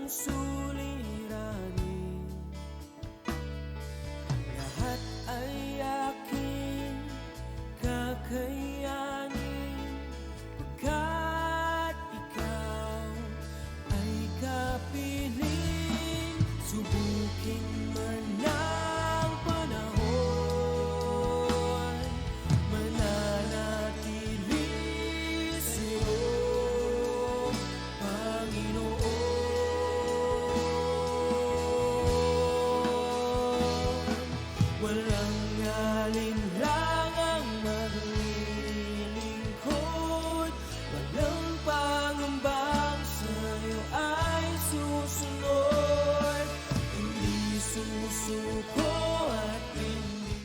suliranin. Lahat ay aking kakayanin, pagkat ikaw ay kapiling. Subukin man ng panahon, mananatili sa'yo, Panginoon. Walang alinlangang maglilingkod, walang pangambang sa'yo ay susunod. Hindi susuko at hindi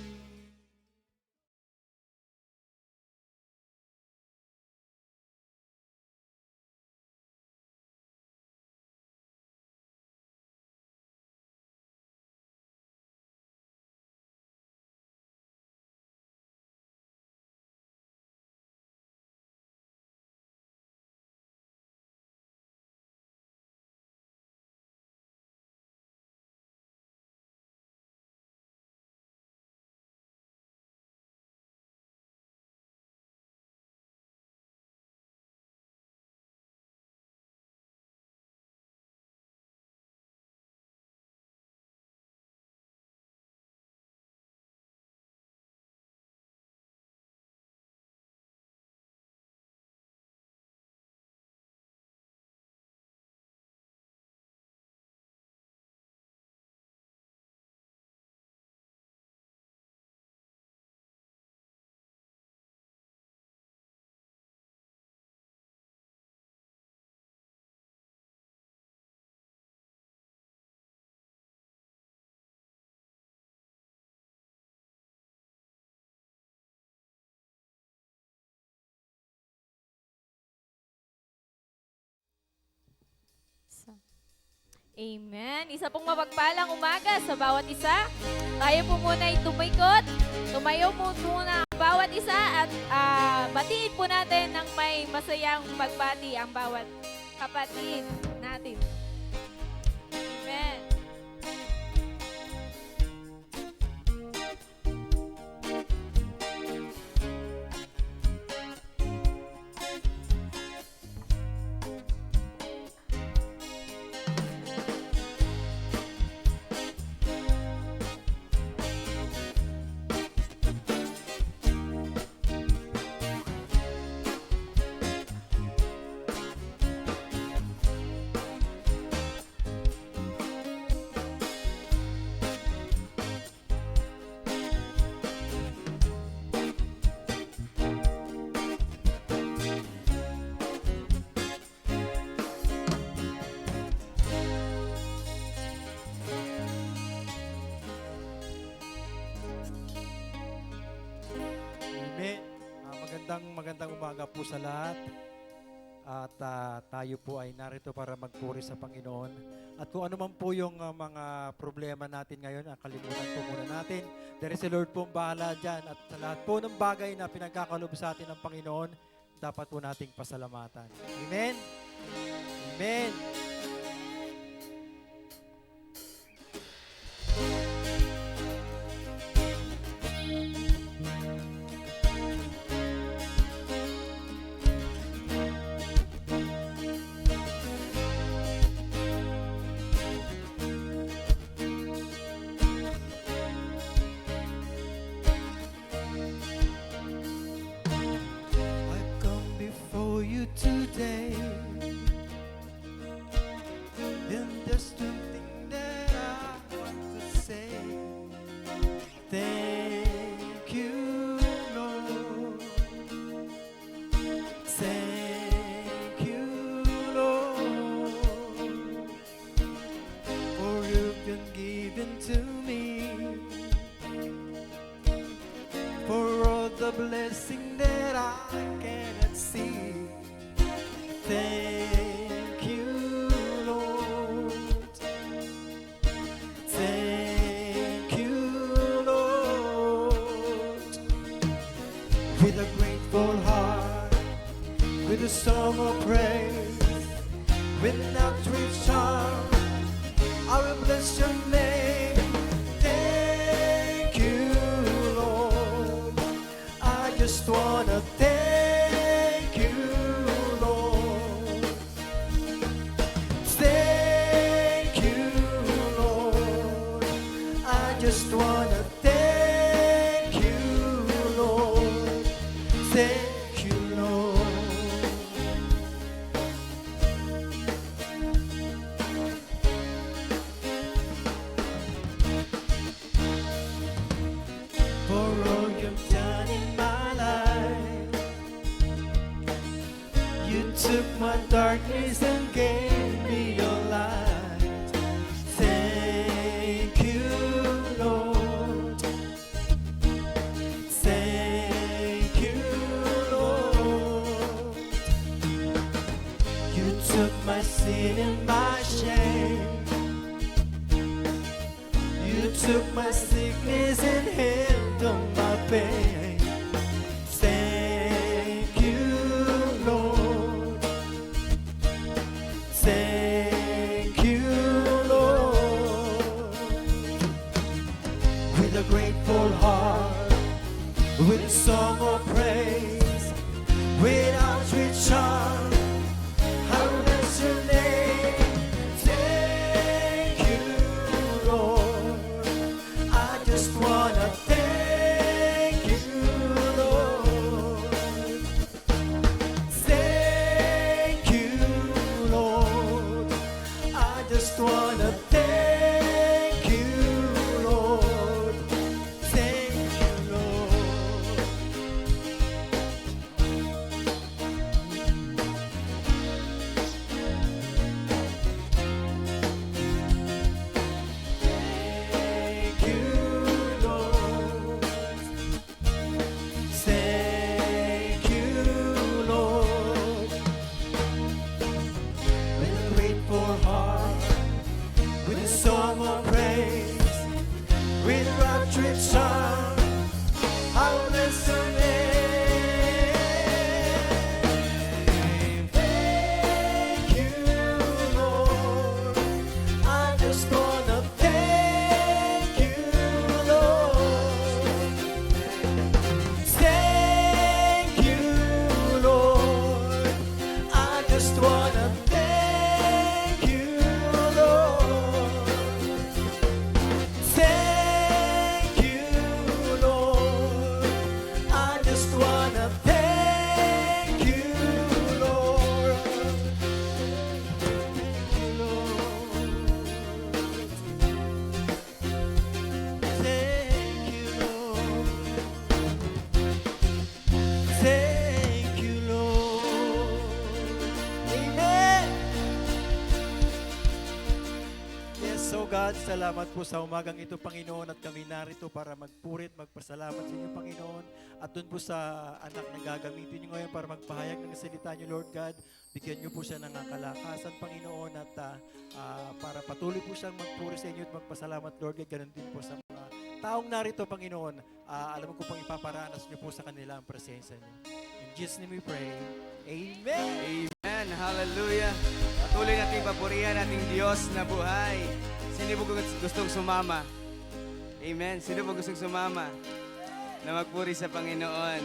Amen. Isa pong mapagpalang umaga sa bawat isa. Tayo po muna ay tumikot. Tumayo po muna ang bawat isa at batiin po natin ng may masayang pagbati ang bawat kapatid natin. Amen. Magandang umaga po sa lahat. At tayo po ay narito para magpuri sa Panginoon. At kung ano man po yung mga problema natin ngayon, kalimutan po muna natin. There is a Lord po bahala dyan. At sa lahat po ng bagay na pinagkakalob sa atin ng Panginoon, dapat po nating pasalamatan. Amen? Amen. I come before you today my darkness and gave me your light. Thank you, Lord. Thank you, Lord. You took my sin and my shame. You took my sickness and handled my pain. Thank you, Lord. Thank you, Lord. With a grateful heart, with a song of praise, with outstretched arms, I will bless your name. Thank you, Lord. I just wanna thank you, Lord. Thank you, Lord. I just wanna thank you, Lord. Thank you, Lord. Thank you, Lord. Thank you, Lord. With a grateful heart, with a song of praise, with raptured song, I will bless your name. Thank you, Lord. I just wanna thank you, Lord. Thank you, Lord. I just wanna thank you, Lord. Thank you, Lord. I just wanna thank you, Lord. Thank you, Lord. Thank you, Lord. Amen. Yes, so God, salamat po sa umagang ito, Panginoon, at kami narito para magpurit, magpasalamat sa inyo, Panginoon. At doon po sa anak na gagamitin niyo ngayon para magpahayag ng salita niyo, Lord God, bigyan niyo po siya ng kalakasan, Panginoon, at para patuloy po siyang magpuri sa inyo at magpasalamat, Lord God. Ganun din po sa mga taong narito, Panginoon. Alam ko pong ipaparanas niyo po sa kanila ang presensya niyo. In Jesus' name we pray. Amen. Amen. Hallelujah. Patuloy nating papurihan ating Diyos na buhay. Sino po gustong sumama? Amen. Sino po gustong sumama na magpuri sa Panginoon?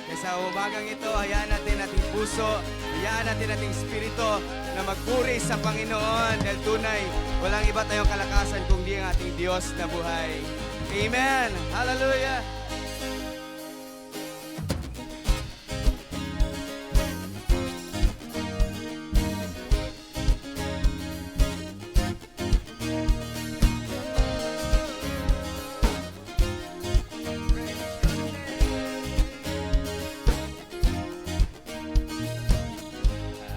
Kaya sa umagang ito, hayaan natin ating puso, hayaan natin ating espiritu na magpuri sa Panginoon. Dahil tunay, walang iba tayong kalakasan kundi ang ating Diyos na buhay. Amen. Hallelujah.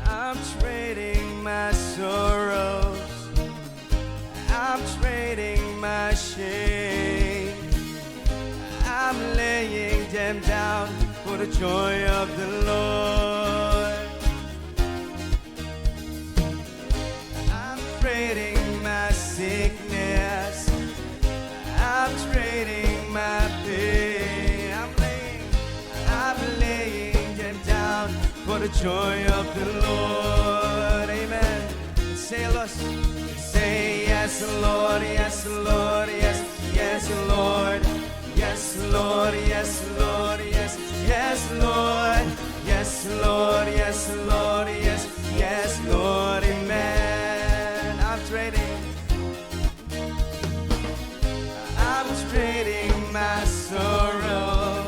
I'm trading my sorrows. I'm trading my shame. I'm laying them down for the joy of the Lord. I'm trading my sickness. I'm trading my pain. I'm laying them down for the joy of the Lord. Amen. Say, Lord, say yes, Lord, yes, Lord, yes, yes, Lord, yes, Lord, yes, Lord, yes, yes, Lord, yes, Lord, yes, Lord, yes, yes, Lord. Amen. I'm trading my sorrow.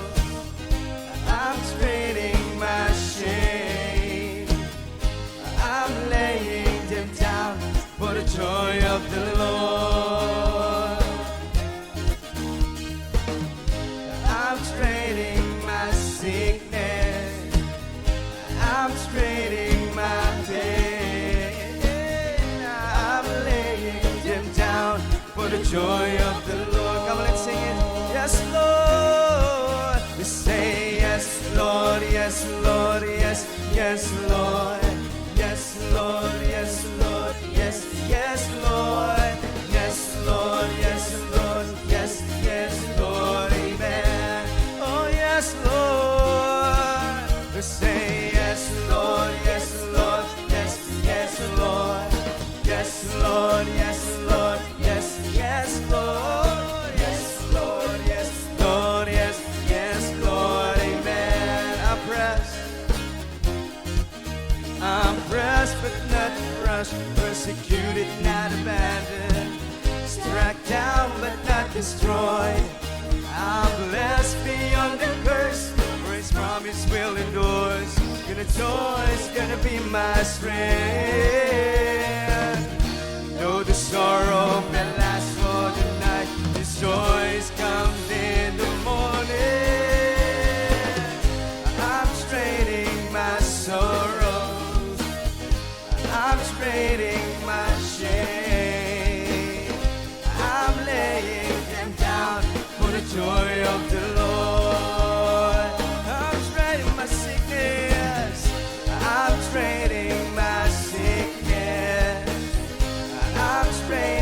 I'm trading my shame. I'm laying them down for the joy of the Lord. I'm trading my sickness. I'm trading my joy of the Lord. Come on, let's sing it. Yes, Lord. We say yes, Lord, yes, Lord, yes, yes, Lord. Yes, Lord, yes, Lord, yes, yes, Lord. Yes, Lord, yes, Lord, yes, yes, Lord. Amen. Oh, yes, Lord. We say yes, Lord, yes, Lord, yes, yes, Lord. Yes, Lord, yes, Lord, yes, yes, Lord. Yes, Lord, yes, Lord, yes, yes, Lord. Amen. I'm pressed but not crushed, persecuted, not abandoned, struck down but not destroyed. I'm blessed beyond the curse, for His promise will endure. Gonna joy is gonna be my strength. Though the sorrow may last for the night, His joy comes in the morning. I'm trading my sorrows, I'm trading my shame, I'm laying them down for the joy of the Lord. I'm trading my sickness, I'm trading my sickness, I'm trading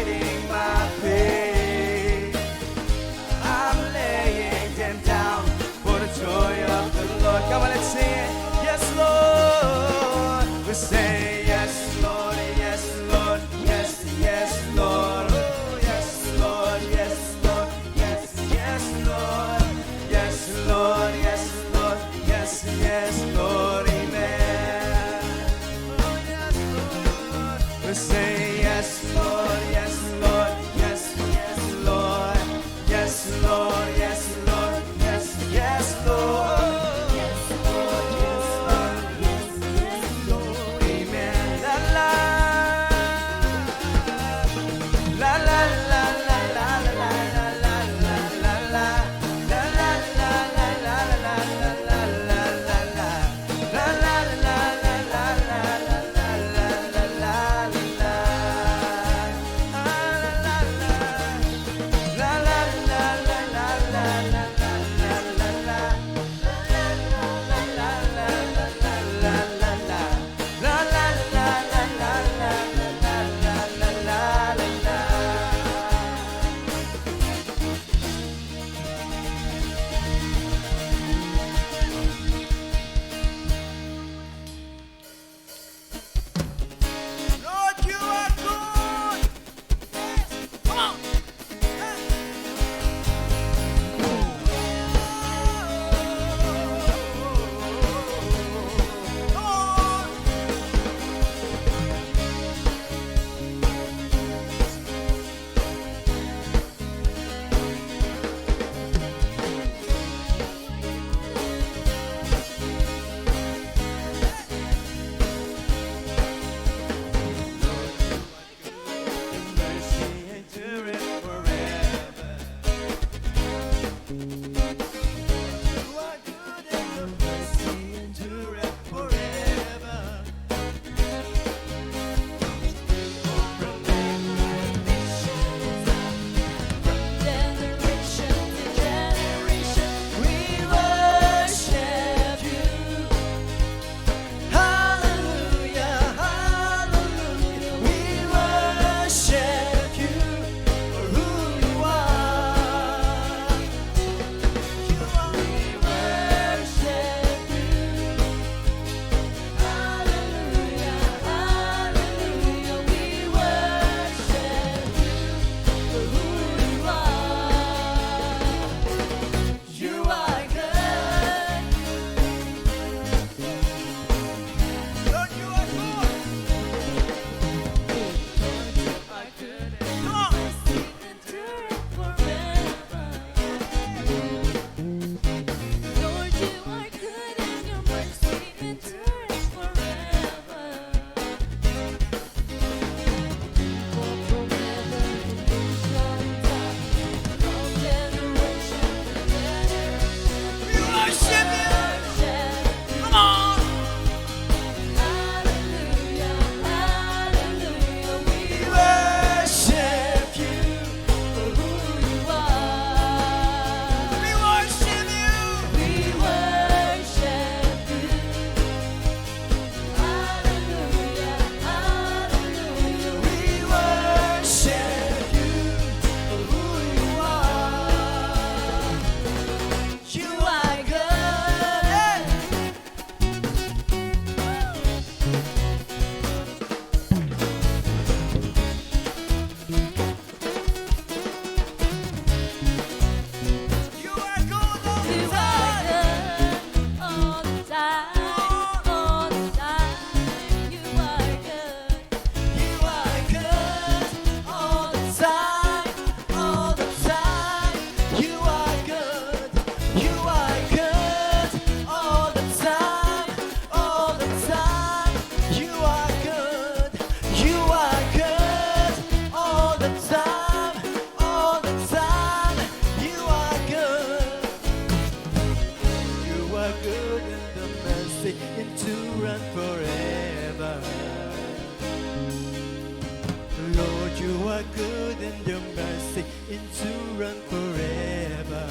you are good and your mercy endureth forever.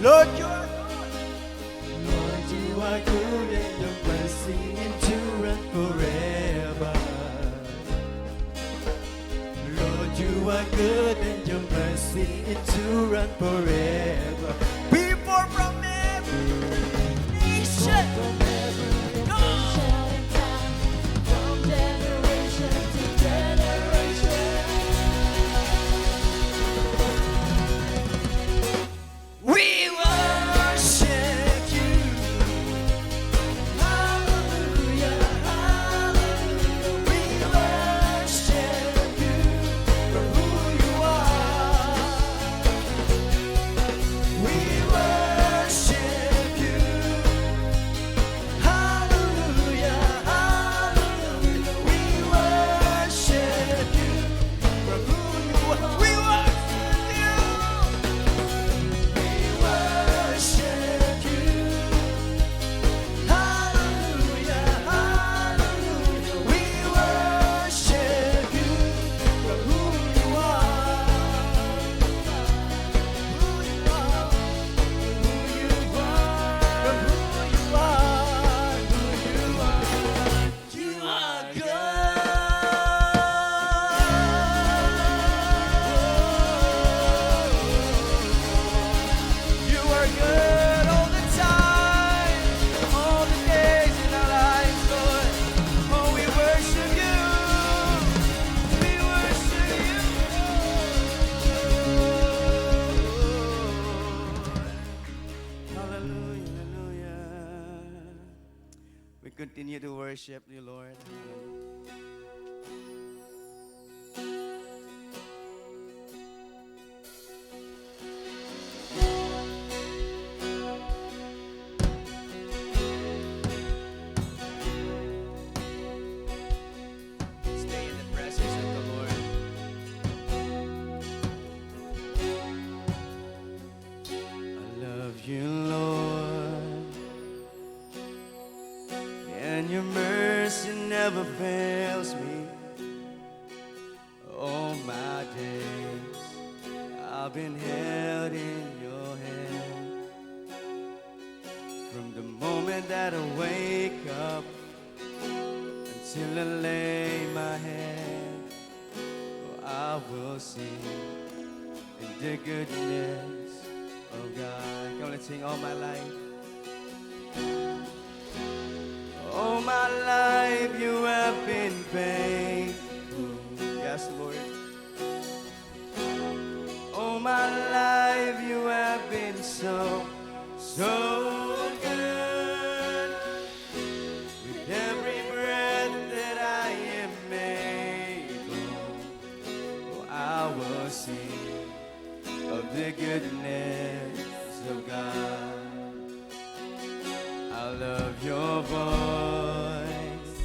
Lord, you are good. Lord, you are good and your mercy endureth forever. Lord, you are good and your mercy endureth forever. People from every nation, we worship you. Hallelujah, hallelujah. We worship you for who you are. We worship you. Hallelujah, hallelujah. We worship you for who you are. We worship you. We worship you. Hallelujah, hallelujah. We worship you for who you are. Who you are. Who you are. For who you are. Who you are. You are good. You are good all the time, all the days in our lives, Lord. Oh, we worship you. We worship you. Hallelujah, hallelujah. We continue to worship you, Lord. Stay in the presence of the Lord. I love you, Lord, and your mercy never fails me. All my days I've been held in your hand. From the moment that I wake up until I lay my head, oh, I will sing in the goodness of God. Come on, let's sing all my life. All my life you have been faithful. Yes, Lord. All my life you have been so, so good. With every breath that I am able, oh, I will sing of the goodness of God. I love your voice.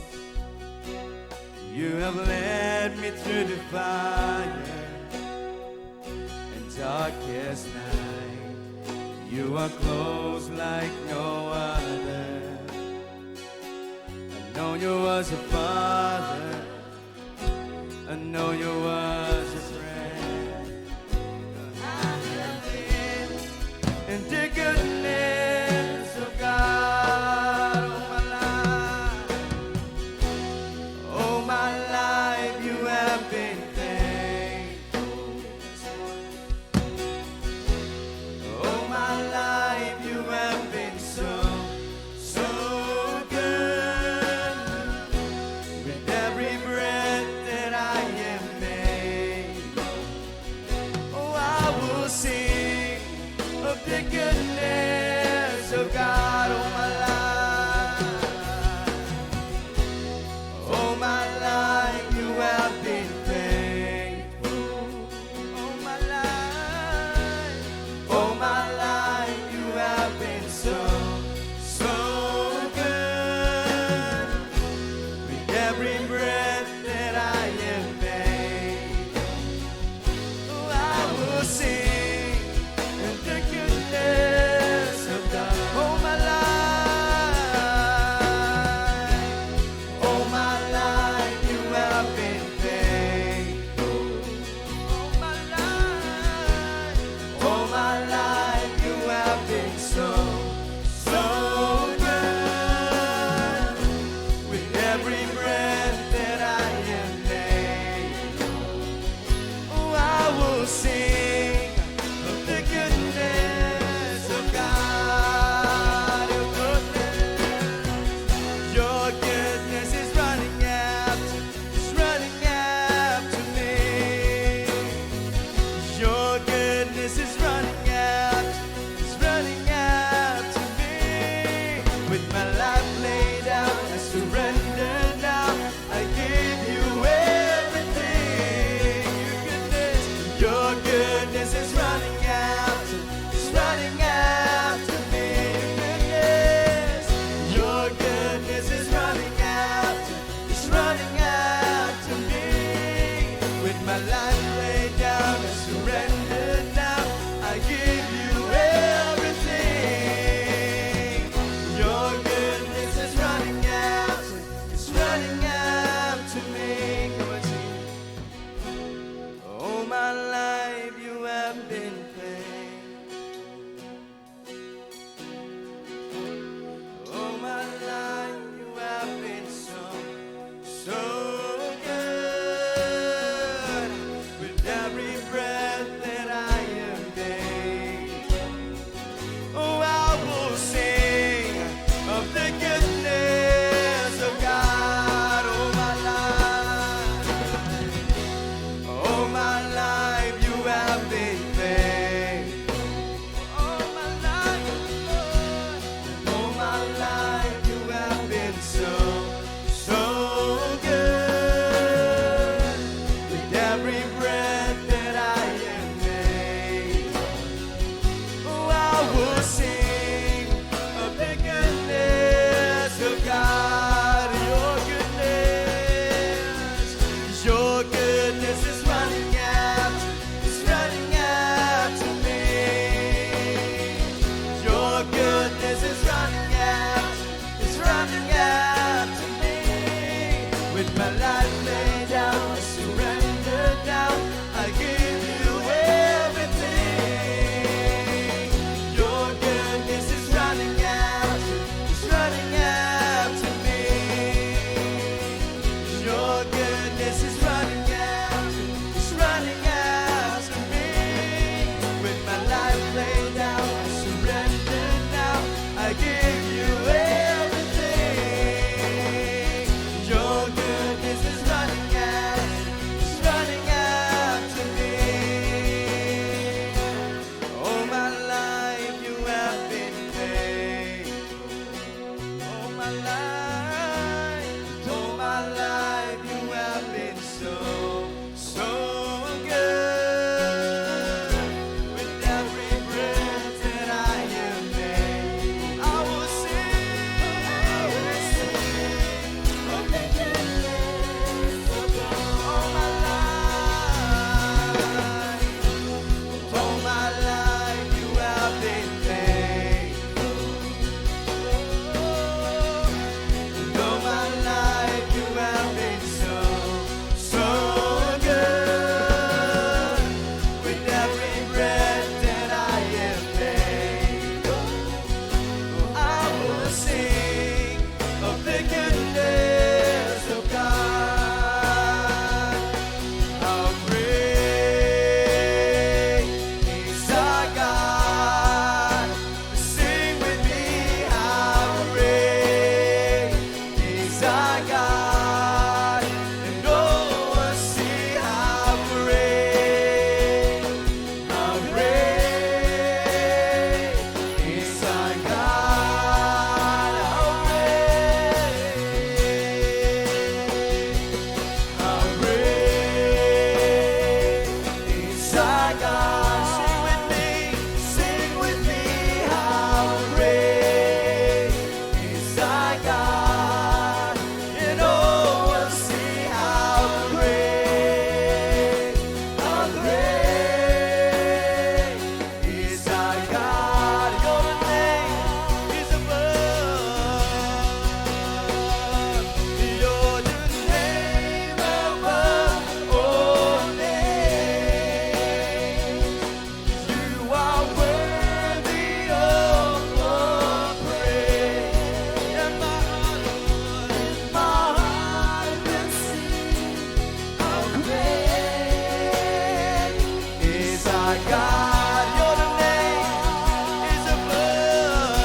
You have led me through the fire and darkest night. You are close like no other. I know you was a father. I know you was a friend. I have been in the goodness of God all my life you have been faithful. All my life you have been so, so good. With every breath that I am made, oh, I will sing of the goodness of God all my life. All my life you have been faithful. All my life you have been so, so good. With every breath that I am made, oh, I will sing the goodness of God. All my life. All my life you have been faithful. will sing of the goodness of God. Your goodness is running after me. Your goodness is running after me. With my life laid out, I surrender now. I give you everything. Your goodness is running after me. Your goodness is running after me. With my life laid down, I surrender now. I give you everything. Your goodness is running after me. Come on, sing. All my life you have been faithful. All my life you have been so good. With every breath that I am made, oh, I will sing of the goodness of God. All my life you have been faithful. All my life, Lord, all my life you have been so good. With every breath that I am made, oh, I will sing of the goodness of God. Your goodness is running after me. Your goodness is running after me. With my life laid down, I surrender now. I give you everything. Your goodness is running after me. Your goodness is running after me. With my life laid down, I surrender now. I give you everything. Your goodness is running after me. All my life you have been faithful. All my life you have been so good. With every breath that I am made, I will sing of the goodness of God. All my life you have been faithful. All my life you have been so good. With every breath that I am made, oh, I will sing of the goodness of God. How great is our God. Sing with me, how great is our God. And oh, see how great is our God. How great is our God. Sing with me, how great is our God. And oh, see how great is our God. Your name is above. Your name above all names. our God. Your name is above.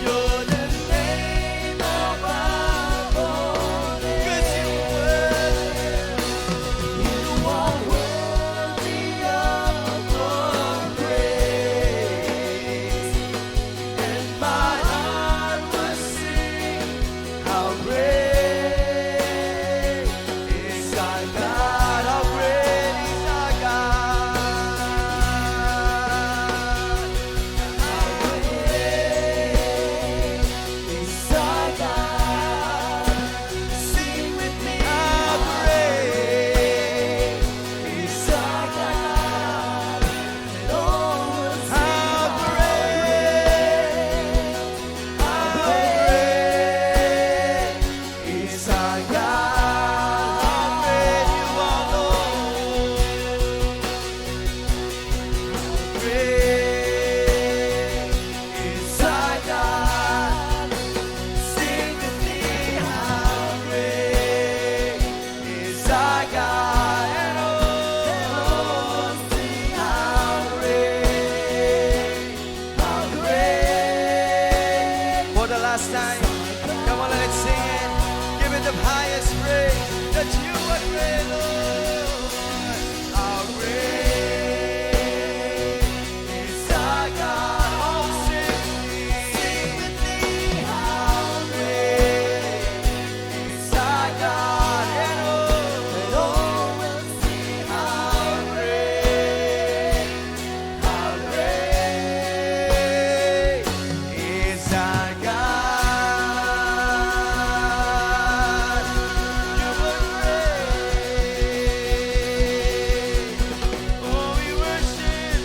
You're the name above all names. 'Cause you're worthy. You are worthy of all praise. And my heart will sing how great is our God. How great is our God. How great is our God. Sing with me. How great is our God. And all will sing how great. How great is our God. How great you are, Lord. Great is our God. Sing with me, how great is our God. And oh, sing how great, how great. For the last time, come on, let's sing it. Give it the highest praise that you are great, Lord. How great is our God. Oh, sing with me, how great is our God. And all will see how great is our God. You are great. Oh, we worship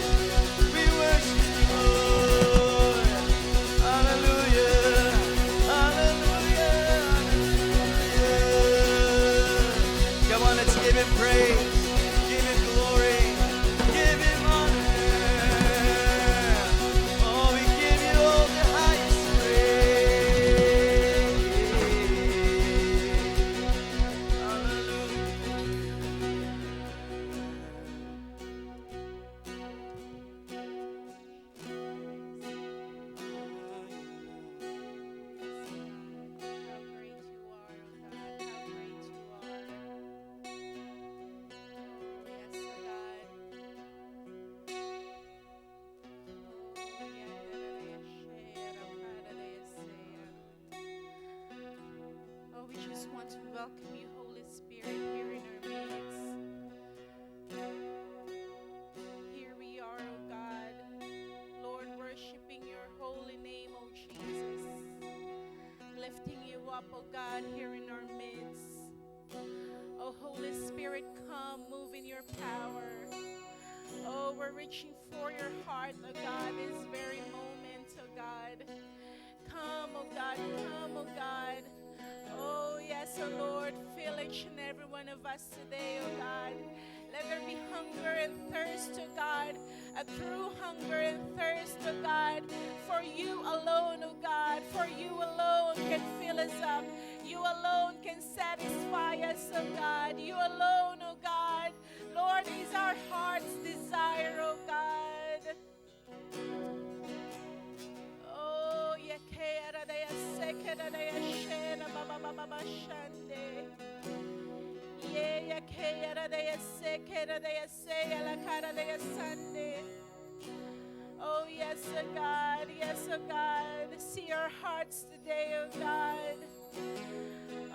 you, Lord. Hallelujah, hallelujah, hallelujah. Come on, let's give him praise, give him glory, give him honor. Oh, we give you all the highest praise. How great you are, oh God. How great you are. Yes, oh God. Oh, we just want to welcome you, Holy Spirit, here in our midst. Here we are, oh God. Lord, worshiping your holy name, oh Jesus. Lifting you up, oh God, here in our midst. Oh, Holy Spirit, come, move in your power. Oh, we're reaching for your heart, oh God, this very moment, oh God. Come, oh God, come, oh God. Oh, yes, oh Lord, fill each and every one of us today, oh God. Let there be hunger and thirst, oh God, a true hunger and thirst, oh God, for you alone, oh God, for you alone can fill us up. You alone can satisfy us, oh God. You alone, oh God, Lord, is our heart's desire, oh God. Oh, yakera de sekera de shera baba baba shande. Ye yakera de sekera de seya la cara de Sunday. Oh, yes, oh God, yes, oh God. See our hearts today, oh God.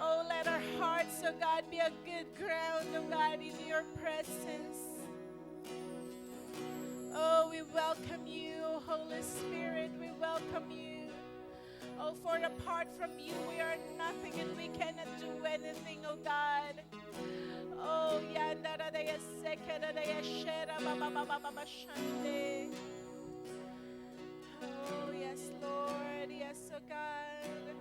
Oh, let our hearts, oh God, be a good ground, oh God, in your presence. Oh, we welcome you, Holy Spirit, we welcome you. Oh, for apart from you, we are nothing and we cannot do anything, oh God. Oh, yandara de sekera de shera baba baba baba shande. Oh, yes, Lord, yes, oh God.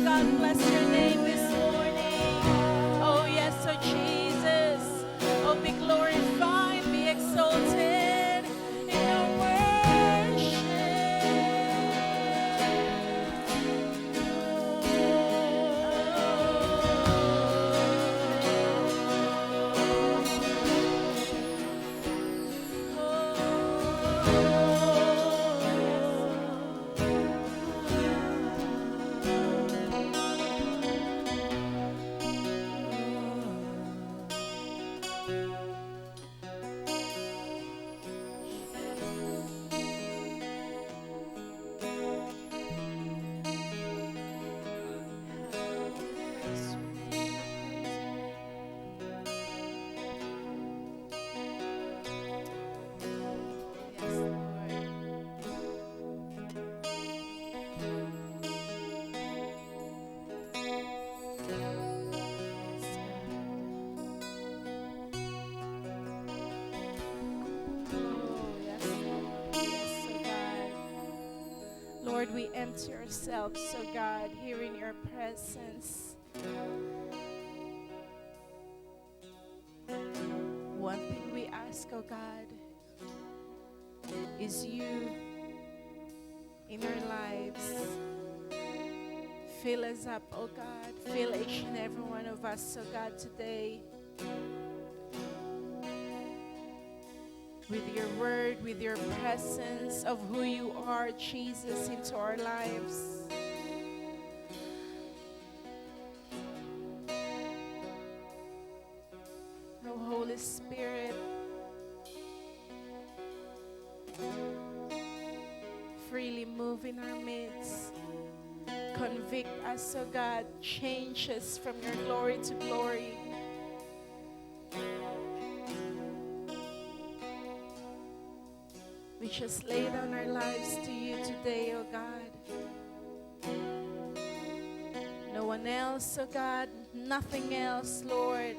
God bless your name this morning. Oh, yes, oh Jesus. Oh, be glorified, be exalted in our worship. Oh, Lord, we empty ourselves, oh God, here in your presence. One thing we ask, oh God, is you in our lives. Fill us up, oh God. Fill each and every one of us, oh God, today. With your word, with your presence of who you are, Jesus, into our lives. Oh, Holy Spirit, freely move in our midst. Convict us, oh God. Change us from your glory to glory. We just lay down our lives to you today, oh God. No one else, oh God, nothing else, Lord,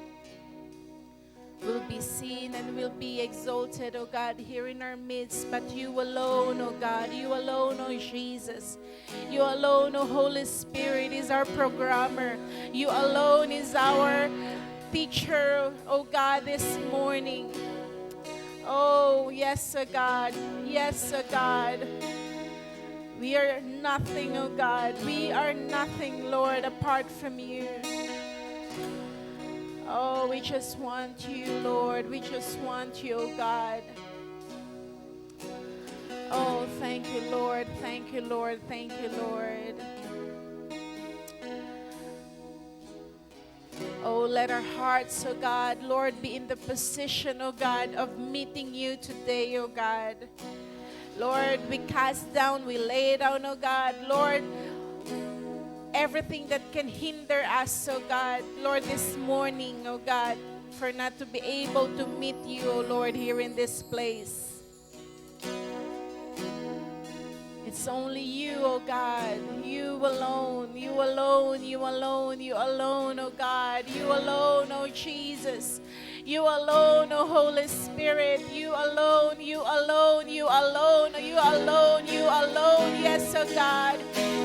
will be seen and will be exalted, oh God, here in our midst. But you alone, oh God, you alone, oh Jesus. You alone, oh Holy Spirit, is our programmer. You alone is our teacher, oh God, this morning. Oh, yes, oh God. Yes, oh God. We are nothing, oh God. We are nothing, Lord, apart from you. Oh, we just want you, Lord. We just want you, oh God. Oh, thank you, Lord. Thank you, Lord. Thank you, Lord. Oh, let our hearts, oh God, Lord, be in the position, oh God, of meeting you today, oh God. Lord, we cast down, we lay down, oh God. Lord, everything that can hinder us, oh God, Lord, this morning, oh God, for not to be able to meet you, oh Lord, here in this place. It's only you, oh God. You alone, you alone, you alone, you alone, oh God. You alone, oh Jesus. You alone, oh Holy Spirit. You alone, you alone, you alone, you alone, you alone. Yes, oh God.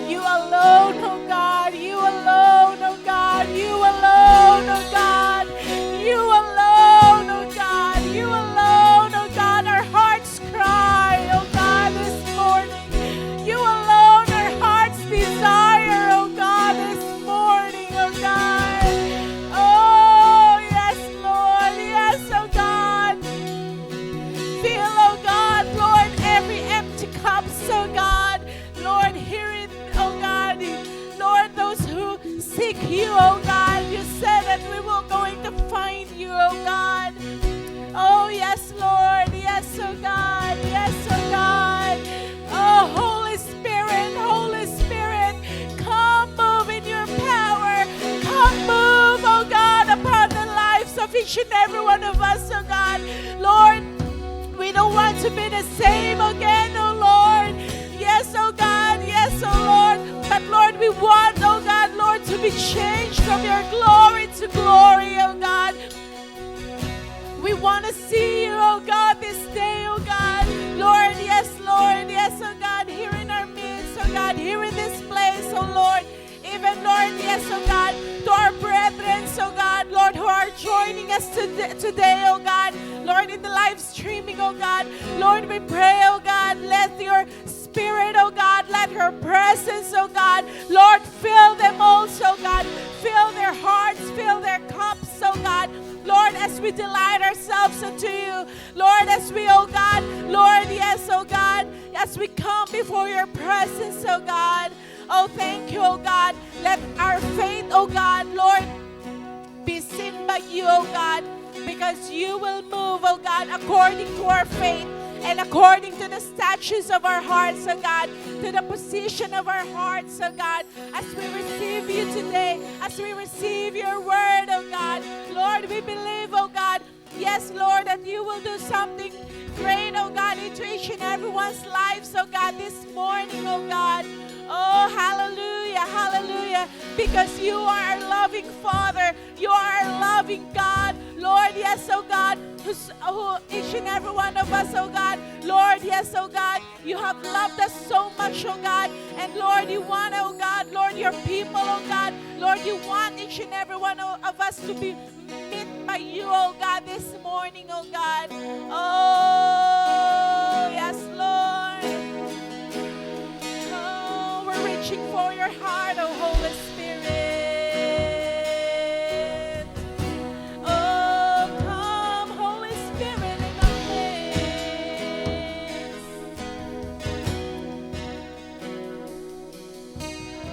You alone, oh God. You alone, oh God. You alone, oh God. You alone, oh God. You alone, oh God. Our hearts cry, oh God, this morning. You alone, our heart's desire, oh God, this morning, oh God. Oh, yes, Lord, yes, oh God. Fill, oh God, Lord, every empty cups, oh God. Lord, hear it, oh God. Lord, those who seek you, oh God, you said that we were going to find you, oh God. Oh, yes, Lord, yes, oh God, yes, oh God. Oh, Holy Spirit, come move in your power. Come move, oh God, upon the lives of each and every one of us, oh God. Lord, we don't want to be the same again, oh Lord. Yes, oh God, yes, oh Lord. But Lord, we want, oh God, Lord, to be changed from your glory to glory, oh God. We want to see you, oh God, this day, oh God. Lord, yes, oh God, here in our midst, oh God, here in this place, oh Lord. Even, Lord, yes, oh God, to our brethren, oh God, Lord, who are joining us today, oh God. Lord, in the live streaming, oh God. Lord, we pray, oh God, let your Spirit, oh God, let her presence, oh God, Lord, fill them also, God. Fill their hearts, fill their cups, oh God. Lord, as we delight ourselves unto you, Lord, as we, oh God, Lord, yes, oh God, as we come before your presence, oh God, oh, thank you, oh God, let our faith, oh God, Lord, be seen by you, oh God, because you will move, oh God, according to our faith and according to the statutes of our hearts, oh God, to the position of our hearts, oh God, as we receive you today, as we receive your word, oh God. Lord, we believe, oh God, yes, Lord, that you will do something great, oh God, into each and everyone's lives, oh God, this morning, oh God. Oh, hallelujah, hallelujah. because you are our loving Father. You are our loving God. Lord, yes, oh God, who each and every one of us, oh God. Lord, yes, oh God, you have loved us so much, oh God. And Lord, you want, oh God, Lord, your people, oh God. Lord, you want each and every one of us to be met by you, oh God, this morning, oh God. Oh, yes, Lord. Oh, we're reaching for your heart, oh Holy Spirit. Oh, come, Holy Spirit, in our midst.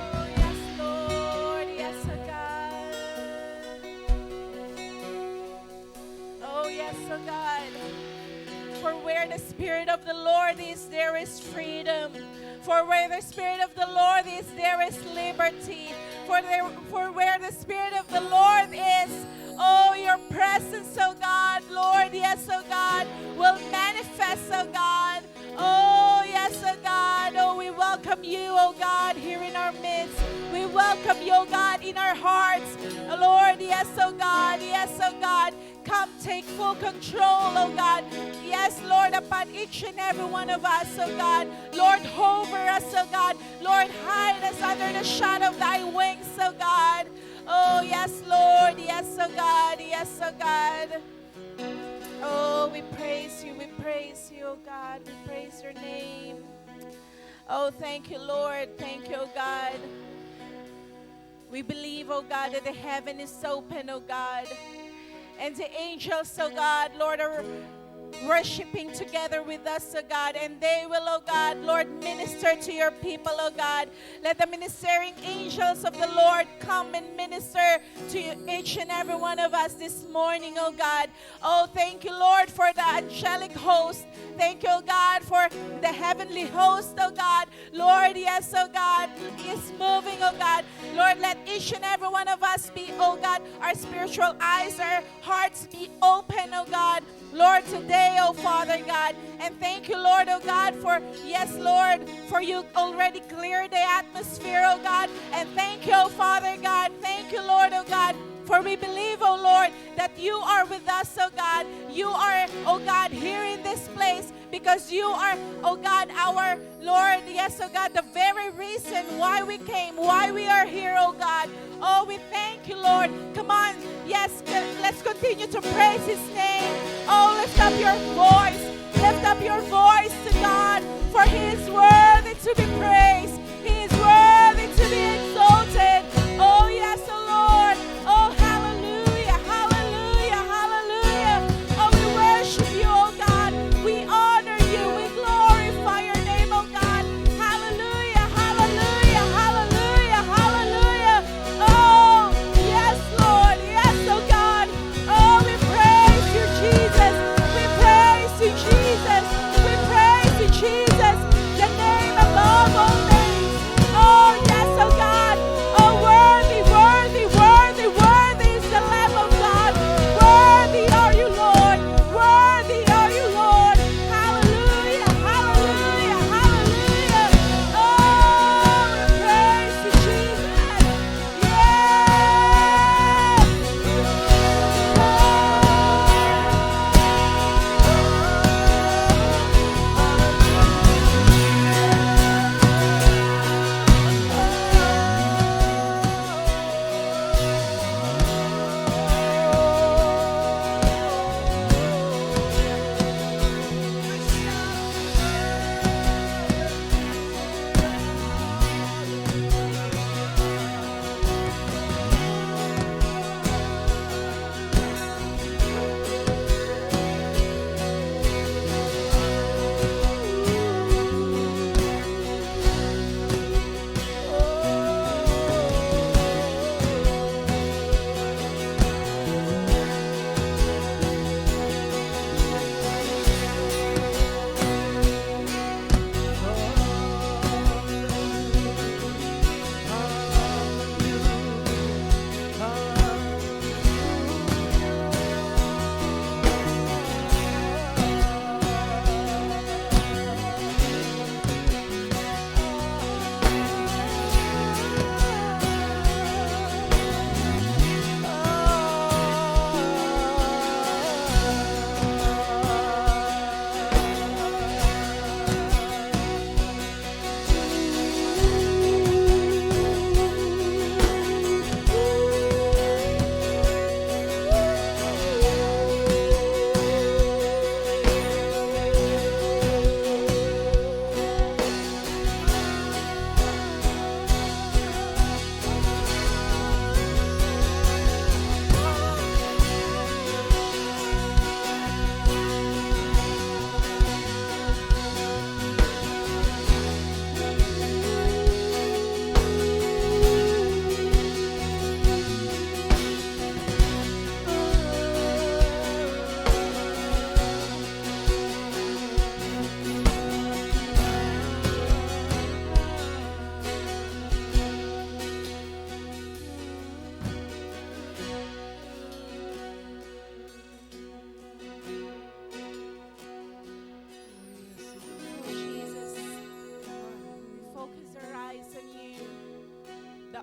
Oh, yes, Lord, yes, oh God. Oh, yes, oh God. For where the Spirit of the Lord is, there is freedom. For where the Spirit of the Lord is, there is liberty. For where the Spirit of the Lord is, oh, your presence, oh God, Lord, yes, oh God, will manifest, oh God. Oh, yes, oh God. Oh, we welcome you, oh God, here in our midst. We welcome you, oh God, in our hearts. Oh, Lord, yes, oh God, yes, oh God. Come take full control, oh God. Yes, Lord, upon each and every one of us, oh God. Lord, hover us, oh God. Lord, hide us under the shadow of thy wings, oh God. Oh, yes, Lord. Yes, oh God. Yes, oh God. Oh, we praise you, oh God. We praise your name. Oh, thank you, Lord. Thank you, oh God. We believe, oh God, that the heaven is open, oh God. And the angels, oh God, Lord, are worshiping together with us, oh God. And they will, oh God, Lord, minister to your people, oh God. Let the ministering angels of the Lord come and minister to each and every one of us this morning, oh God. Oh, thank you, Lord, for the angelic host. Thank you, oh God, for the heavenly host, oh God. Lord, yes, oh God, is moving, oh God. Lord, let each and every one of us be, oh God, our spiritual eyes, our hearts be open, oh God. Lord, today, oh Father God. And thank you, Lord, oh God, for, yes, Lord, for you already cleared the atmosphere, oh God. And thank you, oh Father God. Thank you, Lord, oh God. For we believe, oh Lord, that you are with us, oh God. You are, oh God, here in this place because you are, oh God, our Lord. Yes, oh God, the very reason why we came, why we are here, oh God. Oh, we thank you, Lord. Come on, yes, let's continue to praise His name. Oh, lift up your voice. Lift up your voice to God, for He is worthy to be praised. He is worthy to be exalted. Oh, yes, oh Lord. Oh, hallelujah, hallelujah, hallelujah. Oh, we worship you, oh God. We honor you. We glorify your name, oh God. Hallelujah, hallelujah, hallelujah, hallelujah. Oh, yes, Lord. Yes, oh God. Oh, we praise you, Jesus. We praise you, Jesus. We praise you, Jesus. The name above all names.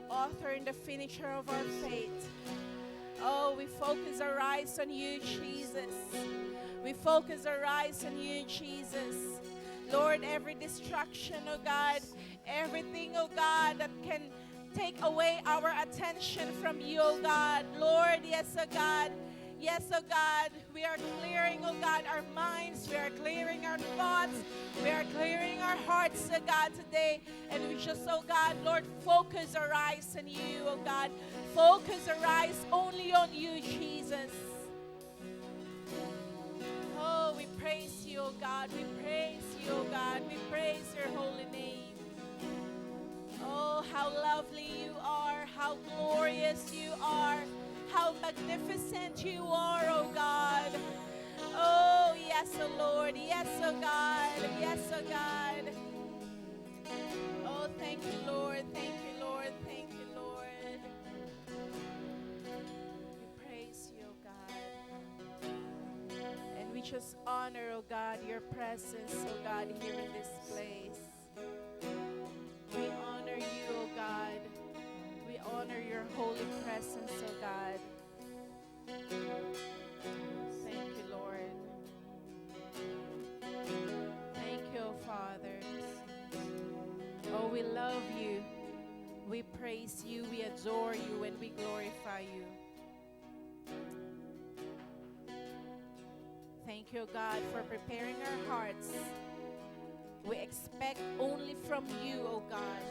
author and the finisher of our faith. Oh, we focus our eyes on you, Jesus. We focus our eyes on you, Jesus. Lord, every distraction, oh God, everything, oh God, that can take away our attention from you, oh God. Lord, yes, oh God. Yes, oh God, we are clearing, oh God, our minds. We are clearing our thoughts. We are clearing our hearts, oh God, today. And we just, oh God, Lord, focus our eyes on you, oh God. Focus our eyes only on you, Jesus. Oh, we praise you, oh God. We praise you, oh God. We praise your holy name. Oh, how lovely you are. How glorious you are. How magnificent you are, oh God. Oh, yes, oh Lord. Yes, oh God. Yes, oh God. Oh, thank you, Lord. Thank you, Lord. Thank you, Lord. We praise you, oh God. And we just honor, oh God, your presence, oh God, here in this place. We honor you, oh God. We honor your holy presence, oh God. Thank you, Lord. Thank you, oh Father. Oh, we love you. We praise you, we adore you, and we glorify you. Thank you, God, for preparing our hearts. We expect only from you, oh God.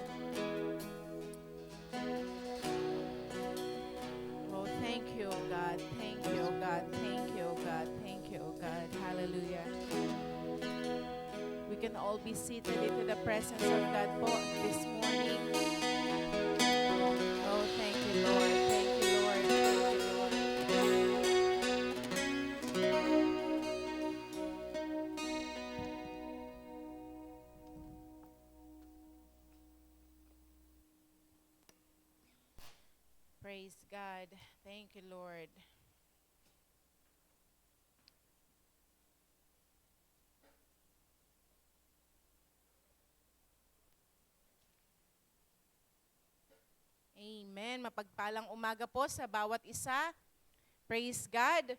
Oh, thank you, oh God. Thank you, oh God. Thank you, oh God. Thank you, oh God. Hallelujah. We can all be seated into the presence of God po this morning. Oh, thank you, Lord. Thank you, Lord. Thank you, Lord. Praise God. Thank you, Lord. Amen. Mapagpalang umaga po sa bawat isa. Praise God.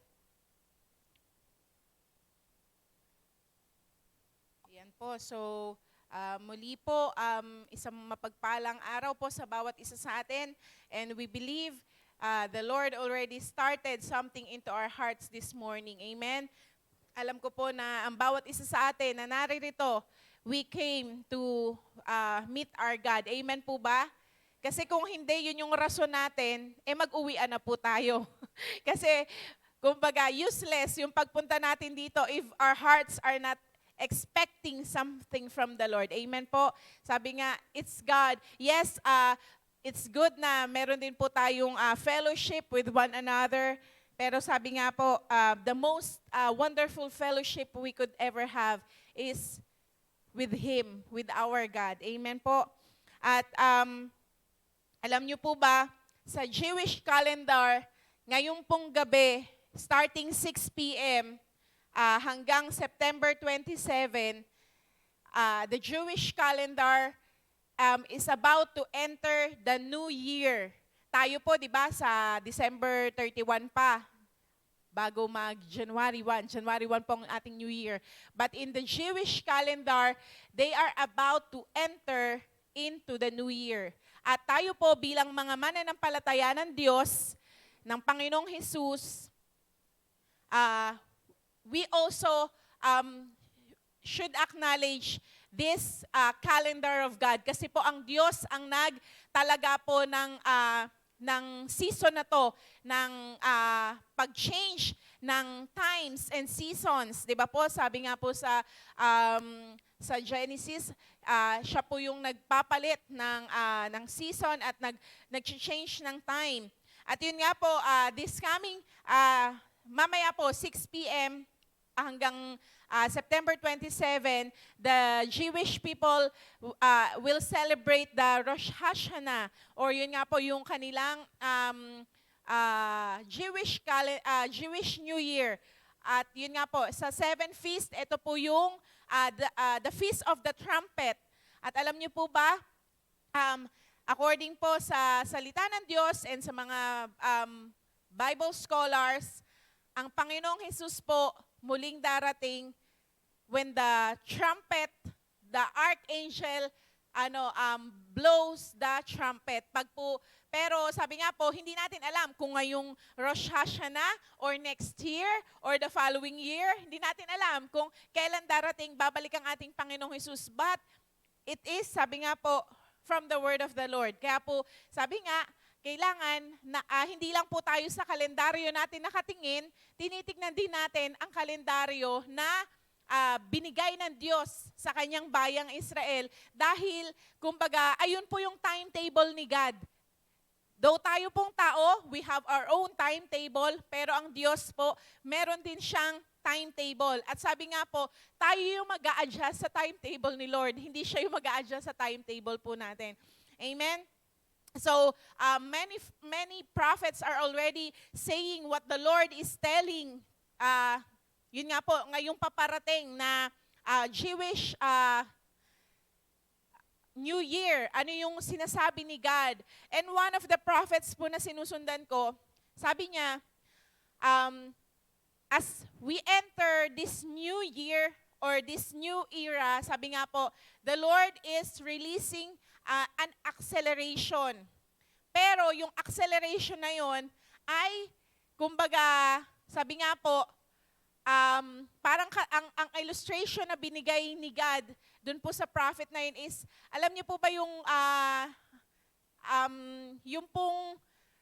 Ayan po. So, muli po, isang mapagpalang araw po sa bawat isa sa atin. And we believe the Lord already started something into our hearts this morning. Amen. Alam ko po na ang bawat isa sa atin na naririto, we came to meet our God. Amen po ba? Kasi kung hindi, yun yung rason natin, mag-uwian na po tayo. Kasi, kumbaga, useless yung pagpunta natin dito if our hearts are not expecting something from the Lord. Amen po? Sabi nga, it's God. Yes, it's good na meron din po tayong fellowship with one another. Pero sabi nga po, the most wonderful fellowship we could ever have is with Him, with our God. Amen po? At alam niyo po ba, sa Jewish calendar, ngayong pong gabi, starting 6 p.m. Hanggang September 27, the Jewish calendar is about to enter the new year. Tayo po, di ba, sa December 31 pa, bago mag-January 1. January 1 po ang ating new year. But in the Jewish calendar, they are about to enter into the new year. At tayo po bilang mga mananampalataya ng Diyos, ng Panginoong Jesus, we also should acknowledge this calendar of God. Kasi po ang Diyos ang nagtalaga po ng season na to, ng pag-change ng times and seasons. Diba po, sabi nga po sa Genesis, siya po yung nagpapalit ng season at nag-change ng time. At yun nga po, this coming, mamaya po, 6 p.m. hanggang September 27, the Jewish people will celebrate the Rosh Hashanah, or yun nga po yung kanilang Jewish New Year. At yun nga po, sa 7 feast, ito po yung the Feast of the Trumpet. At alam niyo po ba, according po sa salita ng Diyos and sa mga Bible scholars, ang Panginoong Jesus po muling darating when the trumpet, the archangel, blows the trumpet. Pero sabi nga po, hindi natin alam kung ngayong Rosh Hashanah or next year or the following year. Hindi natin alam kung kailan darating babalik ang ating Panginoong Jesus. But it is, sabi nga po, from the word of the Lord. Kaya po, sabi nga, kailangan na hindi lang po tayo sa kalendaryo natin nakatingin, tinitignan din natin ang kalendaryo na binigay ng Diyos sa kanyang bayang Israel dahil, kumbaga, ayun po yung timetable ni God. Though tayo pong tao, we have our own timetable, pero ang Diyos po, meron din siyang timetable. At sabi nga po, tayo yung mag-a-adjust sa timetable ni Lord. Hindi siya yung mag-a-adjust sa timetable po natin. Amen? So, many prophets are already saying what the Lord is telling. Yun nga po, ngayong paparating na Jewish New Year, ano yung sinasabi ni God. And one of the prophets po na sinusundan ko, sabi niya, as we enter this new year or this new era, sabi nga po, the Lord is releasing an acceleration. Pero yung acceleration na yon ay, kumbaga, sabi nga po, parang ang illustration na binigay ni God dun po sa prophet na yun is, alam niyo po ba yung pong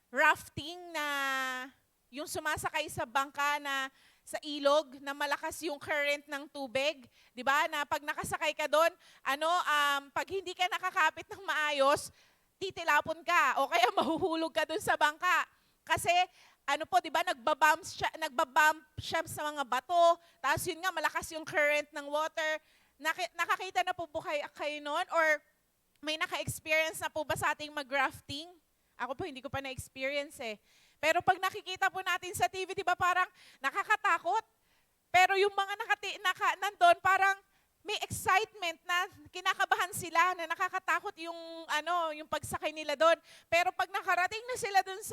rafting na yung sumasakay sa bangka na sa ilog na malakas yung current ng tubig, 'di ba? Na pag nakasakay ka doon, pag hindi ka nakakapit ng maayos, titilapon ka o kaya mahuhulog ka doon sa bangka. Kasi 'di ba, nagbabump siya sa mga bato, tapos yun nga malakas yung current ng water. Nakakita na po kayo noon or may naka-experience na po ba sa ating mag-rafting? Ako po hindi ko pa na-experience eh. Pero pag nakikita po natin sa TV, di ba parang nakakatakot? Pero yung mga nandun, parang may excitement na kinakabahan sila, na nakakatakot yung pagsakay nila doon. Pero pag nakarating na sila doon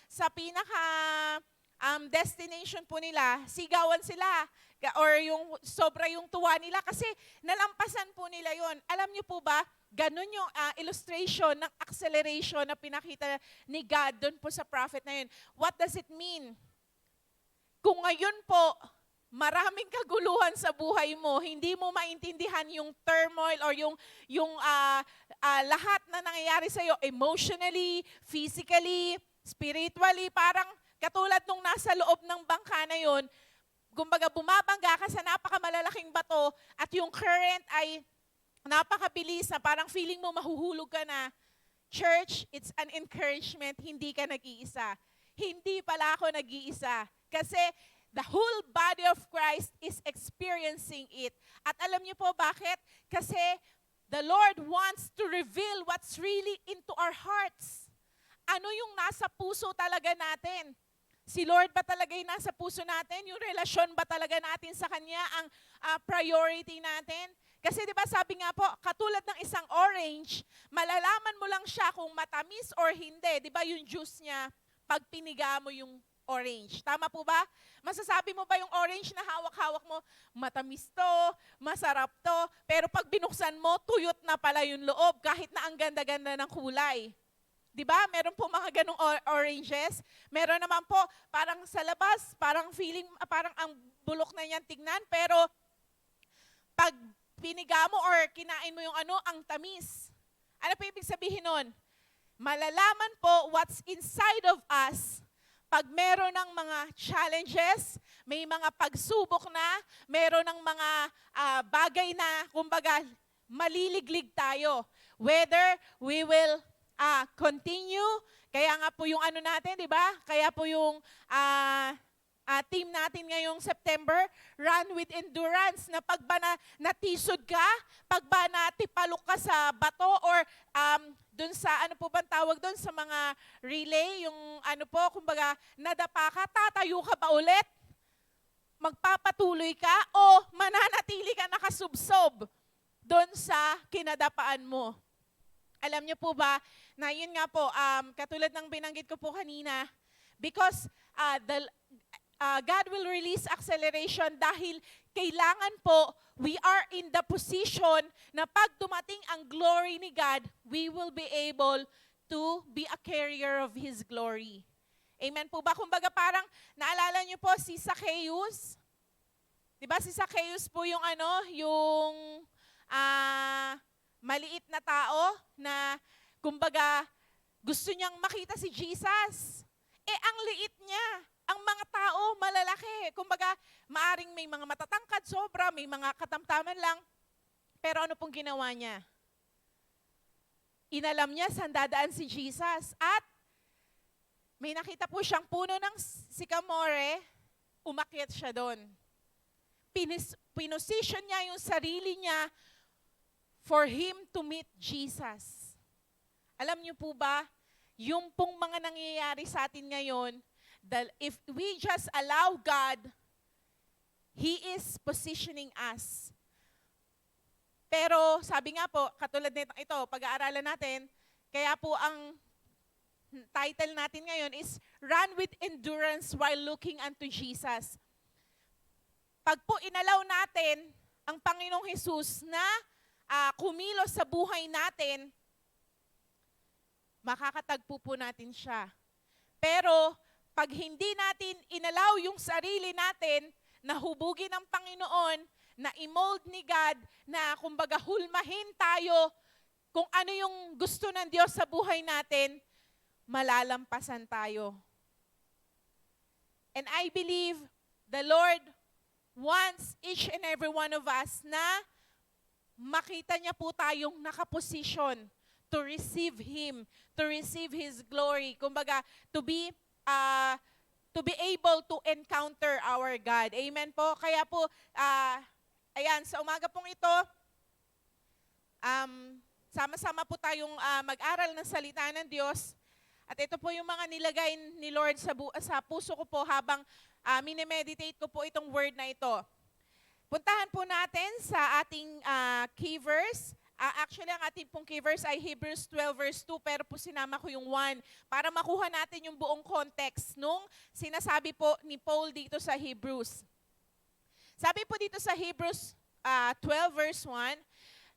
sa pinaka destination po nila, sigawan sila or yung sobra yung tuwa nila kasi nalampasan po nila yon. Alam niyo po ba, ganun yung illustration ng acceleration na pinakita ni God doon po sa prophet na yun. What does it mean? Kung ngayon po, maraming kaguluhan sa buhay mo, hindi mo maintindihan yung turmoil or yung lahat na nangyayari sa iyo emotionally, physically, spiritually, parang katulad nung nasa loob ng bangka na yon, kumbaga bumabangga ka sa napakamalalaking bato at yung current ay napakabilis na parang feeling mo mahuhulog ka na. Church, it's an encouragement, hindi ka nag-iisa. Hindi pala ako nag-iisa. Kasi the whole body of Christ is experiencing it. At alam niyo po bakit? Kasi the Lord wants to reveal what's really into our hearts. Ano yung nasa puso talaga natin? Si Lord ba talaga yung nasa puso natin? Yung relasyon ba talaga natin sa Kanya ang priority natin? Kasi di ba sabi nga po, katulad ng isang orange, malalaman mo lang siya kung matamis or hindi. Di ba yung juice niya, pag piniga mo yung orange. Tama po ba? Masasabi mo ba yung orange na hawak-hawak mo, matamis to, masarap to, pero pag binuksan mo, tuyot na pala yung loob kahit na ang ganda-ganda ng kulay. Di ba? Meron po mga ganong oranges. Meron naman po, parang sa labas, parang feeling, parang ang bulok na niyan tignan, pero pag piniga mo or kinain mo yung ang tamis. Ano po ibig sabihin nun? Malalaman po what's inside of us pag meron ng mga challenges, may mga pagsubok na, meron ng mga bagay na, kumbaga, maliliglig tayo. Whether we will continue, kaya nga po yung natin, di ba? Kaya po yung team natin ngayong September, Run with Endurance, na pag ba natisod ka, pag ba natipalok ka sa bato or dun sa, po bang tawag dun sa mga relay, yung kumbaga, nadapa ka, tatayo ka ba ulit? Magpapatuloy ka o mananatili ka nakasubsob dun sa kinadapaan mo? Alam niyo po ba, na yun nga po, katulad ng binanggit ko po kanina, because God will release acceleration dahil kailangan po, we are in the position na pag dumating ang glory ni God, we will be able to be a carrier of His glory. Amen po ba? Kumbaga parang, naalala niyo po si Zacchaeus? Di ba si Zacchaeus po yung yung maliit na tao na kumbaga gusto niyang makita si Jesus. Ang liit niya. Ang mga tao malalaki. Kumbaga maaring may mga matatangkad sobra, may mga katamtaman lang. Pero ano pong ginawa niya? Inalam niya saan dadaan si Jesus. At may nakita po siyang puno ng sycamore, umakyat siya doon. Pinosisyon niya yung sarili niya for him to meet Jesus. Alam niyo po ba, yung pong mga nangyayari sa atin ngayon, if we just allow God, He is positioning us. Pero sabi nga po, katulad nito, pag-aaralan natin, kaya po ang title natin ngayon is Run with Endurance While Looking unto Jesus. Pag po inalaw natin ang Panginoong Hesus na kumilos sa buhay natin, makakatagpo po natin siya. Pero pag hindi natin inalaw yung sarili natin na hubugin ng Panginoon, na i-mold ni God, na kumbaga hulmahin tayo kung ano yung gusto ng Diyos sa buhay natin, malalampasan tayo. And I believe the Lord wants each and every one of us na makita niya po tayong nakaposisyon to receive Him, to receive His glory. Kumbaga, to be able to encounter our God. Amen po? Kaya po, ayan, sa umaga pong ito, sama-sama po tayong mag-aral ng salita ng Diyos. At ito po yung mga nilagay ni Lord sa puso ko po habang minemeditate ko po itong word na ito. Puntahan po natin sa ating key verse. Actually, ang ating pong key verse ay Hebrews 12 verse 2, pero po sinama ko yung 1 para makuha natin yung buong context nung sinasabi po ni Paul dito sa Hebrews. Sabi po dito sa Hebrews 12 verse 1,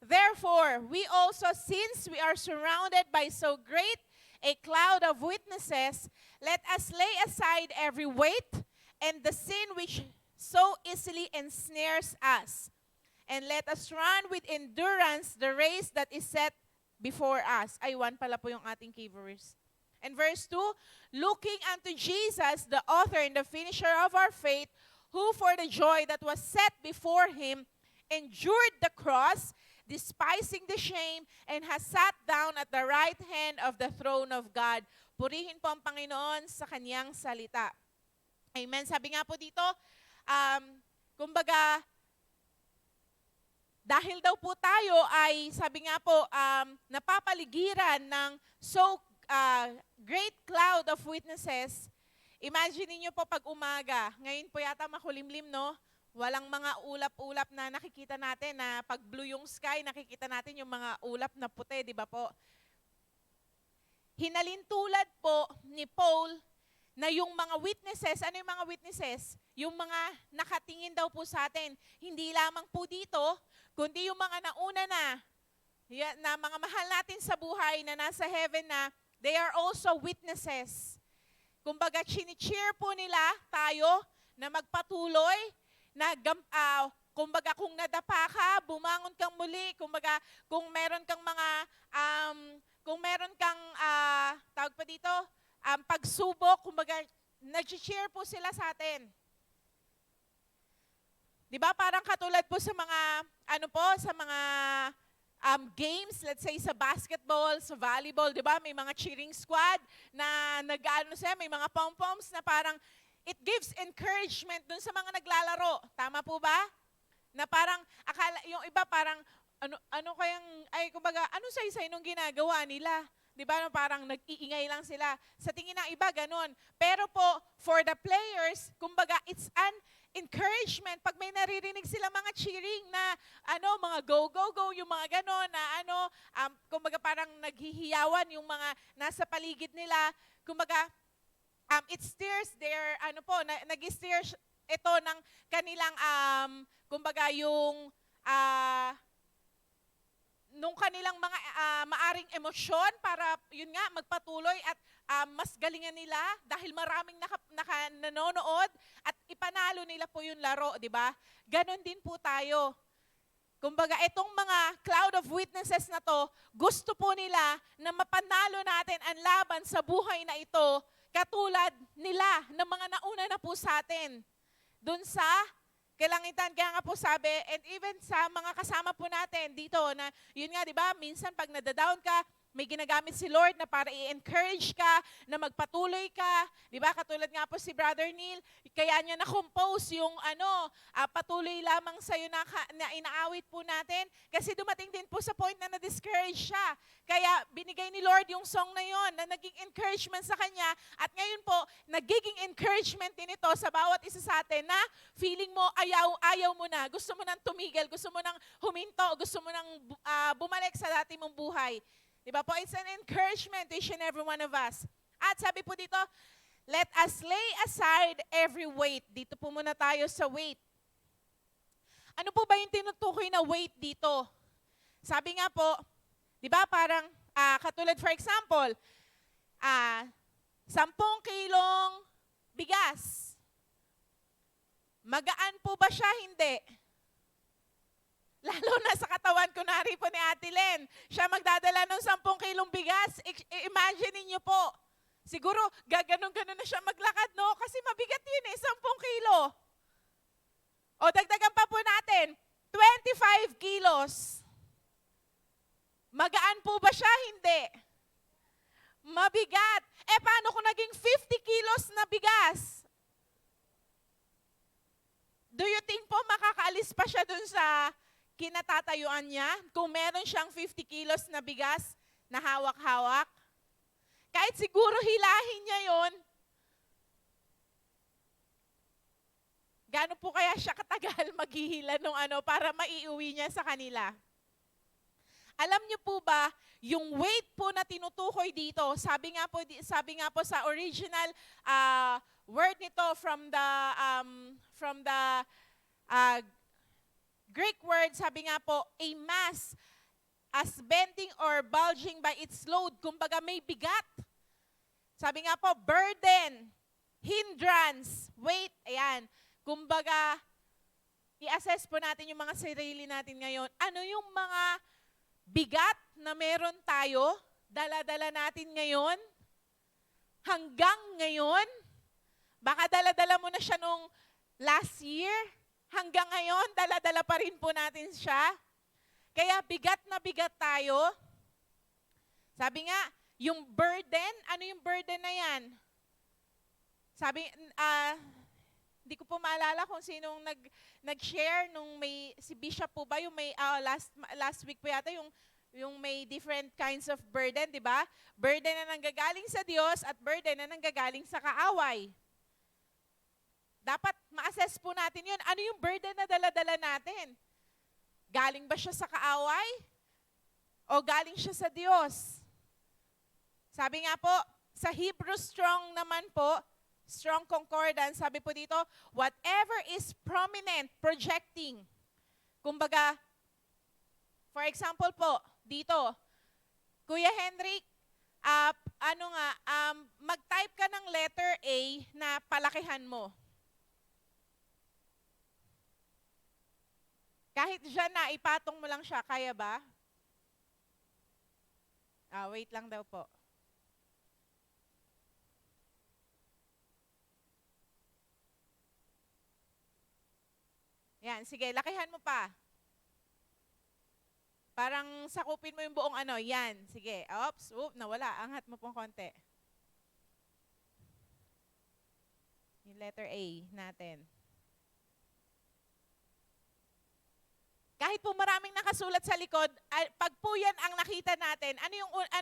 Therefore, we also, since we are surrounded by so great a cloud of witnesses, let us lay aside every weight and the sin which so easily ensnares us. And let us run with endurance the race that is set before us. Ay, 1 pala po yung ating key verse. And verse 2, Looking unto Jesus, the author and the finisher of our faith, who for the joy that was set before Him endured the cross, despising the shame, and has sat down at the right hand of the throne of God. Purihin po ang Panginoon sa Kanyang salita. Amen. Sabi nga po dito, kumbaga, dahil daw po tayo ay, sabi nga po, napapaligiran ng so great cloud of witnesses. Imagine niyo po pag umaga, ngayon po yata makulimlim, no? Walang mga ulap-ulap na nakikita natin, na pag blue yung sky, nakikita natin yung mga ulap na puti, di ba po? Hinalintulad po ni Paul na yung mga witnesses, ano yung mga witnesses? Yung mga nakatingin daw po sa atin, hindi lamang po dito, kundi yung mga nauna na mga mahal natin sa buhay na nasa heaven na, they are also witnesses. Kumbaga, chini-cheer po nila tayo na magpatuloy, na kumbaga kung nadapa ka, bumangon kang muli, kumbaga kung meron kang mga, tawag pa dito, pagsubok, kumbaga, nag-cheer po sila sa atin. Di ba? Parang katulad po sa mga, sa mga games, let's say sa basketball, sa volleyball, di ba? May mga cheering squad na may mga pom-poms na parang it gives encouragement dun sa mga naglalaro. Tama po ba? Na parang, yung iba parang, kumbaga, ano say nung ginagawa nila? di ba, parang nag-iingay lang sila. Sa tingin ng iba, ganun. Pero po, for the players, kumbaga, it's an encouragement. Pag may naririnig sila mga cheering na, mga go, go, go, yung mga ganon, na kumbaga parang naghihiyawan yung mga nasa paligid nila. Kumbaga, it steers their, nag-steer ito ng kanilang, kumbaga yung, nung kanilang mga maaring emosyon para, yun nga, magpatuloy at mas galingan nila dahil maraming nanonood at ipanalo nila po yung laro, di ba? Ganon din po tayo. Kumbaga, itong mga cloud of witnesses na to, gusto po nila na mapanalo natin ang laban sa buhay na ito, katulad nila ng mga nauna na po sa atin. Doon sa kalangitan, kaya nga po sabi, and even sa mga kasama po natin dito, na yun nga, di ba, minsan pag nadadown ka, may ginagamit si Lord na para i-encourage ka, na magpatuloy ka. Di ba? Katulad nga po si Brother Neil, kaya niya na-compose yung patuloy lamang sa'yo na inaawit po natin. Kasi dumating din po sa point na na-discourage siya. Kaya binigay ni Lord yung song na yon na naging encouragement sa kanya. At ngayon po, nagiging encouragement din ito sa bawat isa sa atin na feeling mo ayaw mo na. Gusto mo nang tumigil, gusto mo nang huminto, gusto mo nang bumalik sa dati mong buhay. Diba po? It's an encouragement to each and every one of us. At sabi po dito, let us lay aside every weight. Dito po muna tayo sa weight. Ano po ba yung tinutukoy na weight dito? Sabi nga po, di ba parang, katulad for example, 10 kilong bigas. Magaan po ba siya? Hindi. Lalo na sa katawan, kunwari po ni Ate Len, siya magdadala ng 10 kilong bigas. Imagine niyo po, siguro gaganon-ganon na siya maglakad, no? Kasi mabigat yun 10 kilo. O dagdagan pa po natin, 25 kilos. Magaan po ba siya? Hindi. Mabigat. Paano kung naging 50 kilos na bigas? Do you think po makakaalis pa siya dun sa kinatatayuan niya kung meron siyang 50 kilos na bigas na hawak-hawak? Kahit siguro hilahin niya yon, gaano po kaya siya katagal maghihila nung para maiuwi niya sa kanila? Alam niyo po ba, yung weight po na tinutukoy dito, sabi nga po sa original word nito from the Greek word, sabi nga po, a mass as bending or bulging by its load. Kumbaga may bigat. Sabi nga po, burden, hindrance, weight, ayan. Kumbaga, i-assess po natin yung mga sarili natin ngayon. Ano yung mga bigat na meron tayo, dala-dala natin ngayon, hanggang ngayon? Baka dala-dala mo na siya nung last year, hanggang ngayon, dala-dala pa rin po natin siya. Kaya bigat na bigat tayo. Sabi nga, yung burden, ano yung burden na yan? Sabi, hindi ko po maalala kung sinong nag-share nung si Bishop po ba, yung may, last week po yata, yung may different kinds of burden, di ba? Burden na nanggagaling sa Diyos at burden na nanggagaling sa kaaway. Dapat ma-assess po natin yun. Ano yung burden na dala-dala natin? Galing ba siya sa kaaway? O galing siya sa Diyos? Sabi nga po, sa Hebrew Strong naman po, Strong Concordance, sabi po dito, whatever is prominent, projecting. Kumbaga, for example po, dito, Kuya Henrik, mag-type ka ng letter A na palakihan mo. Kahit dyan na, ipatong mo lang siya, kaya ba? Wait lang daw po. Yan, sige, lakihan mo pa. Parang sakupin mo yung buong yan. Sige, nawala. Angat mo pong konti. Yung letter A natin. Kahit po maraming nakasulat sa likod, pag po yan ang nakita natin, ano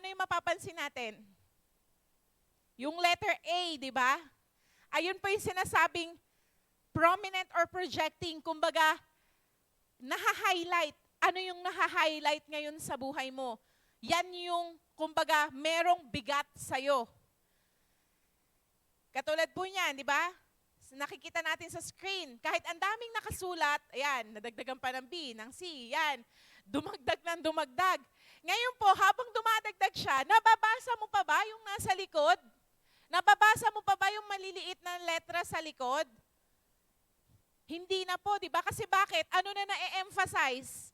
yung mapapansin natin? Yung letter A, di ba? Ayun po yung sinasabing prominent or projecting. Kumbaga, naha-highlight. Ano yung naha-highlight ngayon sa buhay mo? Yan yung, kumbaga, merong bigat sa'yo. Katulad po niyan, di ba? Nakikita natin sa screen. Kahit ang daming nakasulat, ayan, nadagdagan pa ng B, ng C, yan. Dumagdag ng dumagdag. Ngayon po, habang dumadagdag siya, nababasa mo pa ba yung nasa likod? Nababasa mo pa ba yung maliliit na letra sa likod? Hindi na po, di ba? Kasi bakit? Ano na na-emphasize?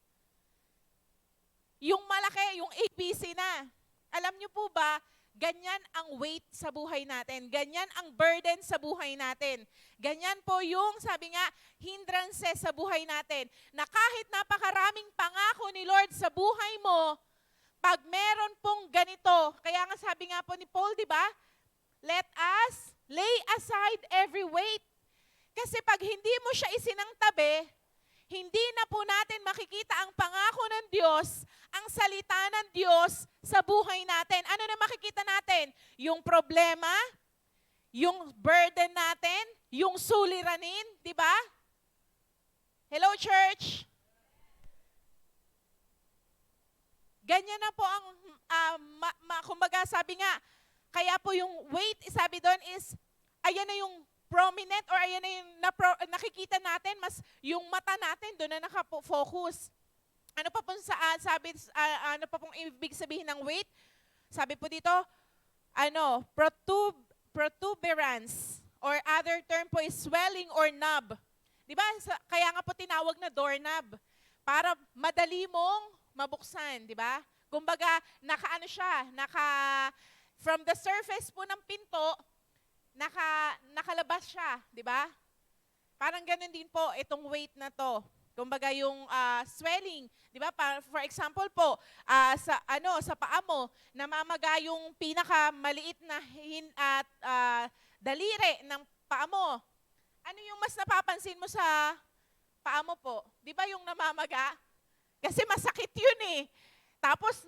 Yung malaki, yung ABC na. Alam niyo po ba, ganyan ang weight sa buhay natin. Ganyan ang burden sa buhay natin. Ganyan po yung, sabi nga, hindrances sa buhay natin. Na kahit napakaraming pangako ni Lord sa buhay mo, pag meron pong ganito, kaya nga sabi nga po ni Paul, di ba? Let us lay aside every weight. Kasi pag hindi mo siya isinangtabi, hindi na po natin makikita ang pangako ng Diyos, ang salita ng Diyos sa buhay natin. Ano na makikita natin? Yung problema, yung burden natin, yung suliranin, di ba? Hello, church? Ganyan na po ang, kumbaga sabi nga, kaya po yung weight, sabi doon is, ayan na yung prominent or ayan na yung nakikita natin, mas yung mata natin doon na nakafocus. Ano pa pong ano pa pong ibig sabihin ng weight? Sabi po dito, protuberance or other term po is swelling or knob. Di ba? Kaya nga po tinawag na doorknob para madali mong mabuksan, di ba? Kumbaga, from the surface po ng pinto, nakalabas siya, di ba? Parang ganun din po itong weight na to. Kumbaga yung swelling, di ba? For example po, sa paa mo, namamaga yung pinakamaliit na daliri ng paa mo. Ano yung mas napapansin mo sa paa mo po? Di ba yung namamaga? Kasi masakit yun eh. Tapos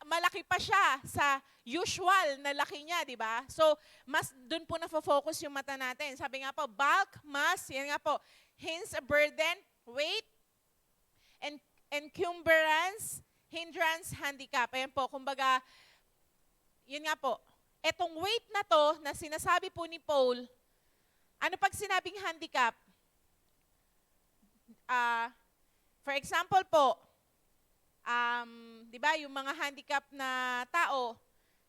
malaki pa siya sa usual na laki niya, di ba? So, mas doon po na-focus yung mata natin. Sabi nga po, bulk, mass, yan nga po, hence a burden, weight, encumbrance, hindrance, handicap. Ayan po, kumbaga, yun nga po, etong weight na to, na sinasabi po ni Paul, ano pag sinabing handicap? For example po, di ba, yung mga handicap na tao,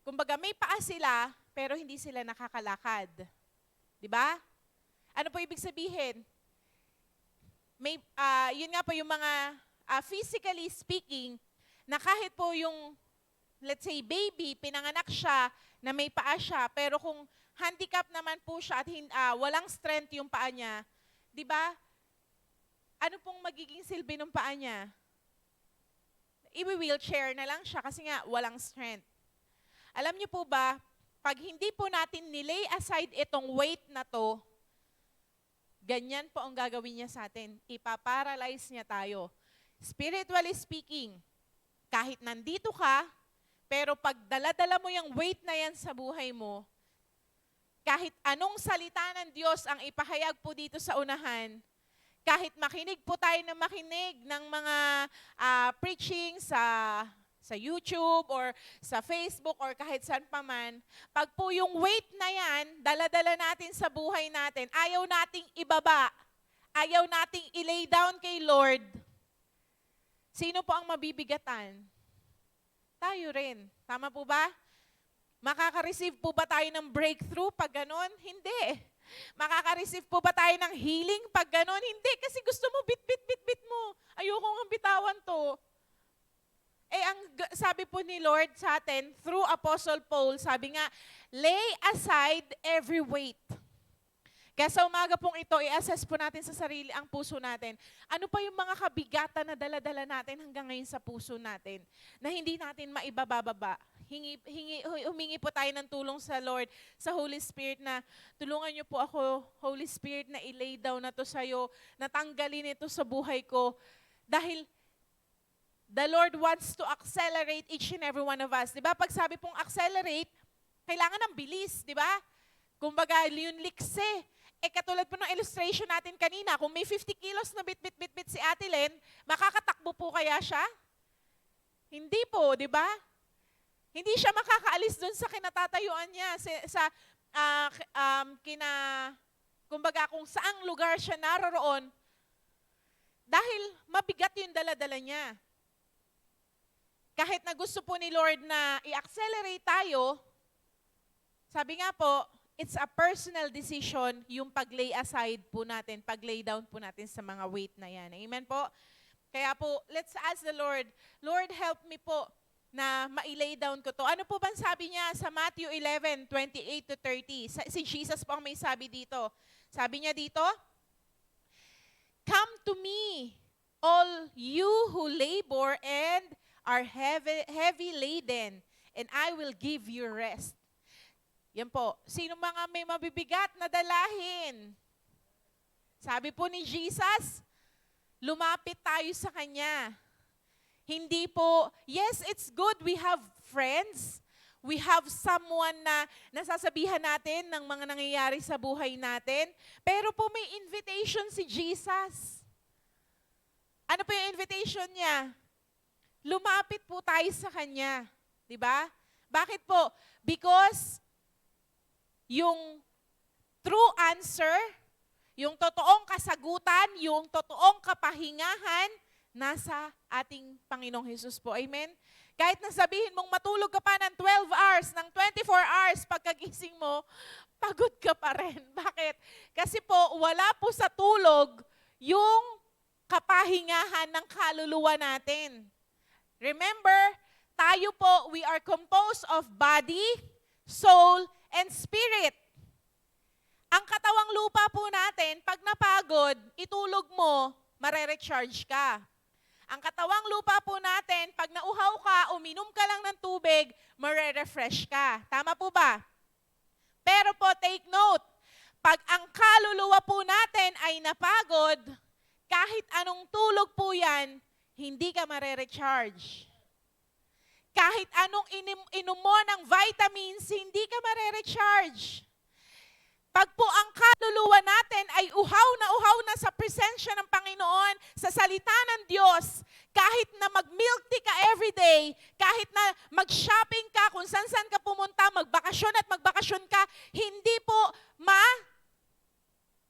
kumbaga may paa sila, pero hindi sila nakakalakad. Di ba? Ano po ibig sabihin? Yun nga po yung mga, physically speaking, na kahit po yung, let's say, baby, pinanganak siya, na may paa siya, pero kung handicap naman po siya at walang strength yung paa niya, di ba? Ano pong magiging silbi ng paa niya? I-wheelchair na lang siya kasi nga walang strength. Alam niyo po ba, pag hindi po natin nilay aside itong weight na to, ganyan po ang gagawin niya sa atin. Ipaparalyze niya tayo. Spiritually speaking, kahit nandito ka, pero pag dala-dala mo yung weight na yan sa buhay mo, kahit anong salita ng Diyos ang ipahayag po dito sa unahan, kahit makinig po tayo na makinig ng mga preaching sa YouTube or sa Facebook or kahit saan pa man, pag po yung weight na yan, dala-dala natin sa buhay natin, ayaw nating ibaba, ayaw nating i-lay down kay Lord, sino po ang mabibigatan? Tayo rin. Tama po ba? Makaka-receive po ba tayo ng breakthrough pag ganon? Hindi. Makaka-receive po ba tayo ng healing pag ganon? Hindi, kasi gusto mo bit mo. Ayoko nga bitawan to. Ang sabi po ni Lord sa atin, through Apostle Paul, sabi nga, lay aside every weight. Kaya sa umaga pong ito, i-assess po natin sa sarili ang puso natin. Ano pa yung mga kabigatan na dala-dala natin hanggang ngayon sa puso natin na hindi natin maibababa? Humingi po tayo ng tulong sa Lord, sa Holy Spirit na tulungan niyo po ako, Holy Spirit, na i-lay down na to sa'yo, natanggalin ito sa buhay ko, Dahil the Lord wants to accelerate each and every one of us. Di ba? Pag sabi pong accelerate, kailangan ng bilis, di ba? Kumbaga, yung likse. Katulad po ng illustration natin kanina, kung may 50 kilos na bit si Ate Len, makakatakbo po kaya siya? Hindi po, di ba? Hindi siya makakaalis dun sa kinatatayuan niya, kumbaga kung saang lugar siya naroroon, dahil mabigat yung dala-dala niya. Kahit na gusto po ni Lord na i-accelerate tayo, sabi nga po, it's a personal decision yung pag-lay aside po natin, pag-lay down po natin sa mga weight na yan. Amen po? Kaya po, let's ask the Lord, Lord, help me po na ma-lay down ko to. Ano po bang sabi niya sa Matthew 11:28-30? Si Jesus po ang may sabi dito. Sabi niya dito, "Come to me, all you who labor and are heavy laden, and I will give you rest." Yan po. Sino mga may mabibigat na dalahin? Sabi po ni Jesus, lumapit tayo sa Kanya. Hindi po, yes, it's good we have friends. We have someone na nasasabihan natin ng mga nangyayari sa buhay natin. Pero po may invitation si Jesus. Ano po yung invitation niya? Lumapit po tayo sa Kanya. Diba? Bakit po? Because yung true answer, yung totoong kasagutan, yung totoong kapahingahan, nasa ating Panginoong Hesus po. Amen? Kahit nasabihin mong matulog ka pa ng 12 hours, ng 24 hours, pagkagising mo, pagod ka pa rin. Bakit? Kasi po, wala po sa tulog yung kapahingahan ng kaluluwa natin. Remember, tayo po, we are composed of body, soul, and spirit. Ang katawang lupa po natin, pag napagod, itulog mo, mare-recharge ka. Ang katawang lupa po natin, pag nauhaw ka, uminom ka lang ng tubig, mare-refresh ka. Tama po ba? Pero po, take note, pag ang kaluluwa po natin ay napagod, kahit anong tulog po yan, hindi ka mare-recharge. Kahit anong inom mo ng vitamins, hindi ka mare-recharge. Pag po ang kaluluwa natin ay uhaw na sa presensya ng Panginoon, sa salita ng Diyos, kahit na mag-milk tea ka everyday, kahit na mag-shopping ka, kung saan ka pumunta, magbakasyon ka, hindi po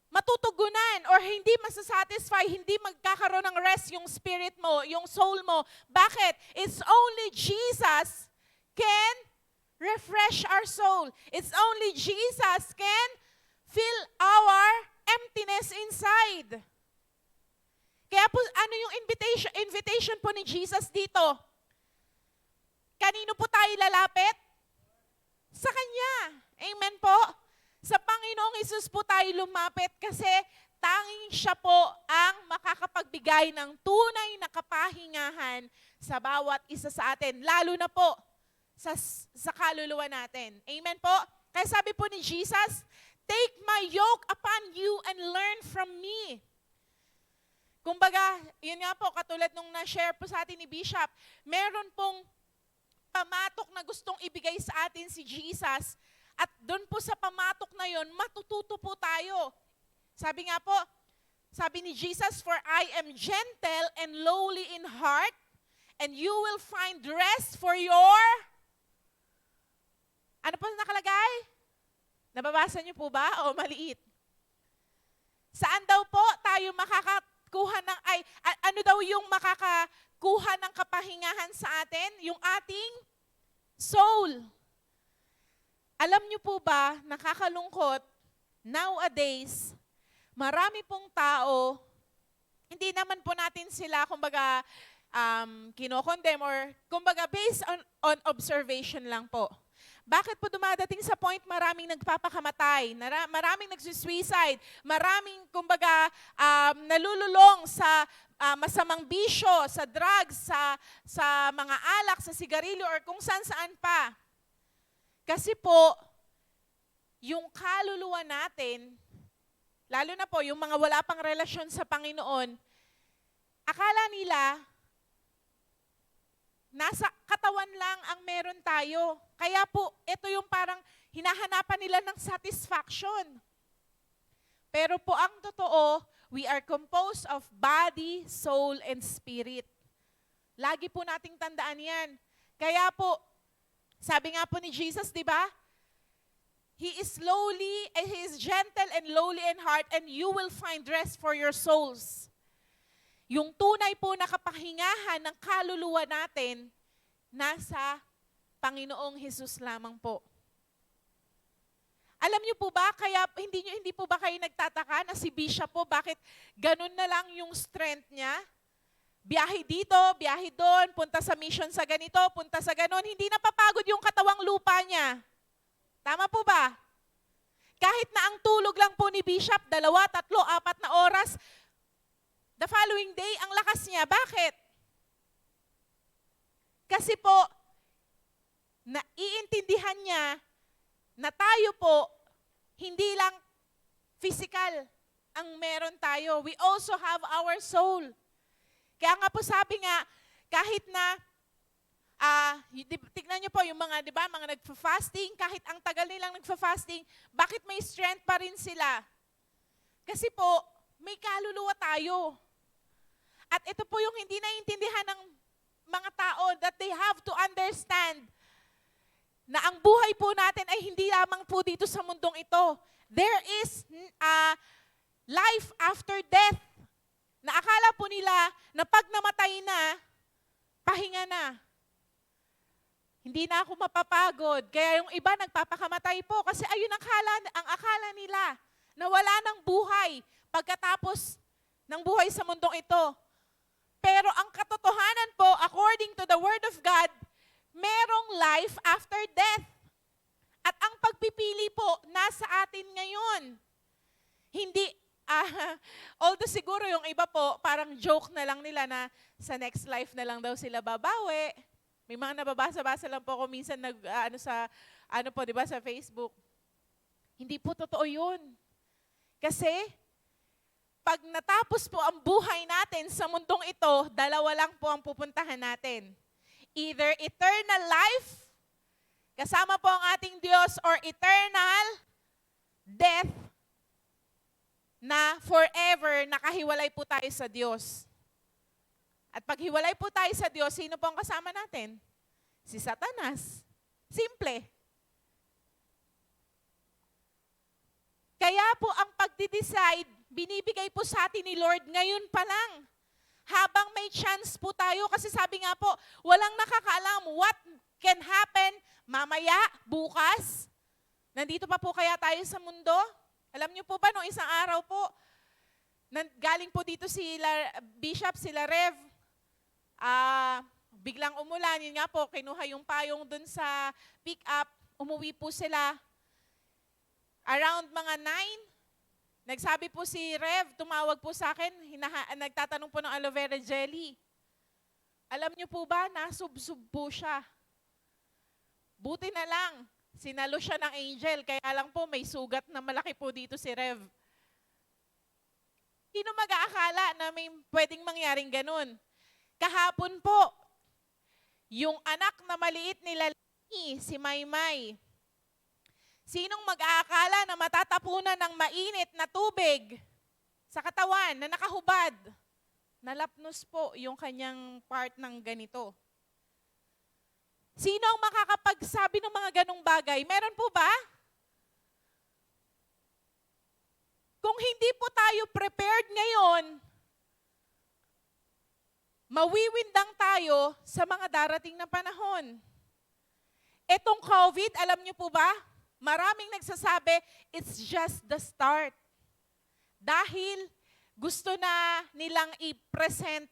matutugunan or hindi masasatisfy, hindi magkakaroon ng rest yung spirit mo, yung soul mo. Bakit? It's only Jesus can refresh our soul. It's only Jesus can fill our emptiness inside. Kaya po, ano yung invitation po ni Jesus dito? Kanino po tayo lalapit? Sa Kanya. Amen po? Sa Panginoong Hesus po tayo lumapit kasi tanging Siya po ang makakapagbigay ng tunay na kapahingahan sa bawat isa sa atin, lalo na po sa kaluluwa natin. Amen po? Kaya sabi po ni Jesus, "Take my yoke upon you and learn from me." Kumbaga, yun nga po, katulad nung na-share po sa atin ni Bishop, meron pong pamatok na gustong ibigay sa atin si Jesus. At doon po sa pamatok na yon, matututo po tayo. Sabi nga po, sabi ni Jesus, "For I am gentle and lowly in heart, and you will find rest for your..." Ano po nakalagay? Nababasa niyo po ba? O maliit? Saan daw po tayo makakakuha ng, ano daw yung makakakuha ng kapahingahan sa atin? Yung ating soul. Alam niyo po ba, nakakalungkot, nowadays, marami pong tao, hindi naman po natin sila, kumbaga, kinokondem or, kumbaga, based on observation lang po. Bakit po dumadating sa point maraming nagpapakamatay, maraming nagsusuicide, maraming, kumbaga, nalululong sa masamang bisyo, sa drugs, sa mga alak, sa sigarilyo, or kung saan-saan pa? Kasi po, yung kaluluwa natin, lalo na po yung mga wala pang relasyon sa Panginoon, akala nila, nasa katawan lang ang meron tayo. Kaya po, ito yung parang hinahanapan nila ng satisfaction. Pero po ang totoo, we are composed of body, soul, and spirit. Lagi po nating tandaan yan. Kaya po, sabi nga po ni Jesus, di ba? He is lowly, and He is gentle and lowly in heart, and you will find rest for your souls. Yung tunay po na kapahingahan ng kaluluwa natin, nasa Panginoong Jesus lamang po. Alam niyo po ba, kaya hindi po ba kayo nagtataka na si Bishop po, bakit ganun na lang yung strength niya? Biyahe dito, biyahe doon, punta sa mission sa ganito, punta sa ganon, hindi napapagod yung katawang lupa niya. Tama po ba? Kahit na ang tulog lang po ni Bishop, 2, 3, 4 na oras, the following day, ang lakas niya. Bakit? Kasi po, naiintindihan niya na tayo po, hindi lang physical ang meron tayo. We also have our soul. Kaya nga po sabi nga, kahit na, tignan niyo po yung mga, di ba, mga nagfa-fasting, kahit ang tagal nilang nagfa-fasting, bakit may strength pa rin sila? Kasi po, may kaluluwa tayo. At ito po yung hindi naiintindihan ng mga tao, that they have to understand na ang buhay po natin ay hindi lamang po dito sa mundong ito. There is life after death. Na akala po nila na pag namatay na, pahinga na. Hindi na ako mapapagod. Kaya yung iba nagpapakamatay po kasi ayun ang akala nila na wala ng buhay pagkatapos ng buhay sa mundong ito. Pero ang katotohanan po, according to the Word of God, merong life after death. At ang pagpipili po, nasa atin ngayon. Hindi, although siguro yung iba po, parang joke na lang nila na sa next life na lang daw sila babawi. May mga nababasa-basa lang po ako minsan di ba, sa Facebook. Hindi po totoo yun. Kasi, pag natapos po ang buhay natin sa mundong ito, 2 lang po ang pupuntahan natin. Either eternal life, kasama po ang ating Diyos, or eternal death, na forever nakahiwalay po tayo sa Diyos. At pag hiwalay po tayo sa Diyos, sino po ang kasama natin? Si Satanas. Simple. Kaya po ang pagdi-decide, binibigay po sa atin ni Lord ngayon pa lang. Habang may chance po tayo, kasi sabi nga po, walang nakakaalam what can happen mamaya, bukas. Nandito pa po kaya tayo sa mundo? Alam niyo po ba, noong isang araw po, galing po dito Bishop, sila Rev, biglang umulan, yun nga po, kinuha yung payong dun sa pick-up, umuwi po sila. Around mga 9, nagsabi po si Rev, tumawag po sa akin, nagtatanong po ng aloe vera jelly. Alam niyo po ba, nasubsub po siya. Buti na lang, sinalo siya ng angel, kaya lang po may sugat na malaki po dito si Rev. Sino mag-aakala na may pwedeng mangyaring ganun? Kahapon po, yung anak na maliit nila, si Maymay, sinong mag-aakala na matatapunan ng mainit na tubig sa katawan na nakahubad? Nalapnos po yung kanyang part ng ganito. Sino ang makakapagsabi ng mga ganong bagay? Meron po ba? Kung hindi po tayo prepared ngayon, mawiwindang tayo sa mga darating na panahon. Etong COVID, alam niyo po ba? Maraming nagsasabi, it's just the start. Dahil gusto na nilang i-present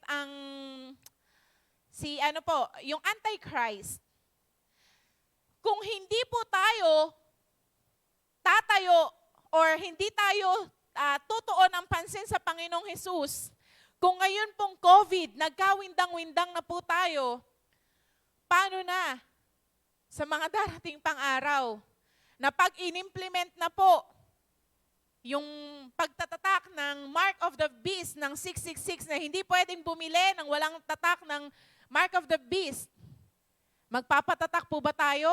yung Antichrist. Kung hindi po tayo tatayo or hindi tayo tutuon ang pansin sa Panginoong Jesus, kung ngayon pong COVID, nagkawindang-windang na po tayo, paano na sa mga darating pang araw na pag in-implement na po yung pagtatatak ng Mark of the Beast ng 666 na hindi pwedeng bumili ng walang tatak ng Mark of the Beast. Magpapatatak po ba tayo?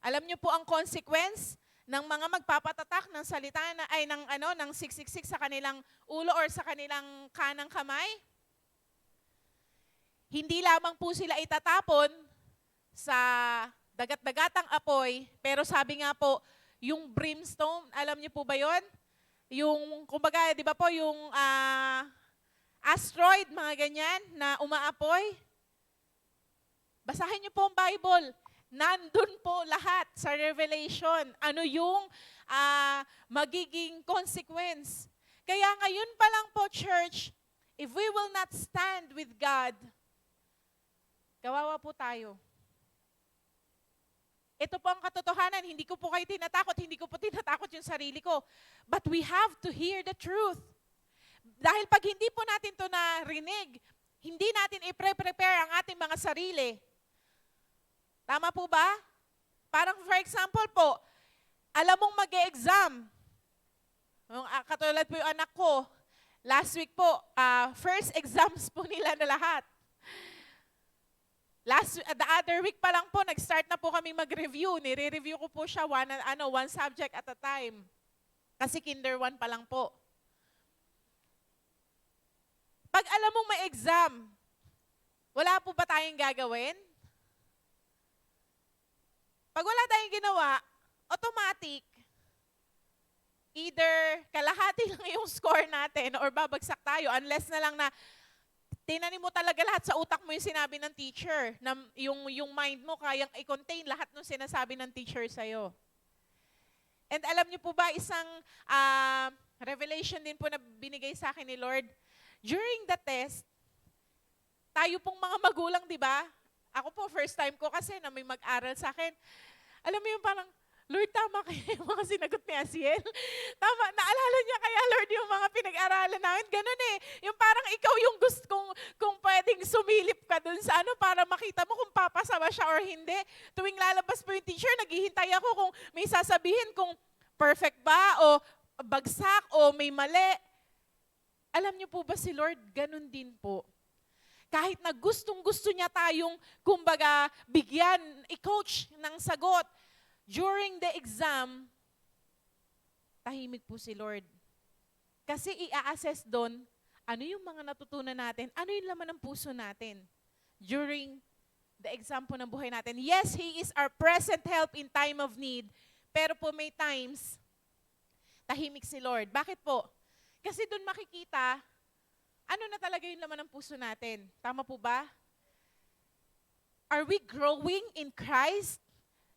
Alam niyo po ang consequence ng mga magpapatatak ng salita na ay ng 666 sa kanilang ulo or sa kanilang kanang kamay? Hindi lamang po sila itatapon sa dagat-dagatang apoy, pero sabi nga po, yung brimstone, alam niyo po ba yon? Yung, kumbaga, di ba po, yung asteroid, mga ganyan, na umaapoy. Basahin niyo po ang Bible. Nandun po lahat sa Revelation. Ano yung magiging consequence. Kaya ngayon pa lang po, church, if we will not stand with God, kawawa po tayo. Ito po ang katotohanan. Hindi ko po kayo tinatakot. Hindi ko po tinatakot yung sarili ko. But we have to hear the truth. Dahil pag hindi po natin to narinig, hindi natin i-prepare ang ating mga sarili. Tama po ba? Parang for example po, alam mong mag-e-exam. Katulad po yung anak ko, last week po, first exams po nila na lahat. The other week pa lang po, nag-start na po kami mag-review. Nire-review ko po siya one subject at a time. Kasi kinder 1 pa lang po. Pag alam mong may exam, wala po ba tayong gagawin? Pag wala tayong ginawa, automatic, either kalahati lang yung score natin or babagsak tayo unless na lang na tinanim mo talaga lahat sa utak mo yung sinabi ng teacher. Na yung mind mo kayang i-contain lahat ng sinasabi ng teacher sa'yo. And alam niyo po ba, isang revelation din po na binigay sa akin ni Lord, during the test, tayo pong mga magulang, di ba? Ako po, first time ko kasi na may mag-aral sa akin. Alam mo yung parang, Lord, tama kaya yung mga sinagot ni Asiel? Tama, naalala niya kaya, Lord, yung mga pinag-aralan namin? Ganun eh. Yung parang ikaw yung gusto kung pwedeng sumilip ka dun sa para makita mo kung papasa ba siya or hindi. Tuwing lalabas po yung teacher, naghihintay ako kung may sasabihin kung perfect ba o bagsak o may mali. Alam niyo po ba si Lord, ganun din po. Kahit na gustong-gusto niya tayong, kumbaga, bigyan, i-coach ng sagot, during the exam, tahimik po si Lord. Kasi i-assess doon, ano yung mga natutunan natin, ano yung laman ng puso natin during the exam po ng buhay natin. Yes, He is our present help in time of need, pero po may times, tahimik si Lord. Bakit po? Kasi doon makikita, ano na talaga yung laman ng puso natin. Tama po ba? Are we growing in Christ?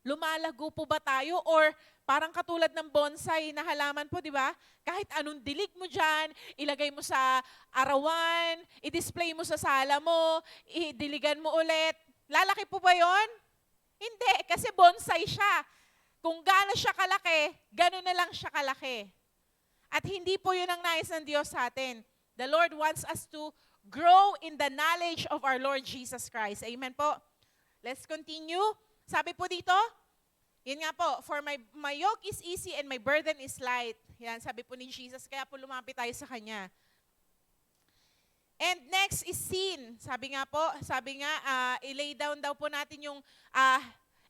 Lumalago po ba tayo? Or parang katulad ng bonsai na halaman po, di ba? Kahit anong dilig mo dyan, ilagay mo sa arawan, i-display mo sa sala mo, idiligan mo ulit. Lalaki po ba yon? Hindi, kasi bonsai siya. Kung gaano siya kalaki, gano'n na lang siya kalaki. At hindi po yun ang nais ng Diyos sa atin. The Lord wants us to grow in the knowledge of our Lord Jesus Christ. Amen po? Let's continue. Sabi po dito, yun nga po, for my yoke is easy and my burden is light. Yan, sabi po ni Jesus, kaya po lumapit tayo sa Kanya. And next is sin. Sabi nga, i-lay down daw po natin yung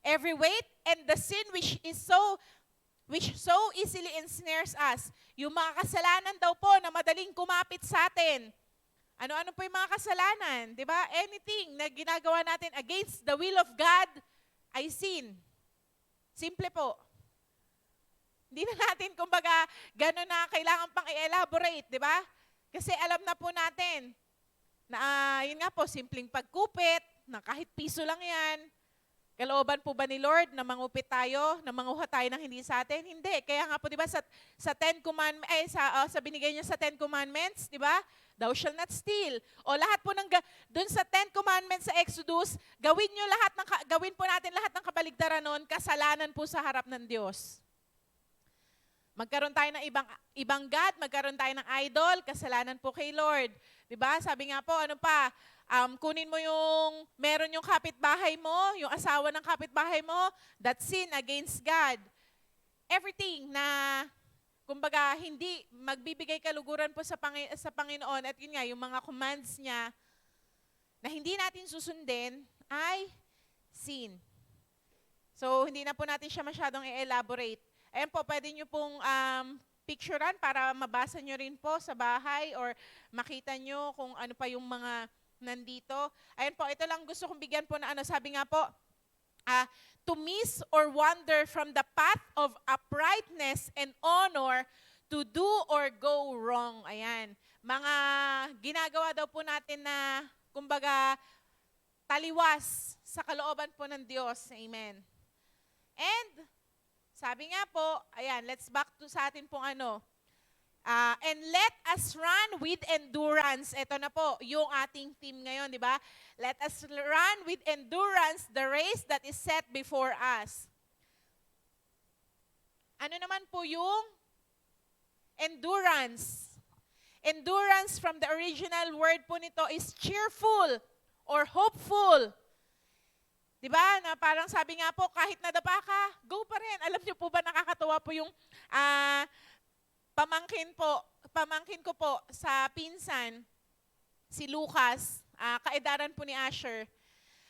every weight and the sin which so easily ensnares us. Yung mga kasalanan daw po na madaling kumapit sa atin. Ano-ano po yung mga kasalanan? Di ba? Anything na ginagawa natin against the will of God ay sin. Simple po. Hindi na natin, kumbaga, gano'n na kailangan pang i-elaborate, di ba? Kasi alam na po natin na, yun nga po, simpleng pagkupit, na kahit piso lang yan. Kalooban po ba ni Lord na mangupit tayo, na manguha tayo ng hindi sa atin? Hindi. Kaya nga po, di ba, sa Ten Commandments, sa binigay niya sa Ten Commandments, di ba? Thou shall not steal. O lahat po doon sa Ten Commandments sa Exodus, gawin po natin lahat ng kabaligtaran noon, kasalanan po sa harap ng Diyos. Magkaroon tayo ng ibang God, magkaroon tayo ng idol, kasalanan po kay Lord. Diba? Sabi nga po, kunin mo meron yung kapitbahay mo, yung asawa ng kapitbahay mo, that's sin against God. everything na kumbaga hindi magbibigay kaluguran po sa Panginoon at yun nga, yung mga commands niya na hindi natin susundin ay sin. So, hindi na po natin siya masyadong i-elaborate. Ayan po, pwede nyo pong picturean para mabasa nyo rin po sa bahay or makita nyo kung ano pa yung mga nandito. Ayan po, ito lang gusto kong bigyan po na sabi nga po, to miss or wander from the path of uprightness and honor, to do or go wrong. Ayan. Mga ginagawa daw po natin na, kumbaga, taliwas sa kalooban po ng Diyos. Amen. And, sabi nga po, ayan, let's back to sa atin pong and let us run with endurance. Ito na po, yung ating team ngayon, di ba? Let us run with endurance the race that is set before us. Ano naman po yung endurance? Endurance from the original word po nito is cheerful or hopeful. Di ba? Na parang sabi nga po, kahit nadapa ka, go pa rin. Alam niyo po ba, nakakatawa po yung pamangkin ko po sa pinsan, si Lucas, kaedaran po ni Asher.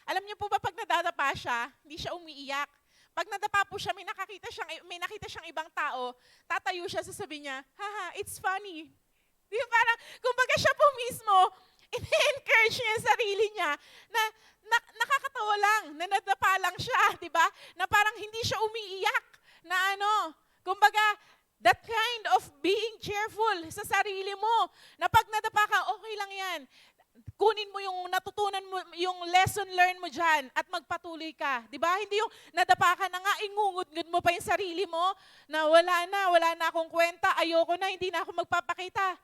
Alam niyo po ba, pag nadadapa siya, hindi siya umiiyak. Pag nadapa po siya, may nakita siyang ibang tao, tatayo siya, sasabihin niya, haha, it's funny. Di ba parang, kumbaga siya po mismo, in-encourage niya yung sarili niya na nakakatawa lang, na nadapa lang siya, di ba? Na parang hindi siya umiiyak, na kumbaga, that kind of being cheerful sa sarili mo, na pag nadapa ka, okay lang yan. Kunin mo yung natutunan mo, yung lesson learned mo dyan at magpatuloy ka. Di ba? Hindi yung nadapa ka na nga, ingungud-ngud mo pa yung sarili mo na wala na akong kwenta, ayoko na, hindi na ako magpapakita.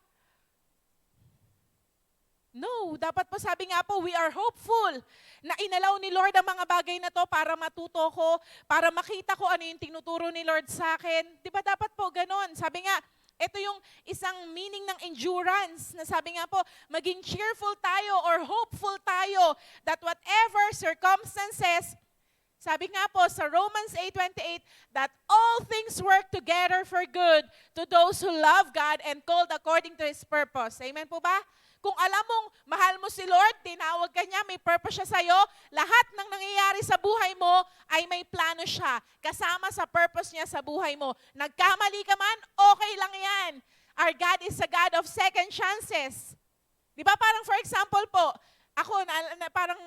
No, dapat po sabi nga po, we are hopeful na inalaw ni Lord ang mga bagay na to para matuto ko, para makita ko ano yung tinuturo ni Lord sa akin. Di ba dapat po ganon? Sabi nga, ito yung isang meaning ng endurance na sabi nga po, maging cheerful tayo or hopeful tayo that whatever circumstances, sabi nga po sa Romans 8:28, that all things work together for good to those who love God and called according to His purpose. Amen po ba? Kung alam mong mahal mo si Lord, tinawag ka niya, may purpose siya sa'yo, lahat ng nangyayari sa buhay mo ay may plano siya, kasama sa purpose niya sa buhay mo. Nagkamali ka man, okay lang yan. Our God is a God of second chances. Di ba parang for example po, ako, parang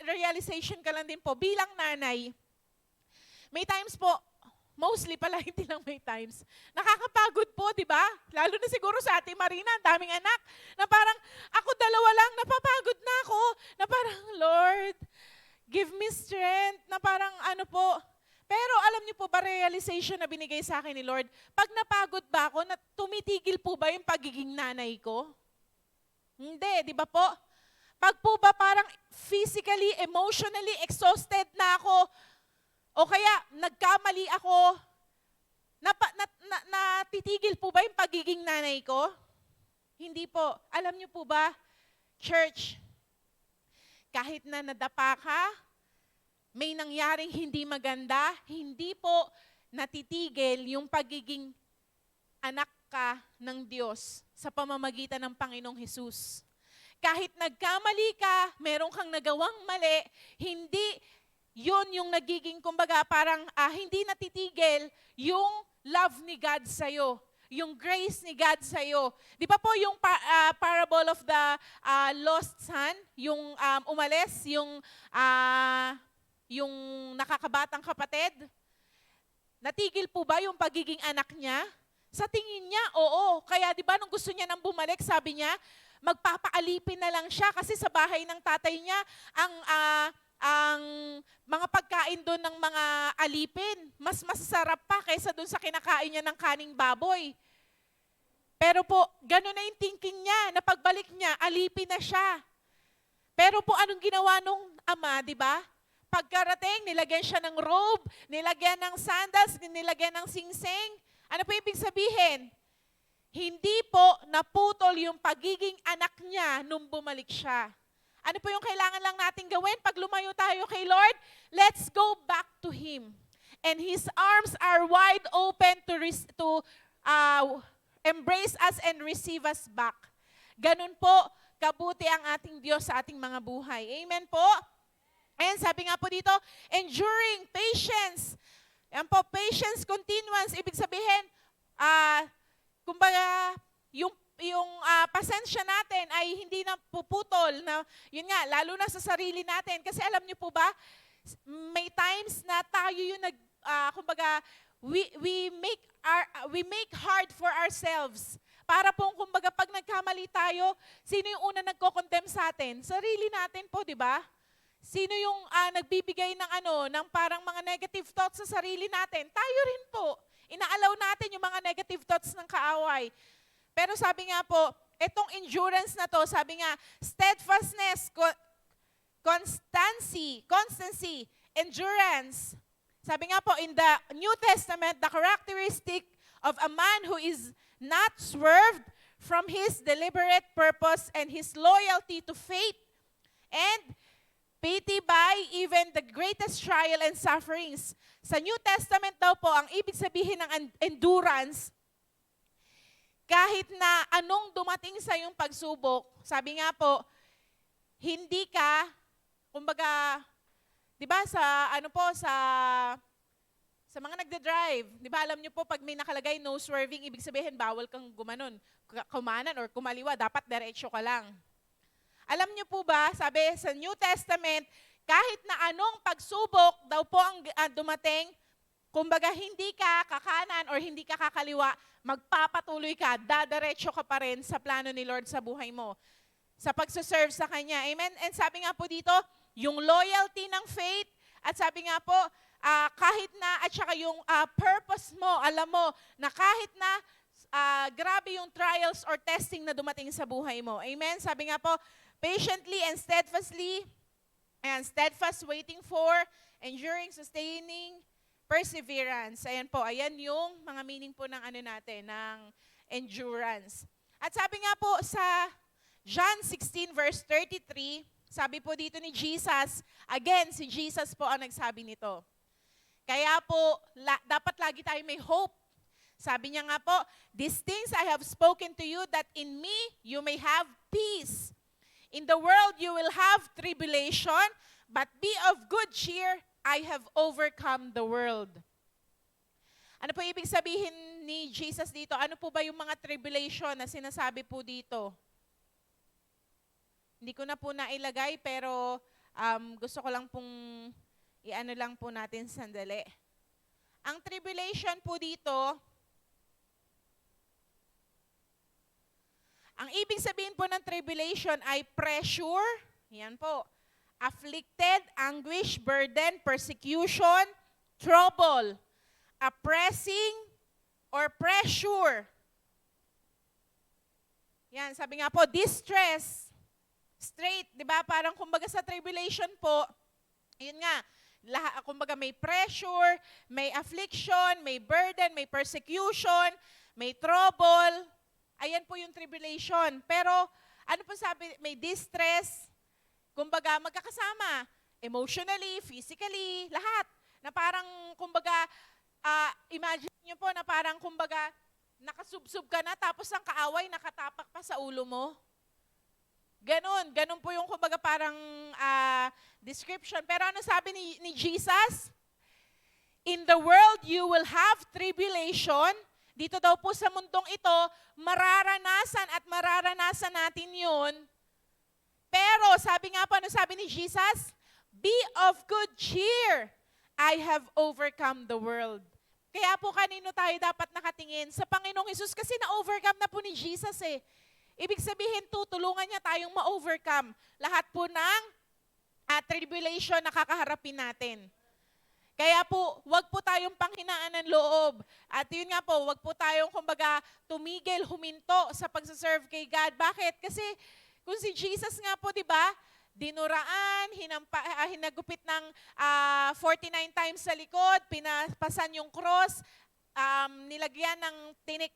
realization ka lang din po, bilang nanay, may times po, mostly pala, hindi lang may times. Nakakapagod po, di ba? Lalo na siguro sa Ate Marina, ang daming anak, na parang ako dalawa lang, napapagod na ako, na parang, Lord, give me strength, na parang po. Pero alam niyo po ba, realization na binigay sa akin ni Lord, pag napagod ba ako, tumitigil po ba yung pagiging nanay ko? Hindi, di ba po? Pag po ba parang physically, emotionally exhausted na ako, o kaya nagkamali ako, natitigil po ba yung pagiging nanay ko? Hindi po. Alam niyo po ba, church, kahit na nadapa ka, may nangyaring hindi maganda, hindi po natitigil yung pagiging anak ka ng Diyos sa pamamagitan ng Panginoong Hesus. Kahit nagkamali ka, meron kang nagawang mali, hindi yun yung nagiging, kumbaga, parang hindi natitigil yung love ni God sa'yo, yung grace ni God sa'yo. Di ba po yung parable of the lost son, yung umalis, yung nakakabatang kapatid? Natigil po ba yung pagiging anak niya? Sa tingin niya, oo. Kaya di ba nung gusto niya nang bumalik, sabi niya, magpapaalipin na lang siya kasi sa bahay ng tatay niya, ang mga pagkain doon ng mga alipin, mas masasarap pa kaysa doon sa kinakain niya ng kaning baboy. Pero po, gano'n na yung thinking niya, na pagbalik niya, alipin na siya. Pero po, anong ginawa nung ama, di ba? Pagkarating, nilagyan siya ng robe, nilagyan ng sandals, nilagyan ng singsing. Ano po ibig sabihin? Hindi po naputol yung pagiging anak niya nung bumalik siya. Ano po yung kailangan lang natin gawin pag lumayo tayo kay Lord? Let's go back to Him. and His arms are wide open embrace us and receive us back. Ganun po, kabuti ang ating Diyos sa ating mga buhay. Amen po? And sabi nga po dito, enduring, patience. Yan po, patience, continuance. Ibig sabihin, kumbaga, yung pasensya natin ay hindi na puputol. Na, yun nga, lalo na sa sarili natin. Kasi alam niyo po ba, may times na tayo yung kumbaga, we make hard for ourselves. Para pong, kumbaga, pag nagkamali tayo, sino yung una nagko-condemn sa atin? Sarili natin po, di ba? Sino yung nagbibigay ng parang mga negative thoughts sa sarili natin? Tayo rin po. Inaalaw natin yung mga negative thoughts ng kaaway. Pero sabi nga po, itong endurance na to, sabi nga, steadfastness, constancy, endurance. Sabi nga po, in the New Testament, the characteristic of a man who is not swerved from his deliberate purpose and his loyalty to faith and pity by even the greatest trial and sufferings. Sa New Testament daw po, ang ibig sabihin ng endurance, kahit na anong dumating sa iyong pagsubok, sabi nga po, hindi ka, kumbaga, di ba sa mga nagde-drive, di ba alam niyo po pag may nakalagay no swerving, ibig sabihin bawal kang kumanan or kumaliwa, dapat diretso ka lang. Alam niyo po ba, sabi sa New Testament, kahit na anong pagsubok daw po ang dumating, kumbaga hindi ka kakanan or hindi ka kakaliwa, magpapatuloy ka, dadiretso ka pa rin sa plano ni Lord sa buhay mo, sa pagsaserve sa Kanya. Amen? And sabi nga po dito, yung loyalty ng faith, at sabi nga po, kahit na, at saka yung purpose mo, alam mo, na kahit na grabe yung trials or testing na dumating sa buhay mo. Amen? Sabi nga po, patiently and steadfastly, and steadfast waiting for, enduring, sustaining, perseverance. Ayan po, ayan yung mga meaning po ng natin, ng endurance. At sabi nga po sa John 16 verse 33, sabi po dito ni Jesus, again, si Jesus po ang nagsabi nito. Kaya po, dapat lagi tayo may hope. Sabi niya nga po, these things I have spoken to you that in me you may have peace. In the world you will have tribulation, but be of good cheer, I have overcome the world. Ano po ibig sabihin ni Jesus dito? Ano po ba yung mga tribulation na sinasabi po dito? Hindi ko na po nailagay, pero gusto ko lang pong i-ano lang po natin sandali. Ang tribulation po dito, ang ibig sabihin po ng tribulation ay pressure, yan po, afflicted, anguish, burden, persecution, trouble, oppressing, or pressure. Yan, sabi nga po, distress, straight, di ba? Parang kumbaga sa tribulation po, yun nga, kumbaga may pressure, may affliction, may burden, may persecution, may trouble. Ayan po yung tribulation. Pero ano po sabi, may distress, kumbaga magkakasama, emotionally, physically, lahat. Na parang kumbaga, imagine nyo po na parang kumbaga, nakasubsub ka na tapos ang kaaway nakatapak pa sa ulo mo. Ganun po yung kumbaga parang description. Pero ano sabi ni Jesus? In the world you will have tribulation. Dito daw po sa mundong ito, mararanasan natin yun. Pero sabi nga po, ano sabi ni Jesus? Be of good cheer. I have overcome the world. Kaya po kanino tayo dapat nakatingin? Sa Panginoong Hesus kasi na-overcome na po ni Jesus eh. Ibig sabihin, tutulungan niya tayong ma-overcome lahat po ng tribulation na kakaharapin natin. Kaya po, wag po tayong panghinaan ng loob. At yun nga po, wag po tayong kumbaga tumigil, huminto sa pagsaserve kay God. Bakit? Kasi kung si Jesus nga po, di ba, dinuraan, hinagupit ng 49 times sa likod, pinapasan yung cross, nilagyan ng tinik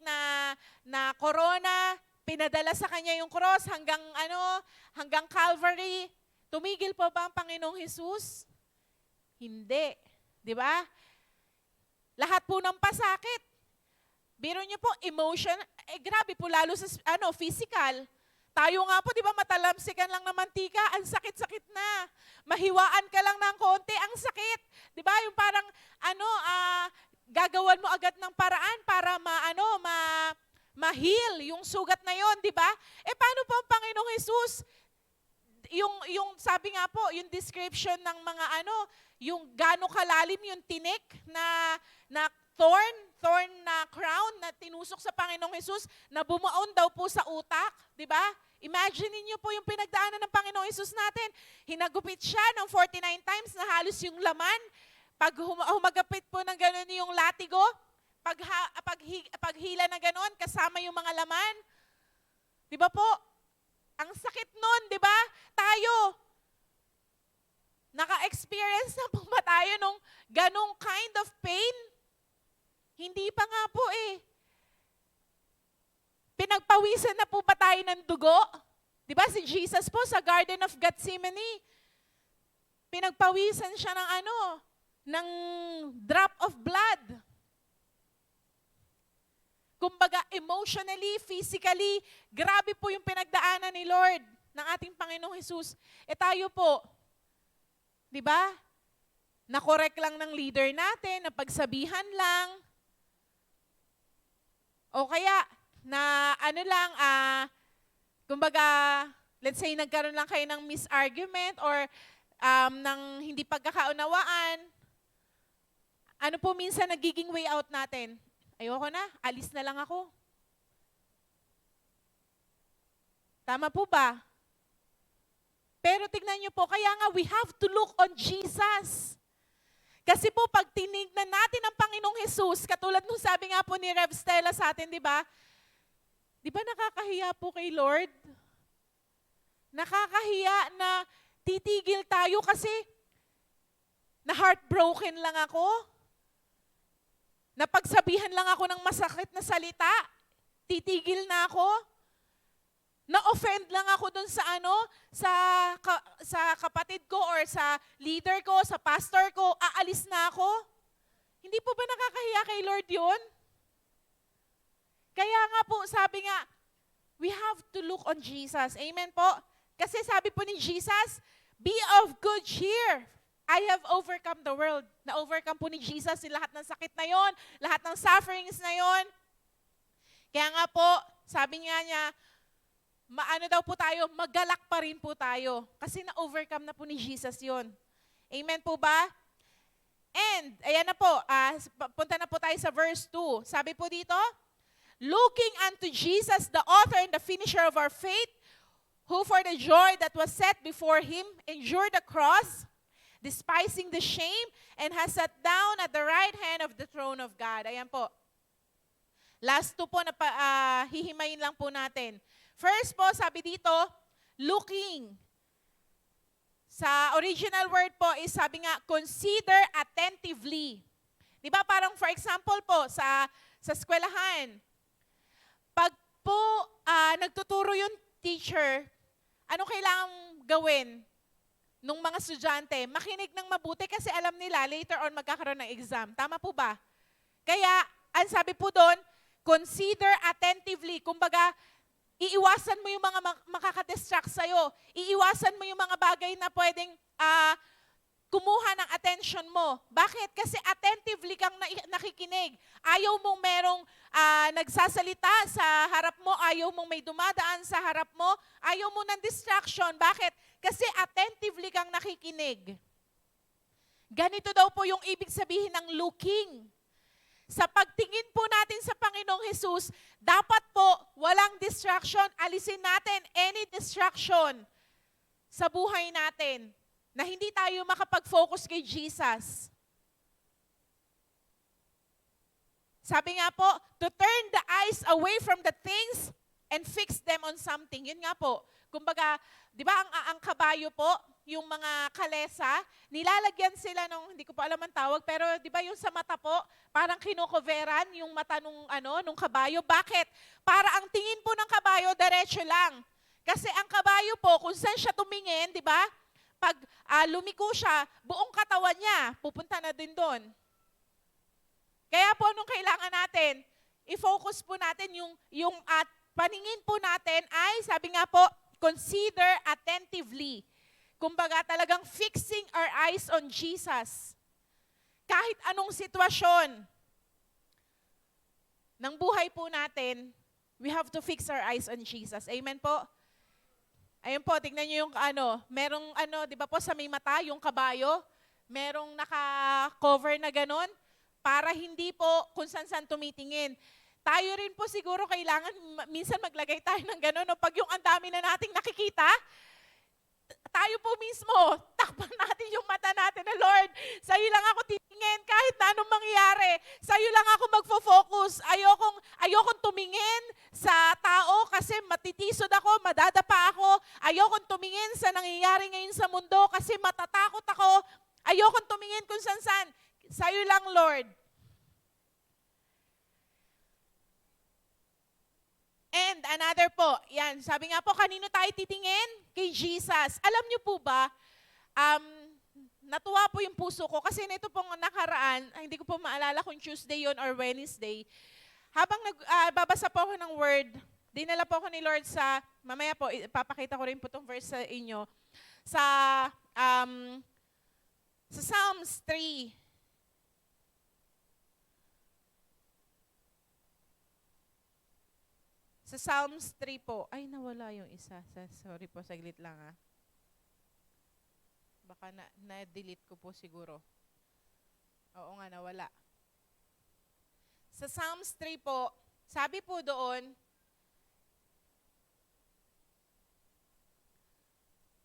na corona, pinadala sa kanya yung cross hanggang Calvary. Tumigil pa ba ang Panginoong Hesus? Hindi. Di ba? Lahat po ng pasakit. Biro niyo po, emotion, grabe po lalo sa physical. Tayo nga po, di ba, matalamsikan lang ng mantika, ang sakit-sakit na. Mahiwaan ka lang ng konti, ang sakit. Di ba, yung parang, gagawan mo agad ng paraan para ma-heal yung sugat na yon, di ba? Paano po ang Panginoong Jesus? Yung sabi nga po, yung description ng mga yung gaano kalalim yung tinik na thorn na crown na tinusok sa Panginoong Jesus na bumaon daw po sa utak, di ba? Imagine niyo po yung pinagdaanan ng Panginoong Jesus natin. Hinagupit siya ng 49 times na halos yung laman. Pag humagapit po ng gano'n yung latigo, paghila na gano'n, kasama yung mga laman. Di ba po? Ang sakit nun, di ba? Tayo, naka-experience na po ba tayo nung ganong kind of pain? Hindi pa nga po eh. Pinagpawisan na po ba tayo ng dugo? Di ba si Jesus po sa Garden of Gethsemane, pinagpawisan siya ng drop of blood. Kumbaga, emotionally, physically, grabe po yung pinagdaanan ni Lord, ng ating Panginoong Jesus. Tayo po, di ba? Na-correct lang ng leader natin, napagsabihan lang. O kaya, kumbaga, let's say, nagkaroon lang kayo ng misargument or ng hindi pagkakaunawaan. Ano po minsan nagiging way out natin? Ayoko na, alis na lang ako. Tama po ba? Pero tignan niyo po, kaya nga we have to look on Jesus. Kasi po, pag tinignan natin ang Panginoong Jesus, katulad nung sabi nga po ni Rev Stella sa atin, di ba? Di ba nakakahiya po kay Lord? Nakakahiya na titigil tayo kasi na heartbroken lang ako. Napagsabihan lang ako ng masakit na salita, titigil na ako. Na-offend lang ako dun sa sa kapatid ko or sa leader ko, sa pastor ko, aalis na ako. Hindi po ba nakakahiya kay Lord yun? Kaya nga po, sabi nga, we have to look on Jesus. Amen po? Kasi sabi po ni Jesus, be of good cheer. I have overcome the world. Na-overcome po ni Jesus yung lahat ng sakit na yon, lahat ng sufferings na yon. Kaya nga po, sabi niya, daw po tayo, magalak pa rin po tayo. Kasi na-overcome na po ni Jesus yon. Amen po ba? And, ayan na po, punta na po tayo sa verse 2. Sabi po dito, looking unto Jesus, the author and the finisher of our faith, who for the joy that was set before him endured the cross, despising the shame, and has sat down at the right hand of the throne of God. Ayan po. Last two po, hihimayin lang po natin. First po, sabi dito, looking. Sa original word po is sabi nga, consider attentively. Di ba parang for example po, sa eskwelahan, pag po nagtuturo yung teacher, ano kailangang gawin nung mga estudyante? Makinig ng mabuti kasi alam nila later on magkakaroon ng exam. Tama po ba? Kaya, ang sabi po doon, consider attentively. Kumbaga, iiwasan mo yung mga makakadistract sa'yo. Iiwasan mo yung mga bagay na pwedeng kumuha ng attention mo. Bakit? Kasi attentively kang nakikinig. Ayaw mong merong nagsasalita sa harap mo, ayaw mong may dumadaan sa harap mo, ayaw mo ng distraction. Bakit? Kasi attentively kang nakikinig. Ganito daw po yung ibig sabihin ng looking. Sa pagtingin po natin sa Panginoong Jesus, dapat po walang distraction. Alisin natin any distraction sa buhay natin na hindi tayo makapag-focus kay Jesus. Sabi nga po, to turn the eyes away from the things and fix them on something. Yun nga po. Kumbaga, di ba ang kabayo po, yung mga kalesa, nilalagyan sila nung, hindi ko pa alam ang tawag, pero di ba yung sa mata po, parang kinukoveran yung mata nung kabayo. Bakit? Para ang tingin po ng kabayo, diretso lang. Kasi ang kabayo po, kung saan siya tumingin, di ba? Pag lumiko siya, buong katawan niya, pupunta na din doon. Kaya po, anong kailangan natin? I-focus po natin yung at paningin po natin ay, sabi nga po, consider attentively. Kumbaga talagang fixing our eyes on Jesus. Kahit anong sitwasyon ng buhay po natin, we have to fix our eyes on Jesus. Amen po? Ayun po, tignan nyo yung merong di ba po sa may mata, yung kabayo, merong naka-cover na ganon, para hindi po kung saan tumitingin. Tayo rin po siguro kailangan minsan maglagay tayo ng ganon. No? Pag yung ang dami na nating nakikita, tayo po mismo, takpan natin yung mata natin na, Lord, sa'yo lang ako titingin kahit na anong mangyayari. Sa'yo lang ako magfo-focus. Ayokong tumingin sa tao kasi matitisod ako, madadapa ako. Ayokong tumingin sa nangyayari ngayon sa mundo kasi matatakot ako. Ayokong tumingin kung saan. Sa'yo lang, Lord. And another po, yan, sabi nga po, kanino tayo titingin? Kay Jesus. Alam niyo po ba, natuwa po yung puso ko kasi nito pong nakaraan, hindi ko po maalala kung Tuesday yon or Wednesday, habang nagbabasa po ako ng word, dinala po ako ni Lord sa, mamaya po, ipapakita ko rin po itong verse sa inyo, sa Psalms 3. Sa Psalms 3 po, ay nawala yung isa. Sorry po, saglit lang ha. Baka na-delete ko po siguro. Oo nga, nawala. Sa Psalms 3 po, sabi po doon,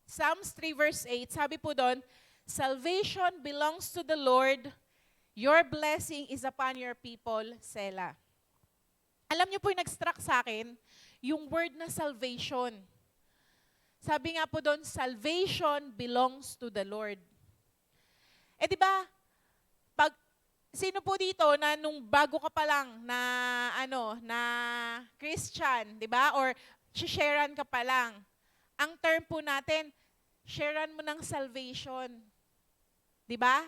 Psalms 3 verse 8, sabi po doon, salvation belongs to the Lord, your blessing is upon your people, Selah. Alam niyo po yung nag-struck sa akin, yung word na salvation. Sabi nga po doon, salvation belongs to the Lord. Eh di ba, pag sino po dito na nung bago ka pa lang na Christian, di ba? Or sharean ka pa lang. Ang term po natin, sharean mo ng salvation. Di ba?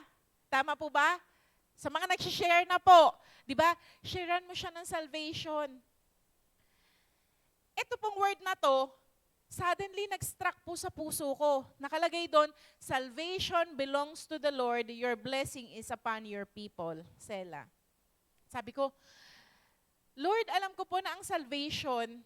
Tama po ba? Sa mga nag-share na po, di ba? Sharean mo siya ng salvation. Ito pong word na to, suddenly nag-struck po sa puso ko. Nakalagay doon, salvation belongs to the Lord, your blessing is upon your people. Selah. Sabi ko, Lord, alam ko po na ang salvation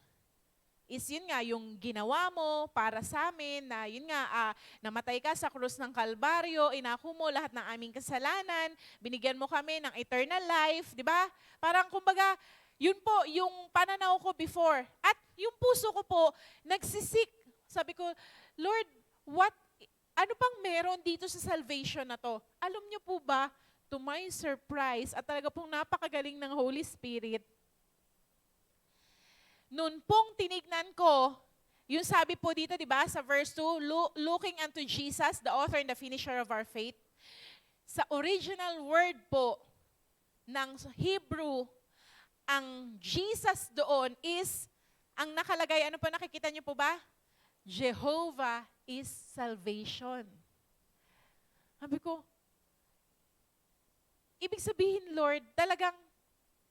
is yun nga, yung ginawa mo para sa amin, na yun nga, namatay ka sa krus ng Kalbaryo, inako mo lahat ng aming kasalanan, binigyan mo kami ng eternal life, di ba? Parang kumbaga, yun po, yung pananaw ko before. At yung puso ko po, nagsisik. Sabi ko, Lord, ano pang meron dito sa salvation na to? Alam niyo po ba, to my surprise, at talaga pong napakagaling ng Holy Spirit, noon pong tinignan ko, yung sabi po dito, di ba, sa verse 2, looking unto Jesus, the author and the finisher of our faith. Sa original word po ng Hebrew, ang Jesus doon is, ang nakalagay, ano po nakikita niyo po ba? Jehovah is salvation. Sabi ko, ibig sabihin, Lord, talagang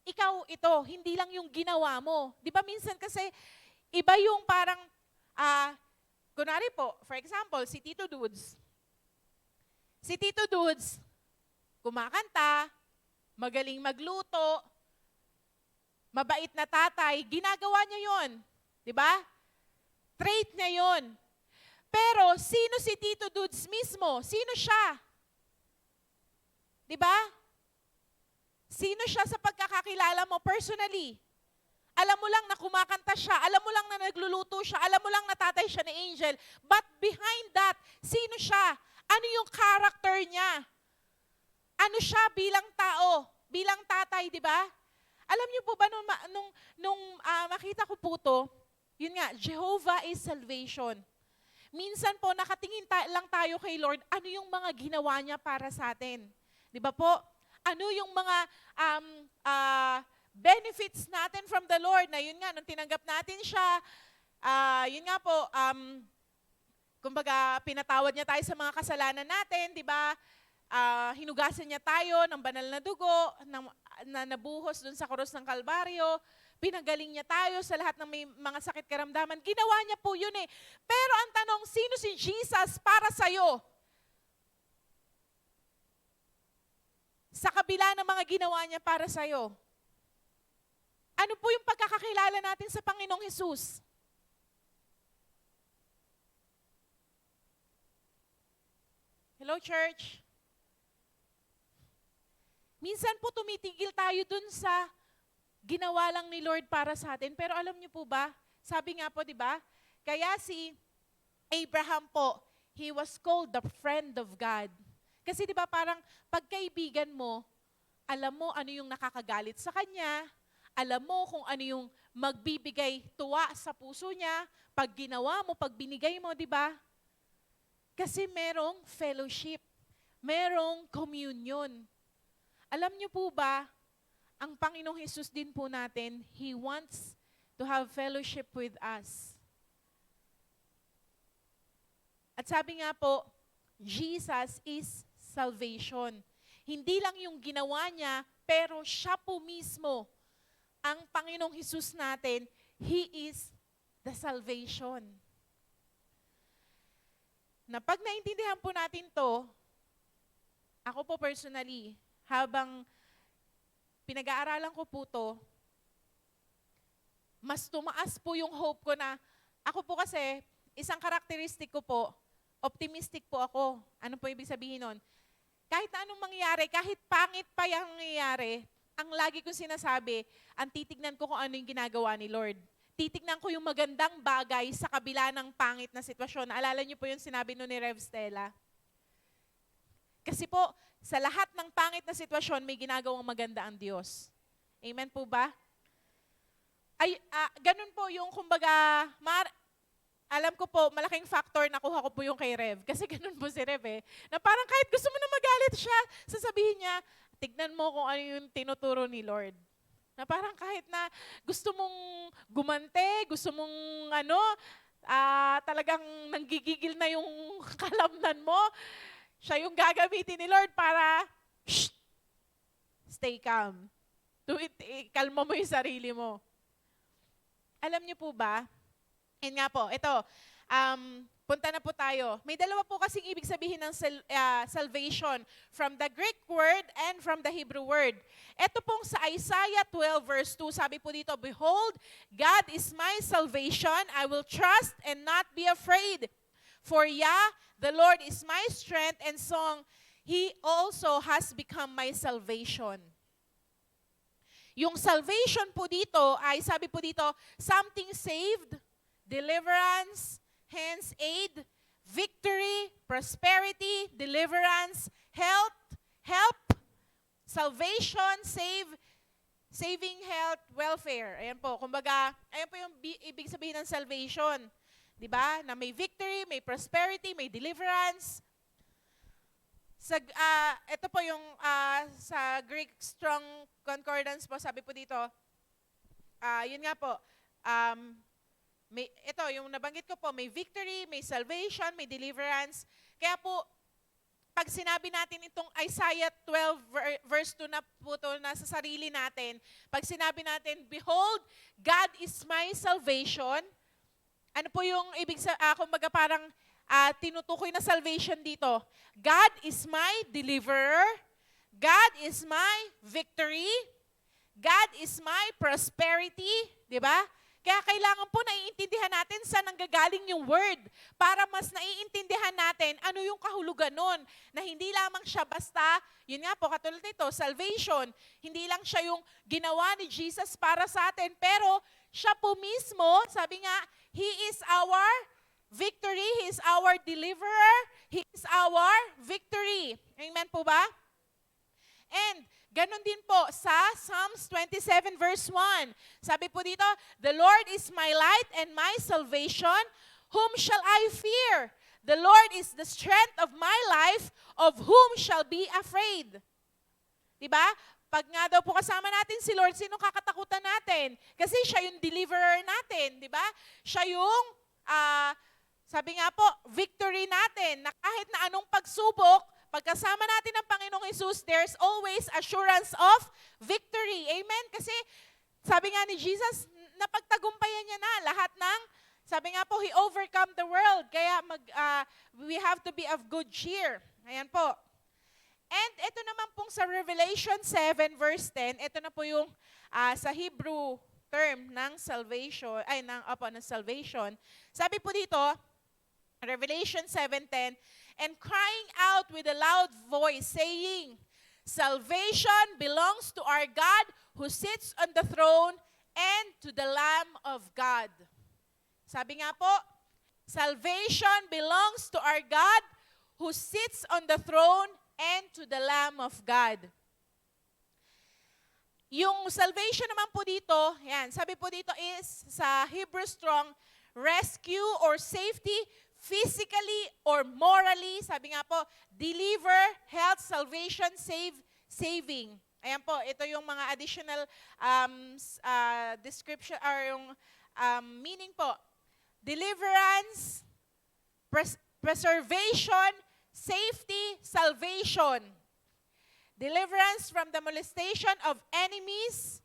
ikaw ito, hindi lang yung ginawa mo. Di ba minsan kasi, iba yung parang, kunwari po, for example, si Tito Dudes. Si Tito Dudes, kumakanta, magaling magluto, mabait na tatay, ginagawa niya yon, di ba? Trait niya yon. Pero, sino si Tito Dudes mismo? Sino siya? Di ba? Sino siya sa pagkakakilala mo personally? Alam mo lang na kumakanta siya, alam mo lang na nagluluto siya, alam mo lang na tatay siya ni Angel. But behind that, sino siya? Ano yung character niya? Ano siya bilang tao, bilang tatay, di ba? Alam niyo po ba nung makita ko po to, yun nga, Jehovah is salvation. Minsan po nakatingin lang tayo kay Lord, ano yung mga ginawa niya para sa atin? Di ba po? Ano yung mga benefits natin from the Lord na yun nga, nung tinanggap natin siya, yun nga po, kumbaga, pinatawad niya tayo sa mga kasalanan natin, di ba? hinugasan niya tayo ng banal na dugo na nabuhos dun sa krus ng Kalbaryo. Pinagaling niya tayo sa lahat ng may mga sakit karamdaman. Ginawa niya po yun eh. Pero ang tanong, sino si Jesus para sa'yo? Sa kabila ng mga ginawa niya para sa'yo. Ano po yung pagkakakilala natin sa Panginoong Hesus? Hello, church? Minsan po tumitigil tayo dun sa ginawa lang ni Lord para sa atin. Pero alam niyo po ba, sabi nga po, di ba? Kaya si Abraham po, he was called the friend of God. Kasi di ba parang pagkaibigan mo, alam mo ano yung nakakagalit sa kanya, alam mo kung ano yung magbibigay tuwa sa puso niya, pag ginawa mo, pag binigay mo, di ba? Kasi merong fellowship, merong communion. Alam niyo po ba, ang Panginoong Hesus din po natin, He wants to have fellowship with us. At sabi nga po, Jesus is salvation. Hindi lang yung ginawa niya, pero siya po mismo, ang Panginoong Hesus natin, He is the salvation. Na pag naintindihan po natin to, ako po personally, habang pinag-aaralan ko po to, mas tumaas po yung hope ko na, ako po kasi, isang karakteristik ko po, optimistic po ako. Ano po ibig sabihin nun? Kahit na anong mangyari, kahit pangit pa yung nangyayari, ang lagi kong sinasabi, ang titignan ko kung ano yung ginagawa ni Lord. Titignan ko yung magandang bagay sa kabila ng pangit na sitwasyon. Alala niyo po yung sinabi nun ni Rev Stella? Kasi po, sa lahat ng pangit na sitwasyon, may ginagawang maganda ang Diyos. Amen po ba? Ganun po yung kumbaga, alam ko po, malaking factor nakuha ko po yung kay Rev. Kasi ganun po si Rev eh. Na parang kahit gusto mo na magalit siya, sasabihin niya, tignan mo kung ano yung tinuturo ni Lord. Na parang kahit na gusto mong gumante, gusto mong talagang nanggigigil na yung kalamnan mo, siya yung gagamitin ni Lord para, stay calm. Kalma mo yung sarili mo. Alam niyo po ba, yun nga po, ito, punta na po tayo. May dalawa po kasing ibig sabihin ng salvation, from the Greek word and from the Hebrew word. Ito pong sa Isaiah 12 verse 2, sabi po dito, Behold, God is my salvation, I will trust and not be afraid. For Yah, the Lord is my strength and song, He also has become my salvation. Yung salvation po dito ay, sabi po dito, something saved, deliverance, hence aid, victory, prosperity, deliverance, help, salvation, saving health, welfare. Ayan po, kumbaga, ayan po yung ibig sabihin ng salvation. Diba? Na may victory, may prosperity, may deliverance. Ito po yung sa Greek Strong Concordance po, sabi po dito, yun nga po, ito, yung nabanggit ko po, may victory, may salvation, may deliverance. Kaya po, pag sinabi natin itong Isaiah 12 verse 2 na po ito na sa sarili natin, pag sinabi natin, Behold, God is my salvation, ano po yung ibig kumbaga parang tinutukoy na salvation dito? God is my deliverer. God is my victory. God is my prosperity. Diba? Kaya kailangan po naiintindihan natin saan nanggagaling yung word para mas naiintindihan natin ano yung kahulugan nun. Na hindi lamang siya basta, yun nga po, katulad nito, salvation. Hindi lang siya yung ginawa ni Jesus para sa atin, pero siya po mismo, sabi nga, He is our victory, He is our deliverer, He is our victory. Amen po ba? And ganon din po sa Psalms 27 verse 1. Sabi po dito, The Lord is my light and my salvation. Whom shall I fear? The Lord is the strength of my life. Of whom shall be afraid? Diba? Pag nga daw po kasama natin si Lord, sino kakatakutan natin? Kasi siya yung deliverer natin, di ba? Siya yung, sabi nga po, victory natin, na kahit na anong pagsubok, pagkasama natin ng Panginoong Jesus, there's always assurance of victory. Amen? Kasi sabi nga ni Jesus, napagtagumpayan niya na lahat ng, sabi nga po, He overcome the world. Kaya we have to be of good cheer. Ayan po. And ito naman pong sa Revelation 7 verse 10, ito na po yung sa Hebrew term ng salvation, ng salvation. Sabi po dito, Revelation 7:10, and crying out with a loud voice, saying, salvation belongs to our God who sits on the throne and to the Lamb of God. Sabi nga po, salvation belongs to our God who sits on the throne and to the Lamb of God. Yung salvation naman po dito, yan, sabi po dito is sa Hebrew Strong, rescue or safety, physically or morally, sabi nga po, deliver, health, salvation, saving. Ayan po, ito yung mga additional description or yung meaning po. Deliverance, preservation, safety, salvation. Deliverance from the molestation of enemies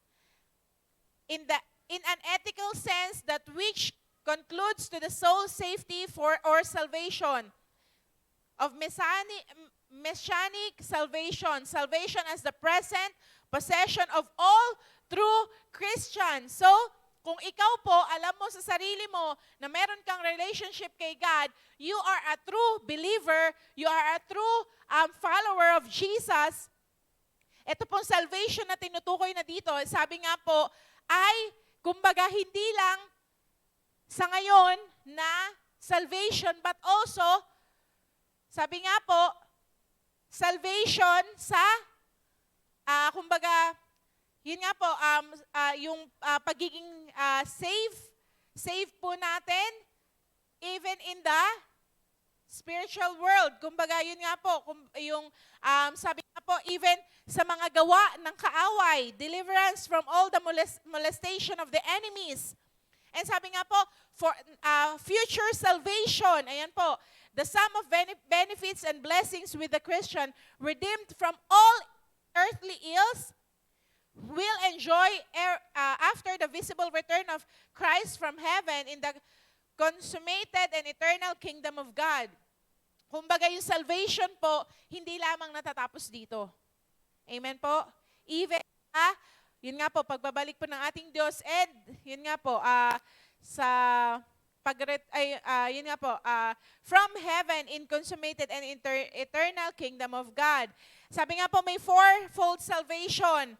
in an ethical sense that which concludes to the soul safety for or salvation. Of messianic salvation. Salvation as the present possession of all true Christians. So, kung ikaw po, alam mo sa sarili mo na meron kang relationship kay God, you are a true believer, you are a true follower of Jesus. Ito pong salvation na tinutukoy na dito, sabi nga po, ay, kumbaga, hindi lang sa ngayon na salvation, but also, sabi nga po, salvation sa, kumbaga, yun nga po, yung pagiging save po natin, even in the spiritual world. Kumbaga, yun nga po, yung sabi nga po, even sa mga gawa ng kaaway, deliverance from all the molestation of the enemies. And sabi nga po, for future salvation, ayan po, the sum of benefits and blessings with the Christian, redeemed from all earthly ills, will enjoy after the visible return of Christ from heaven in the consummated and eternal kingdom of God. Kumbaga yung salvation po, hindi lamang natatapos dito. Amen po? Even, yun nga po, pagbabalik po ng ating Diyos, and yun nga po, yun nga po, from heaven in consummated and eternal kingdom of God. Sabi nga po, may fourfold salvation.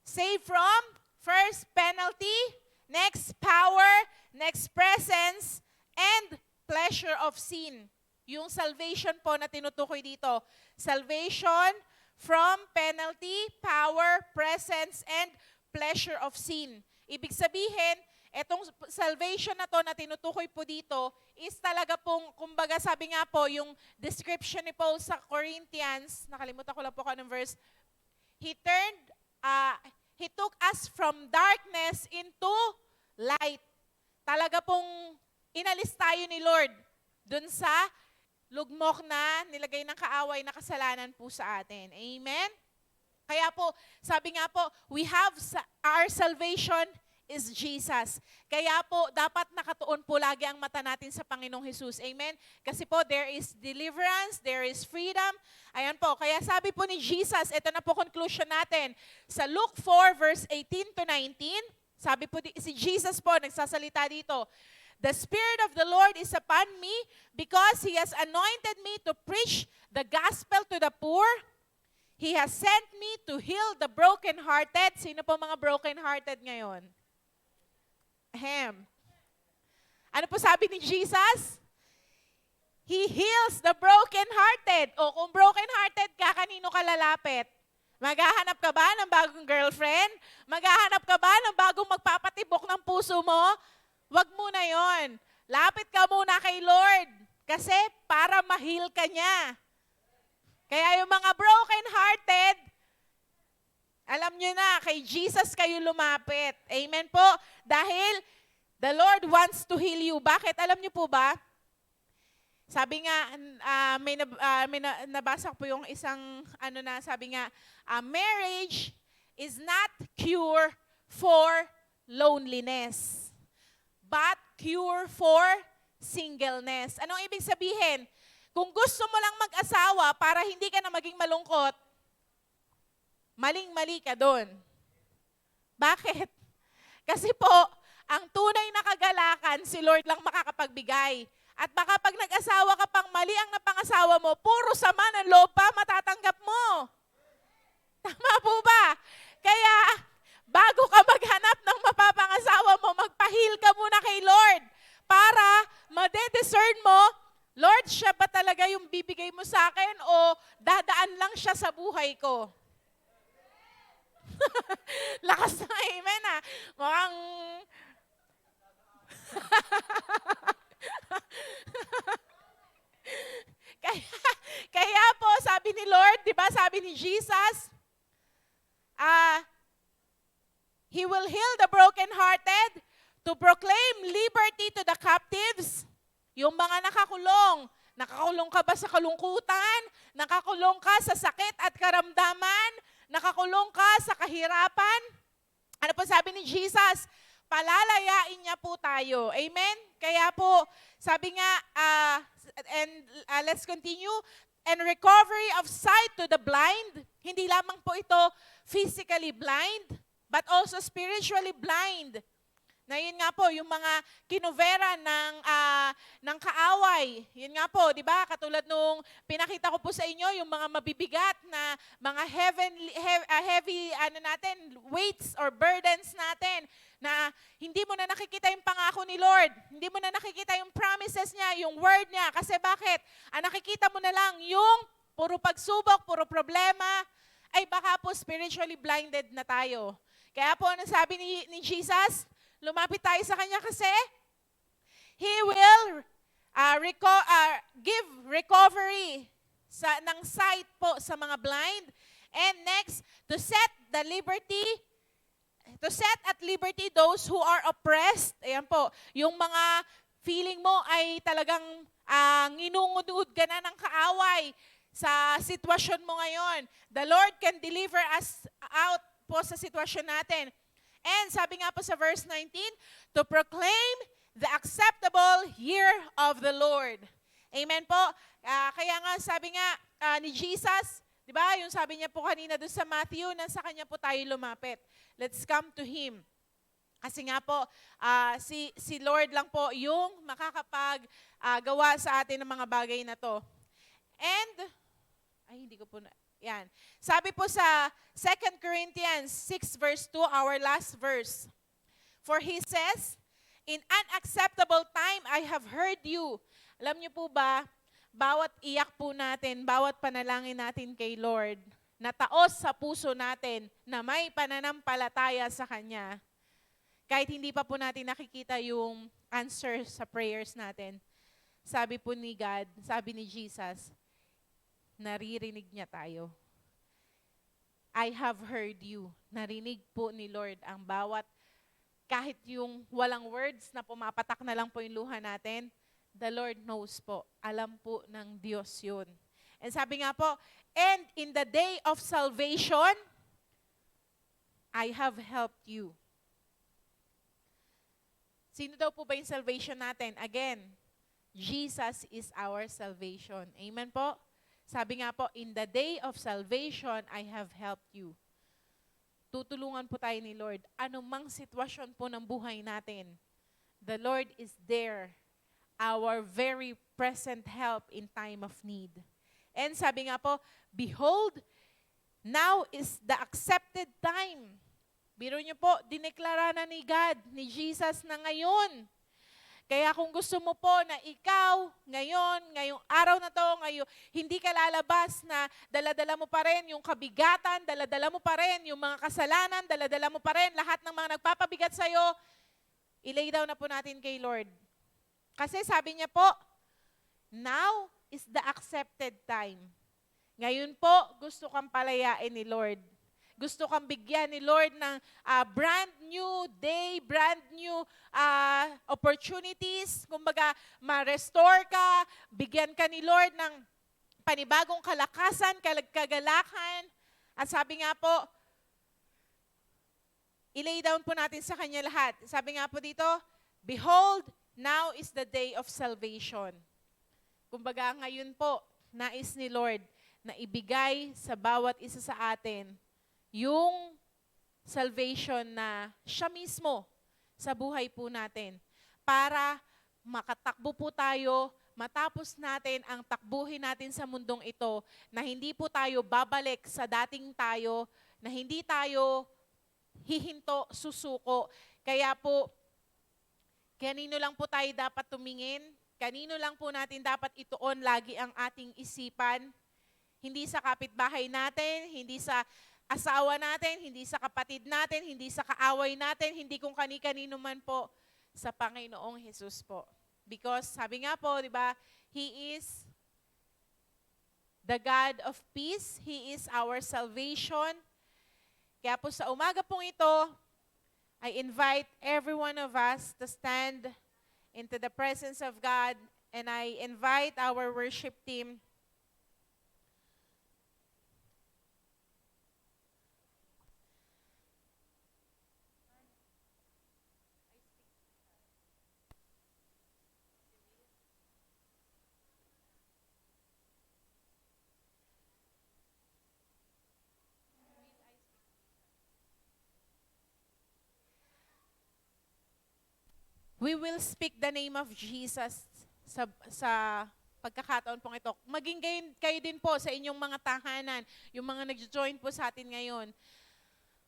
Saved from, first, penalty, next, power, next, presence, and pleasure of sin. Yung salvation po na tinutukoy dito. Salvation from penalty, power, presence, and pleasure of sin. Ibig sabihin, etong salvation na to na tinutukoy po dito is talaga pong, kumbaga sabi nga po, yung description ni Paul sa Corinthians, nakalimutan ko lang po kung anong verse, He took us from darkness into light. Talaga pong inalis tayo ni Lord dun sa lugmok na nilagay ng kaaway na kasalanan po sa atin. Amen? Kaya po, sabi nga po, our salvation is Jesus. Kaya po, dapat nakatuon po lagi ang mata natin sa Panginoong Jesus. Amen? Kasi po, there is deliverance, there is freedom. Ayan po, kaya sabi po ni Jesus, ito na po conclusion natin. Sa Luke 4 verse 18 to 19, sabi po si Jesus po, nagsasalita dito, the Spirit of the Lord is upon me because He has anointed me to preach the gospel to the poor. He has sent me to heal the brokenhearted. Sino po mga brokenhearted ngayon? Ano po sabi ni Jesus? He heals the brokenhearted. O kung brokenhearted ka, kanino ka lalapit? Maghahanap ka ba ng bagong girlfriend? Maghahanap ka ba ng bagong magpapatibok ng puso mo? Wag muna yon. Lapit ka muna kay Lord. Kasi para ma-heal ka niya. Kaya yung mga brokenhearted, alam nyo na, kay Jesus kayo lumapit. Amen po? Dahil the Lord wants to heal you. Bakit? Alam nyo po ba? Sabi nga, nabasa ko po yung isang, sabi nga, marriage is not cure for loneliness, but cure for singleness. Anong ibig sabihin? Kung gusto mo lang mag-asawa para hindi ka na maging malungkot, maling-mali ka doon. Bakit? Kasi po, ang tunay na kagalakan, si Lord lang makakapagbigay. At baka pag nag-asawa ka pang mali ang napangasawa mo, puro sama ng loob pa matatanggap mo. Tama po ba? Kaya, bago ka maghanap ng mapapangasawa mo, magpahil ka muna kay Lord para madediscern mo, Lord, siya ba talaga yung bibigay mo sa akin o dadaan lang siya sa buhay ko? Lakas na amen ah. Mukhang... kaya po, sabi ni Lord, di ba, sabi ni Jesus, He will heal the brokenhearted, to proclaim liberty to the captives, yung mga nakakulong. Nakakulong ka ba sa kalungkutan? Nakakulong ka sa sakit at karamdaman? Nakakulong ka sa kahirapan? Ano po sabi ni Jesus? Palalayain niya po tayo. Amen? Kaya po, sabi nga, let's continue, and recovery of sight to the blind. Hindi lamang po ito physically blind, but also spiritually blind. Na yun nga po, yung mga kinuvera ng kaaway. Yun nga po, di ba? Katulad nung pinakita ko po sa inyo, yung mga mabibigat na mga heavy weights or burdens natin na hindi mo na nakikita yung pangako ni Lord. Hindi mo na nakikita yung promises niya, yung word niya. Kasi bakit? Nakikita mo na lang yung puro pagsubok, puro problema, ay baka po spiritually blinded na tayo. Kaya po, ano sabi ni Jesus? Lumapit tayo sa Kanya kasi He will give recovery ng sight po sa mga blind. And next, to set at liberty those who are oppressed. Ayan po, yung mga feeling mo ay talagang nginungud ka na ng kaaway sa sitwasyon mo ngayon. The Lord can deliver us out po sa sitwasyon natin. And sabi nga po sa verse 19, to proclaim the acceptable year of the Lord. Amen po. Kaya nga sabi nga ni Jesus, di ba, yung sabi niya po kanina doon sa Matthew, na sa Kanya po tayo lumapit. Let's come to Him. Kasi nga po, si Lord lang po yung makakapagawa sa atin ng mga bagay na to. And, hindi ko po na... Yan. Sabi po sa 2 Corinthians 6 verse 2, our last verse. For He says, in an acceptable time I have heard you. Alam niyo po ba, bawat iyak po natin, bawat panalangin natin kay Lord, nataos sa puso natin na may pananampalataya sa Kanya. Kahit hindi pa po natin nakikita yung answer sa prayers natin. Sabi po ni God, sabi ni Jesus, naririnig niya tayo. I have heard you. Narinig po ni Lord ang bawat, kahit yung walang words na pumapatak na lang po yung luha natin, the Lord knows po. Alam po ng Diyos yun. And sabi nga po, and in the day of salvation, I have helped you. Sino daw po ba yung salvation natin? Again, Jesus is our salvation. Amen po? Sabi nga po, in the day of salvation, I have helped you. Tutulungan po tayo ni Lord. Anumang sitwasyon po ng buhay natin, the Lord is there, our very present help in time of need. And sabi nga po, behold, now is the accepted time. Biro niyo po, dineklara na ni God, ni Jesus na ngayon. Kaya kung gusto mo po na ikaw, ngayong araw na to, hindi ka lalabas na daladala mo pa rin yung kabigatan, daladala mo pa rin yung mga kasalanan, daladala mo pa rin lahat ng mga nagpapabigat sa'yo, ilay down na po natin kay Lord. Kasi sabi niya po, now is the accepted time. Ngayon po, gusto kang palayain ni Lord. Gusto kang bigyan ni Lord ng brand new day, brand new opportunities. Kumbaga, ma-restore ka, bigyan ka ni Lord ng panibagong kalakasan, kagalakan. At sabi nga po, i-lay down po natin sa Kanya lahat. Sabi nga po dito, behold, now is the day of salvation. Kumbaga ngayon po, nais ni Lord na ibigay sa bawat isa sa atin yung salvation na siya mismo sa buhay po natin para makatakbo po tayo, matapos natin ang takbuhin natin sa mundong ito na hindi po tayo babalik sa dating tayo, na hindi tayo hihinto, susuko. Kaya po, kanino lang po tayo dapat tumingin? Kanino lang po natin dapat ituon lagi ang ating isipan? Hindi sa kapitbahay natin, hindi sa asawa natin, hindi sa kapatid natin, hindi sa kaaway natin, hindi kung kani-kanino man po, sa Panginoong Jesus po. Because sabi nga po, di ba, He is the God of peace. He is our salvation. Kaya po sa umaga pong ito, I invite every one of us to stand into the presence of God, and I invite our worship team we will speak the name of Jesus sa pagkakataon pong ito. Maging kayo din po sa inyong mga tahanan, yung mga nag-join po sa atin ngayon.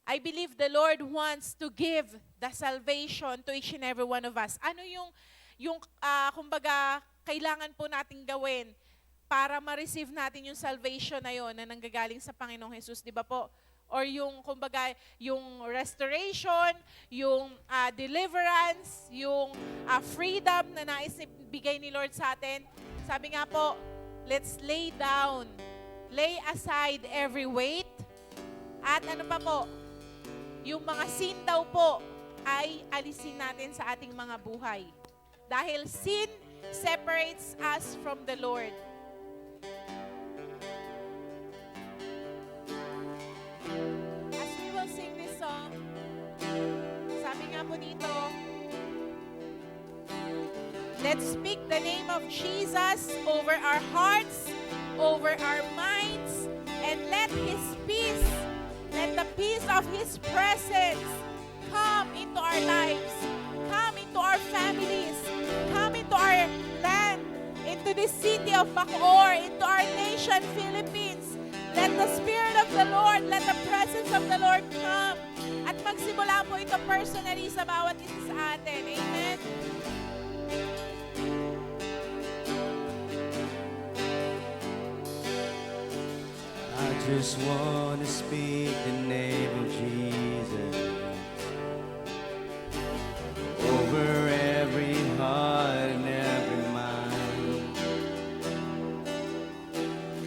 I believe the Lord wants to give the salvation to each and every one of us. Ano yung kumbaga, kailangan po nating gawin para ma-receive natin yung salvation na yon na nanggagaling sa Panginoong Jesus, di ba po? Or yung, kumbaga, yung restoration, yung deliverance, yung freedom na nais bigay ni Lord sa atin. Sabi nga po, let's lay down, lay aside every weight. At ano pa po, yung mga sin daw po ay alisin natin sa ating mga buhay. Dahil sin separates us from the Lord. As we will sing this song, sabi nga po dito, let's speak the name of Jesus over our hearts, over our minds, and let His peace, let the peace of His presence come into our lives, come into our families, come into our land, into the city of Bacoor, into our nation, Philippines. Let the Spirit of the Lord, let the presence of the Lord come. At magsimula po ito personally sa bawat isa sa atin. Amen? I just want to speak the name of Jesus over every heart and every mind.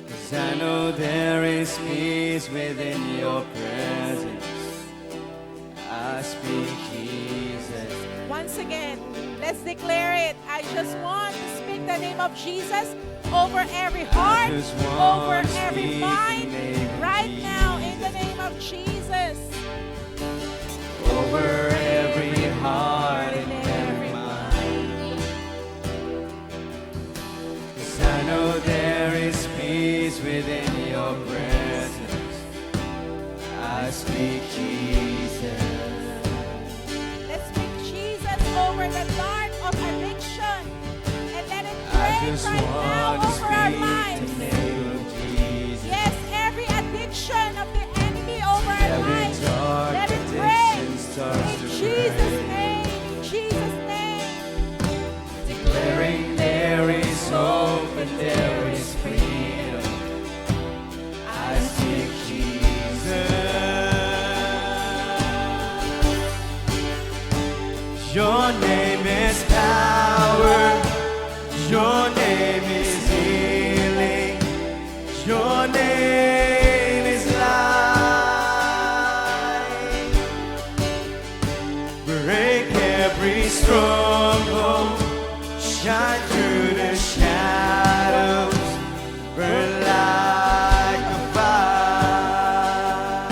'Cause I know there is peace within your presence. I speak Jesus. Once again, let's declare it. I just want to speak the name of Jesus over every heart, just want over to every speak mind, the name of right Jesus. now in the name of Jesus. Over every heart and every mind. 'Cause I know there is peace within your presence. I speak Jesus. Let's speak Jesus over the dart of addiction and let it I break just right now want to over our speak lives. the name of Jesus. Yes, every addiction of the enemy over our Every lives, dark let it break addiction starts in to Jesus' break. name, in Jesus' name. Declaring there is hope and there is freedom. I speak Jesus. Your name is power. Your name is healing. Your name is life. stronghold. Shine through the shadows. Burn like a fire.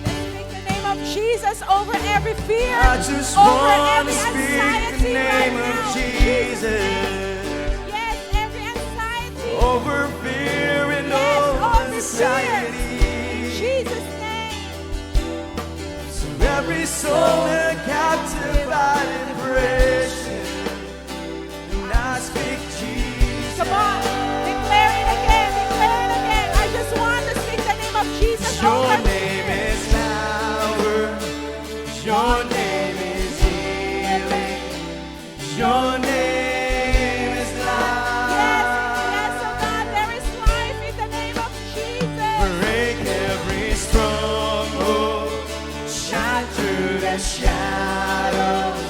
Let's speak the name of Jesus over every fear, I just over want to every speak the anxiety name right of now. Jesus Yes, every anxiety. over fear and Yes, all over anxiety. In Jesus' name. So every soul held captive by depression, and I speak Jesus. Come on, declare it again, declare it again. I just want to speak the name of Jesus Your over name fear. is power. Your name is healing. Your name is life. Yes, yes, oh God, there is life in the name of Jesus. Break every stronghold. Shine through the shadows.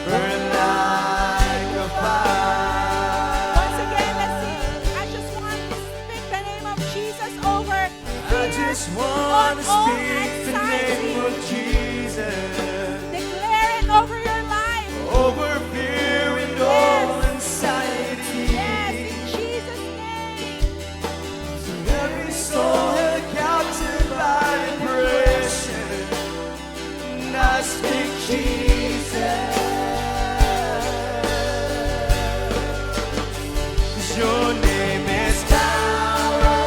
Burn like a fire. Once again, let's sing. I just want to speak the name of Jesus over I fear, just want to all speak the name of anxiety. Jesus Declare it over your life. over fear and all anxiety. Yes, in Jesus' name. So every soul held captive by depression, and I speak Jesus. 'Cause your name is power.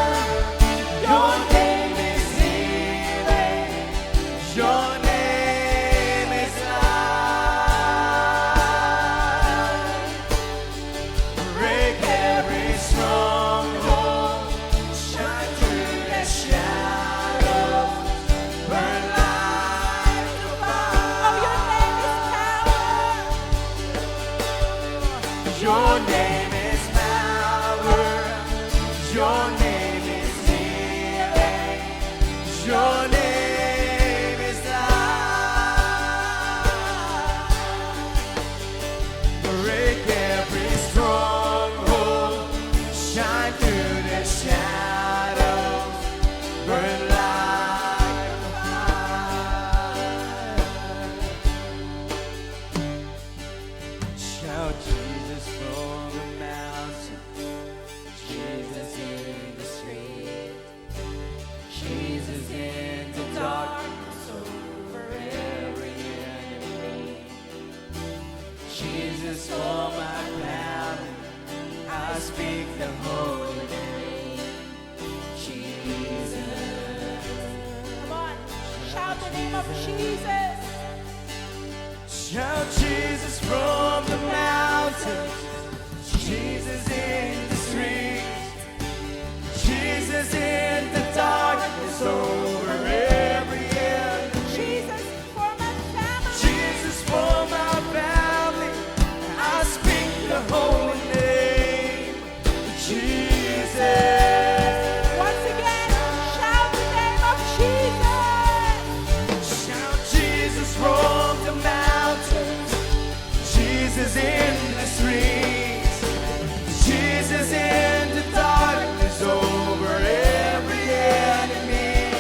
Your name is healing. Your name is life. Break every stronghold. Shine through the shadows. Burn like a Oh, your name is power. Your name is power. Your name is healing. Your name is life. Break every stronghold. Shine through the shadows. Burn like a fire. Shout Jesus from the mountain, Jesus in the street, Jesus in the darkness over every enemy, Jesus for my family, I speak the holy name, Jesus. Come on, shout the name of Jesus. Shout Jesus from the mountains, Jesus in the streets, Jesus in the darkness over every enemy, Jesus for my family. Jesus for my family, I speak the holy name, Jesus. Once again, shout the name of Jesus. Shout Jesus from the mountains, Jesus in the streets, Jesus in the darkness over every enemy,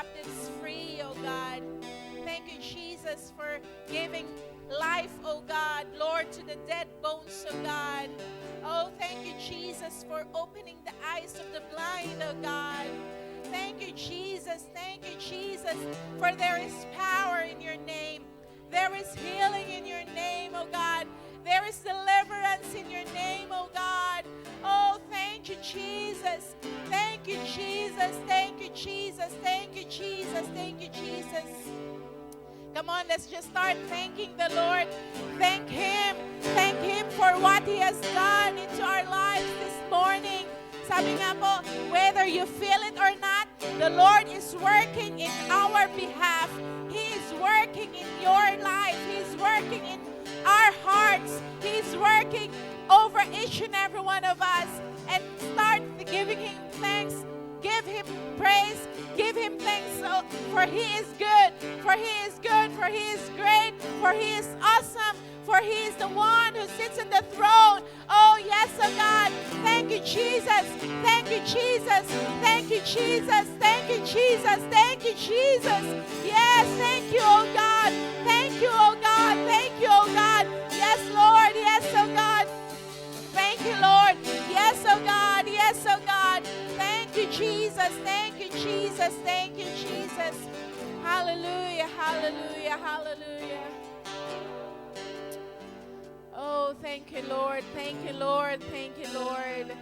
captives free, oh God. Thank you, Jesus, for giving life, oh God, Lord, to the dead bones, oh God. Oh, thank you, Jesus, for opening the eyes of the blind, oh God. Thank you, Jesus. Thank you, Jesus, for there is power in your name. There is healing in your name, oh God. There is deliverance in your name, oh God. Oh, thank you, Jesus. Thank you, Jesus. Thank you, Jesus. Thank you, Jesus. Thank you, Jesus. Come on, let's just start thanking the Lord. Thank Him. Thank Him for what He has done into our lives this morning. Sabi nga po, whether you feel it or not, the Lord is working in our behalf. He is working in your life. He is working in our hearts. He is working over each and every one of us. And start giving Him thanks. Give Him praise. Give Him thanks for He is good. For He is good. For He is great. For He is awesome. For He is the one who sits in the throne. Oh, yes, oh God. Thank you, Jesus. Thank you, Jesus. Thank you, Jesus. Thank you, Jesus. Thank you, Jesus. Yes, thank you, oh God. Thank you, oh God. Thank you, oh God. Yes, Lord. Yes, oh God. Thank you, Lord. Yes, oh God. Yes, oh God. Thank you, Jesus. Thank you, Jesus. Thank you, Jesus. Hallelujah. Hallelujah. Hallelujah. Oh, thank you, Lord. Thank you, Lord. Thank you, Lord.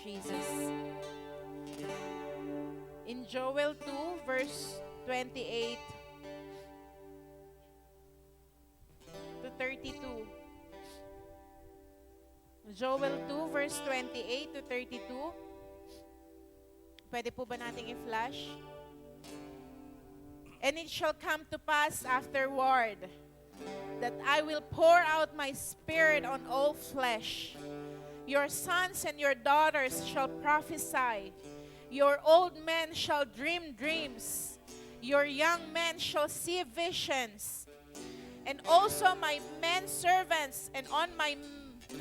Jesus. In Joel 2, verse 28 to 32. Joel 2, verse 28 to 32. Pwede po ba nating i-flash? And it shall come to pass afterward that I will pour out my spirit on all flesh. Your sons and your daughters shall prophesy. Your old men shall dream dreams. Your young men shall see visions. And also my men servants and on my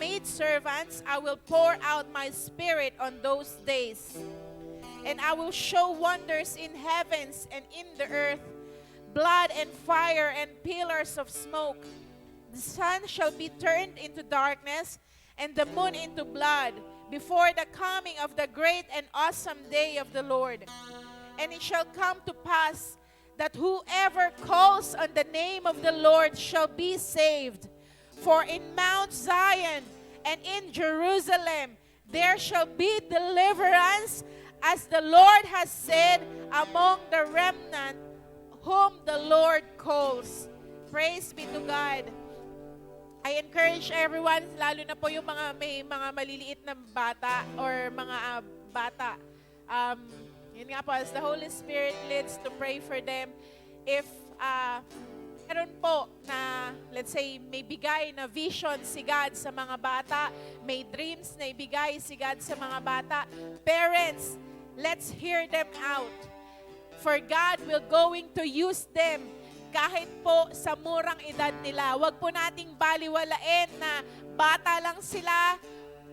maid servants I will pour out my spirit on those days. And I will show wonders in heavens and in the earth, blood and fire and pillars of smoke. The sun shall be turned into darkness and the moon into blood before the coming of the great and awesome day of the Lord. And it shall come to pass that whoever calls on the name of the Lord shall be saved. For in Mount Zion and in Jerusalem there shall be deliverance, as the Lord has said, among the remnant whom the Lord calls. Praise be to God. I encourage everyone, lalo na po yung may mga maliliit na bata or mga bata. Yun nga po, as the Holy Spirit leads, to pray for them. If meron po na, let's say, may bigay na vision si God sa mga bata, may dreams na ibigay si God sa mga bata, parents, let's hear them out. For God will going to use them kahit po sa murang edad nila. Huwag po nating baliwalain na bata lang sila,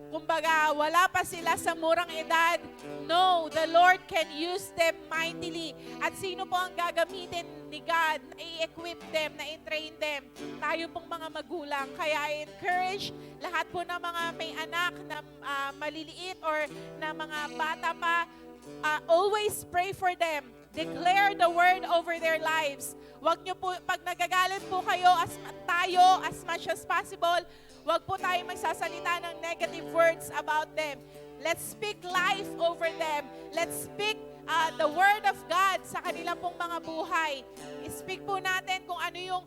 kumbaga wala pa sila sa murang edad. No, the Lord can use them mightily. At sino po ang gagamitin ni God na i-equip them, na i-train them? Tayo pong mga magulang. Kaya I encourage lahat po ng mga may anak na maliliit or na mga bata pa, always pray for them. Declare the word over their lives. Wag nyo po, pag nagagalit po kayo, as much as possible, wag po tayo magsasalita ng negative words about them. Let's speak life over them. Let's speak the word of God sa kanila pong mga buhay. I-speak po natin kung ano yung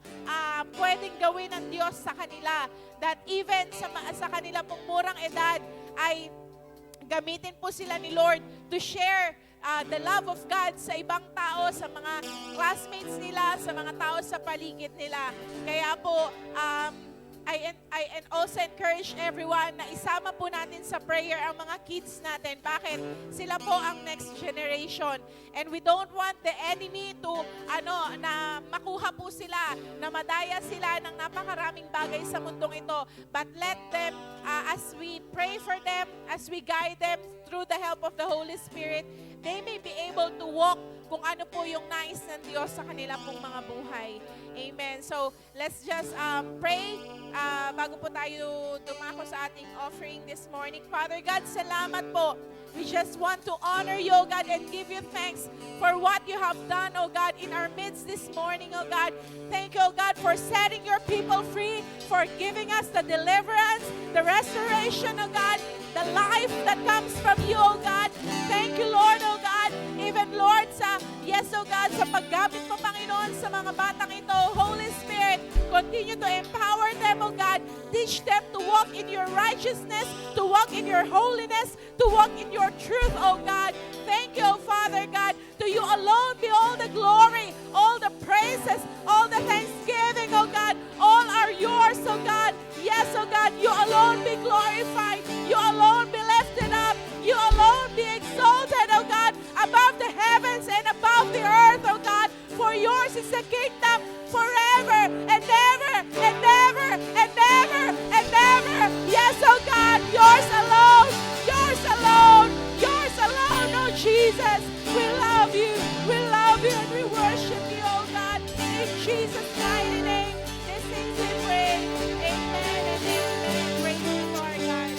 pwedeng gawin ng Diyos sa kanila. That even sa kanila pong murang edad, ay gamitin po sila ni Lord to share the love of God sa ibang tao, sa mga classmates nila, sa mga tao sa paligid nila. Kaya po, I also encourage everyone na isama po natin sa prayer ang mga kids natin. Bakit? Sila po ang next generation. And we don't want the enemy to, na makuha po sila, na madaya sila ng napakaraming bagay sa mundong ito. But let them, as we pray for them, as we guide them through the help of the Holy Spirit, they may be able to walk kung ano po yung nais ng Diyos sa kanila pong mga buhay. Amen. So, let's just pray bago po tayo dumako sa ating offering this morning. Father God, salamat po. We just want to honor you, O God, and give you thanks for what you have done, O God, in our midst this morning, O God. Thank you, O God, for setting your people free, for giving us the deliverance, the restoration, O God, the life that comes from you, O God. Thank you, Lord, O God. Even, Lord, yes, O God, sa paggamit mo, Panginoon, sa mga batang ito, Holy Spirit, continue to empower them, O God. Teach them to walk in your righteousness, to walk in your holiness, to walk in your truth, O God. Thank you, O Father God. To you alone be all the glory, all the praises, all the thanksgiving, O God. All are yours, O God. Yes, O God, you alone be glorified. You alone be lifted up. You alone be exalted, O God, above the heavens and above the earth, O God. For yours is the kingdom forever and ever and ever and ever and ever. Yes, O God, yours alone, yours alone, yours alone, O Jesus. We love you and we worship you, O God. In Jesus' mighty name, these things we pray. Amen and amen. Praise the Lord, God.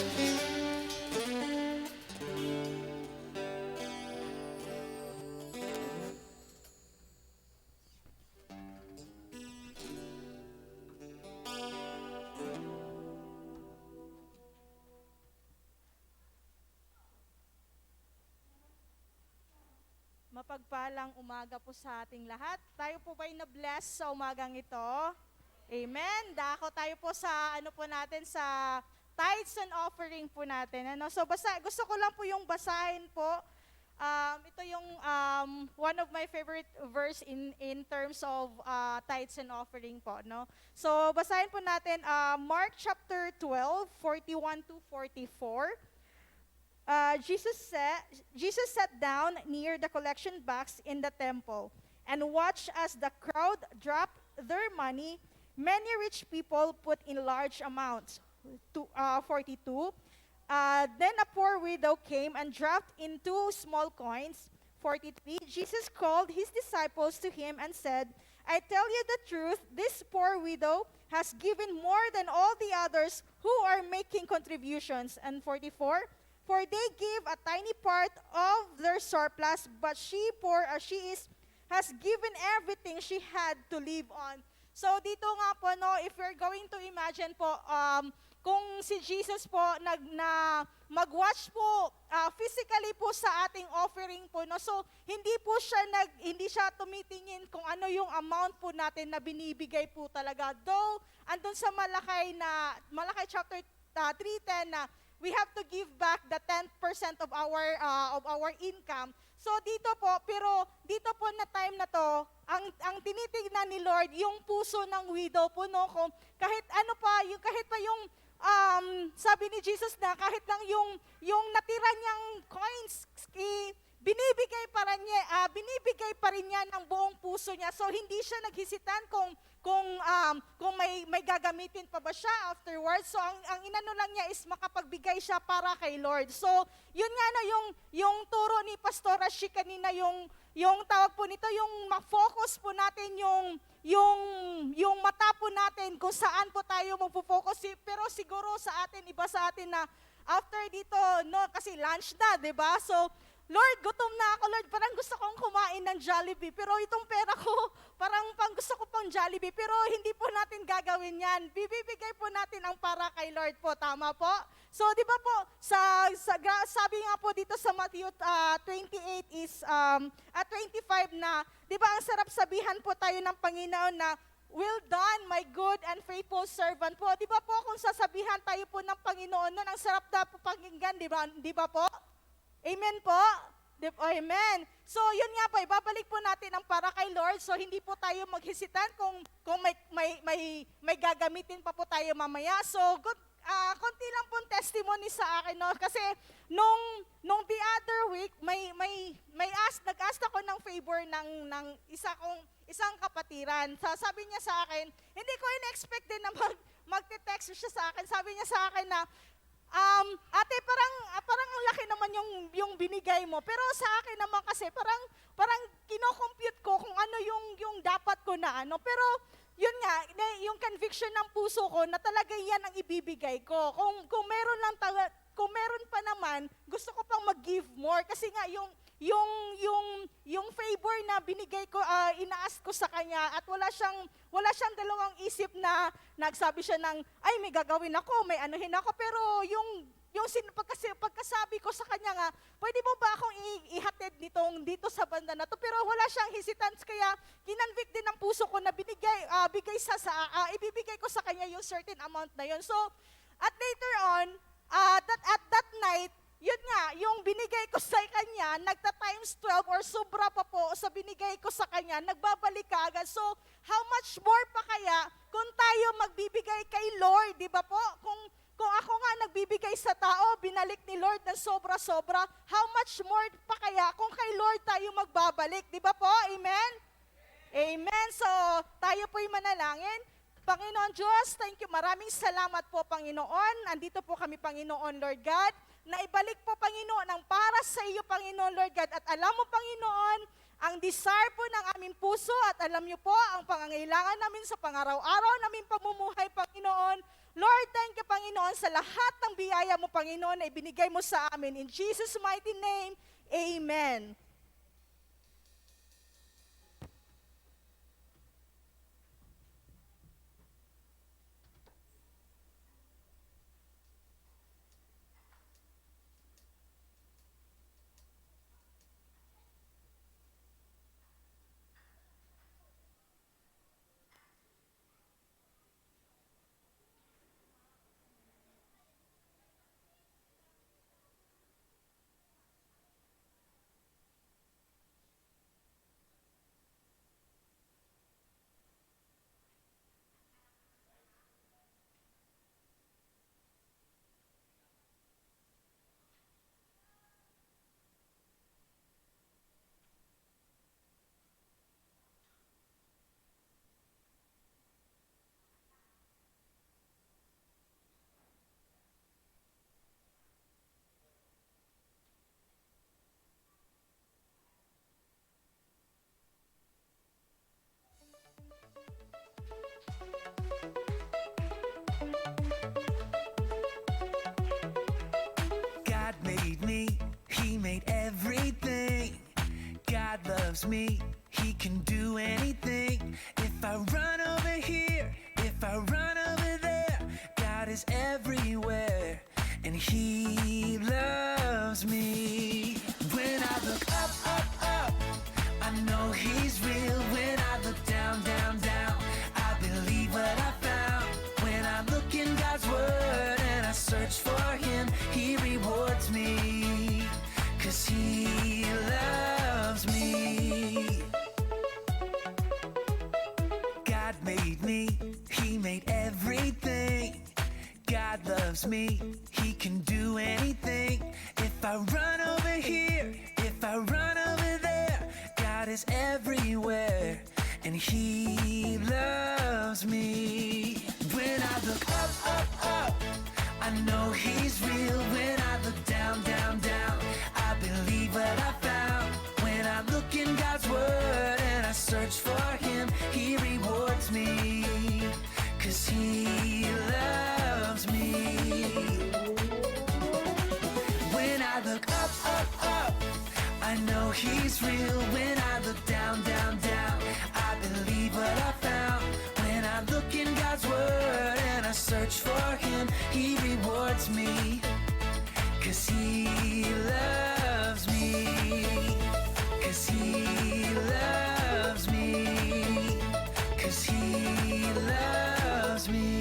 Mapagpalang umaga po sa ating lahat. Tayo po ba'y na-bless sa umagang ito? Amen. Dako tayo po sa po natin sa tithes and offering po natin. So gusto ko lang po yung basahin po. Ito yung one of my favorite verse in terms of tithes and offering po, no? So basahin po natin Mark chapter 12, 41 to 44. Jesus sat down near the collection box in the temple and watched as the crowd dropped their money. Many rich people put in large amounts. 42. Then a poor widow came and dropped in 2 small coins. 43. Jesus called his disciples to him and said, I tell you the truth, this poor widow has given more than all the others who are making contributions. And 44. For they give a tiny part of their surplus, but she, poor as she is, has given everything she had to live on. So dito nga po, no, if we're going to imagine po, kung si Jesus po mag-watch po physically po sa ating offering po, no, so hindi siya tumitingin kung ano yung amount po natin na binibigay po talaga. Though andun sa Malakay chapter 3:10 na we have to give back the 10% of our income. So dito po, pero dito po na time na to, ang tinitingnan ni Lord yung puso ng widow po, no, kung kahit yung sabi ni Jesus na kahit lang yung natira niyang coins, binibigay pa rin niya ng buong puso niya. So hindi siya naghisitan kung may gagamitin pa ba siya afterwards. So ang inano lang niya is makapagbigay siya para kay Lord. So yun nga na yung turo ni Pastora Shi kanina, yung tawag po nito, yung ma-focus po natin yung mata po natin kung saan po tayo magpo-focus. Pero siguro iba sa atin na after dito, no, kasi lunch na, 'di ba? So Lord, gutom na ako, Lord. Parang gusto kong kumain ng Jollibee. Pero itong pera ko, parang gusto ko pang Jollibee. Pero hindi po natin gagawin yan. Bibigay po natin ang para kay Lord po. Tama po? So, di ba po, sabi nga po dito sa Matthew 28 is, 25 na, di ba ang sarap sabihan po tayo ng Panginoon na, well done, my good and faithful servant po. Di ba po, kung sasabihan tayo po ng Panginoon nun, ang sarap na po pakinggan, di ba po? Amen po? Amen. So, yun nga po, ibabalik po natin ang para kay Lord. So, hindi po tayo maghisitan kung may gagamitin pa po tayo mamaya. So, konti lang pong testimony sa akin, no? Kasi, nung the other week, nag-ask ako ng favor ng isang kapatiran. So, sabi niya sa akin, hindi ko in-expect din na magte-text siya sa akin. Sabi niya sa akin na, ate, parang ang laki naman yung binigay mo. Pero sa akin naman kasi, parang kino-compute ko kung ano yung dapat ko na ano. Pero, yun nga, yung conviction ng puso ko na talaga yan ang ibibigay ko. Kung meron pa naman, gusto ko pang mag-give more. Kasi nga, yung favor na binigay ko, ina-ask ko sa kanya at wala siyang dalawang isip na nagsabi siya ng, ay, may gagawin ako, may anuhin ako, pero pagkasabi ko sa kanya nga, pwede mo ba akong ihatid dito sa banda na to? Pero wala siyang hesitance, kaya kinonvict din ng puso ko na ibibigay ko sa kanya yung certain amount na yun. So, at later on, at that night, yun nga, yung binigay ko sa kanya, nagta-times 12 or sobra pa po sa binigay ko sa kanya, nagbabalik ka agad. So, how much more pa kaya kung tayo magbibigay kay Lord, di ba po? Kung ako nga nagbibigay sa tao, binalik ni Lord ng sobra-sobra, how much more pa kaya kung kay Lord tayo magbabalik, di ba po? Amen? Amen. So, tayo po'y manalangin. Panginoon Diyos, thank you. Maraming salamat po, Panginoon. Andito po kami, Panginoon, Lord God, na ibalik po, Panginoon, ang para sa iyo, Panginoon, Lord God. At alam mo, Panginoon, ang desire po ng aming puso at alam niyo po ang pangangailangan namin sa pangaraw-araw namin pamumuhay, Panginoon. Lord, thank you, Panginoon, sa lahat ng biyaya mo, Panginoon, na ibinigay mo sa amin. In Jesus' mighty name, Amen. loves me, he can do anything. If I run over here, if I run over there, God is everywhere, and he loves me. When I look up, up, up, I know he's real. When I look down, down, down, I believe what I found. When I look in God's word and I search for him, he rewards me, 'cause he loves me. God made me, he made everything. God loves me, he can do anything. If I run over here, if I run over there, God is everywhere, and he loves me. When I look up, up, up, I know he's real. When I look down, down, down, I believe what I found. When I look in God's word and I search for him, he rewards me, 'cause he loves me. When I look up, up, up, I know he's real. When I look down, down, down, I believe what I found. When I look in God's word and I search for him, he rewards me, 'cause he loves me, 'cause he loves me, 'cause he loves me.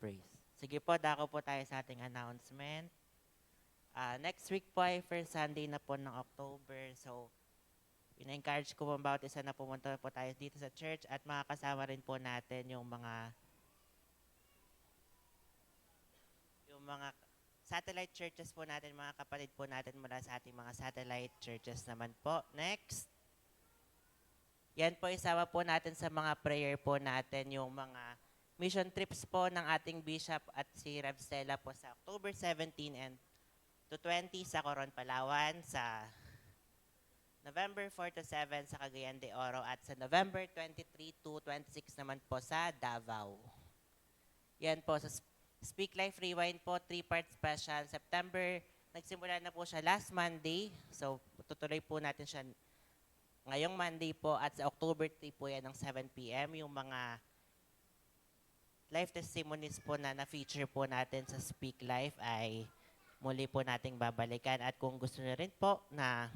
Praise. Sige po, dako po tayo sa ating announcement. Next week po ay first Sunday na po ng October. So, ina-encourage ko po bawat isa na pumunta po tayo dito sa church at makakasama rin po natin yung mga satellite churches po natin, mga kapatid po natin mula sa ating mga satellite churches naman po. Next. Yan po, isama po natin sa mga prayer po natin yung mga mission trips po ng ating bishop at si Rev Stella po sa October 17 and to 20 sa Coron, Palawan, sa November 4 to 7 sa Cagayan de Oro at sa November 23 to 26 naman po sa Davao. Yan po, sa Speak Life Rewind po, 3-part special. September, nagsimula na po siya last Monday. So, tutuloy po natin siya ngayong Monday po at sa October 3 po yan ng 7 p.m. Yung mga life testimonies po na na-feature po natin sa Speak Life ay muli po nating babalikan. At kung gusto nyo rin po na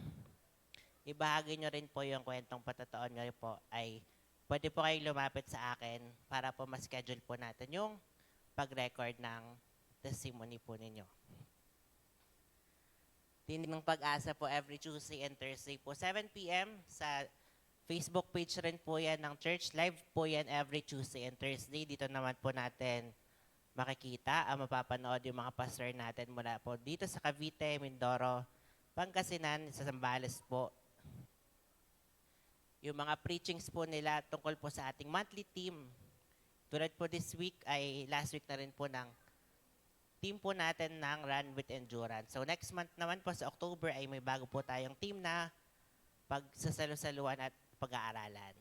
ibahagi nyo rin po yung kwentong patataon nyo po, ay pwede po kayong lumapit sa akin para po ma-schedule po natin yung pag-record ng testimony po ninyo. Tinig ng Pag-asa po every Tuesday and Thursday po, 7 p.m. sa Facebook page rin po yan ng church. Live po yan every Tuesday and Thursday. Dito naman po natin makikita, mapapanood yung mga pastor natin mula po dito sa Cavite, Mindoro, Pangasinan, sa Zambales po. Yung mga preachings po nila tungkol po sa ating monthly team. Tulad po this week ay last week na rin po ng team po natin ng Run with Endurance. So next month naman po sa October ay may bago po tayong team na pagsasalu-saluan at pag-aaralan.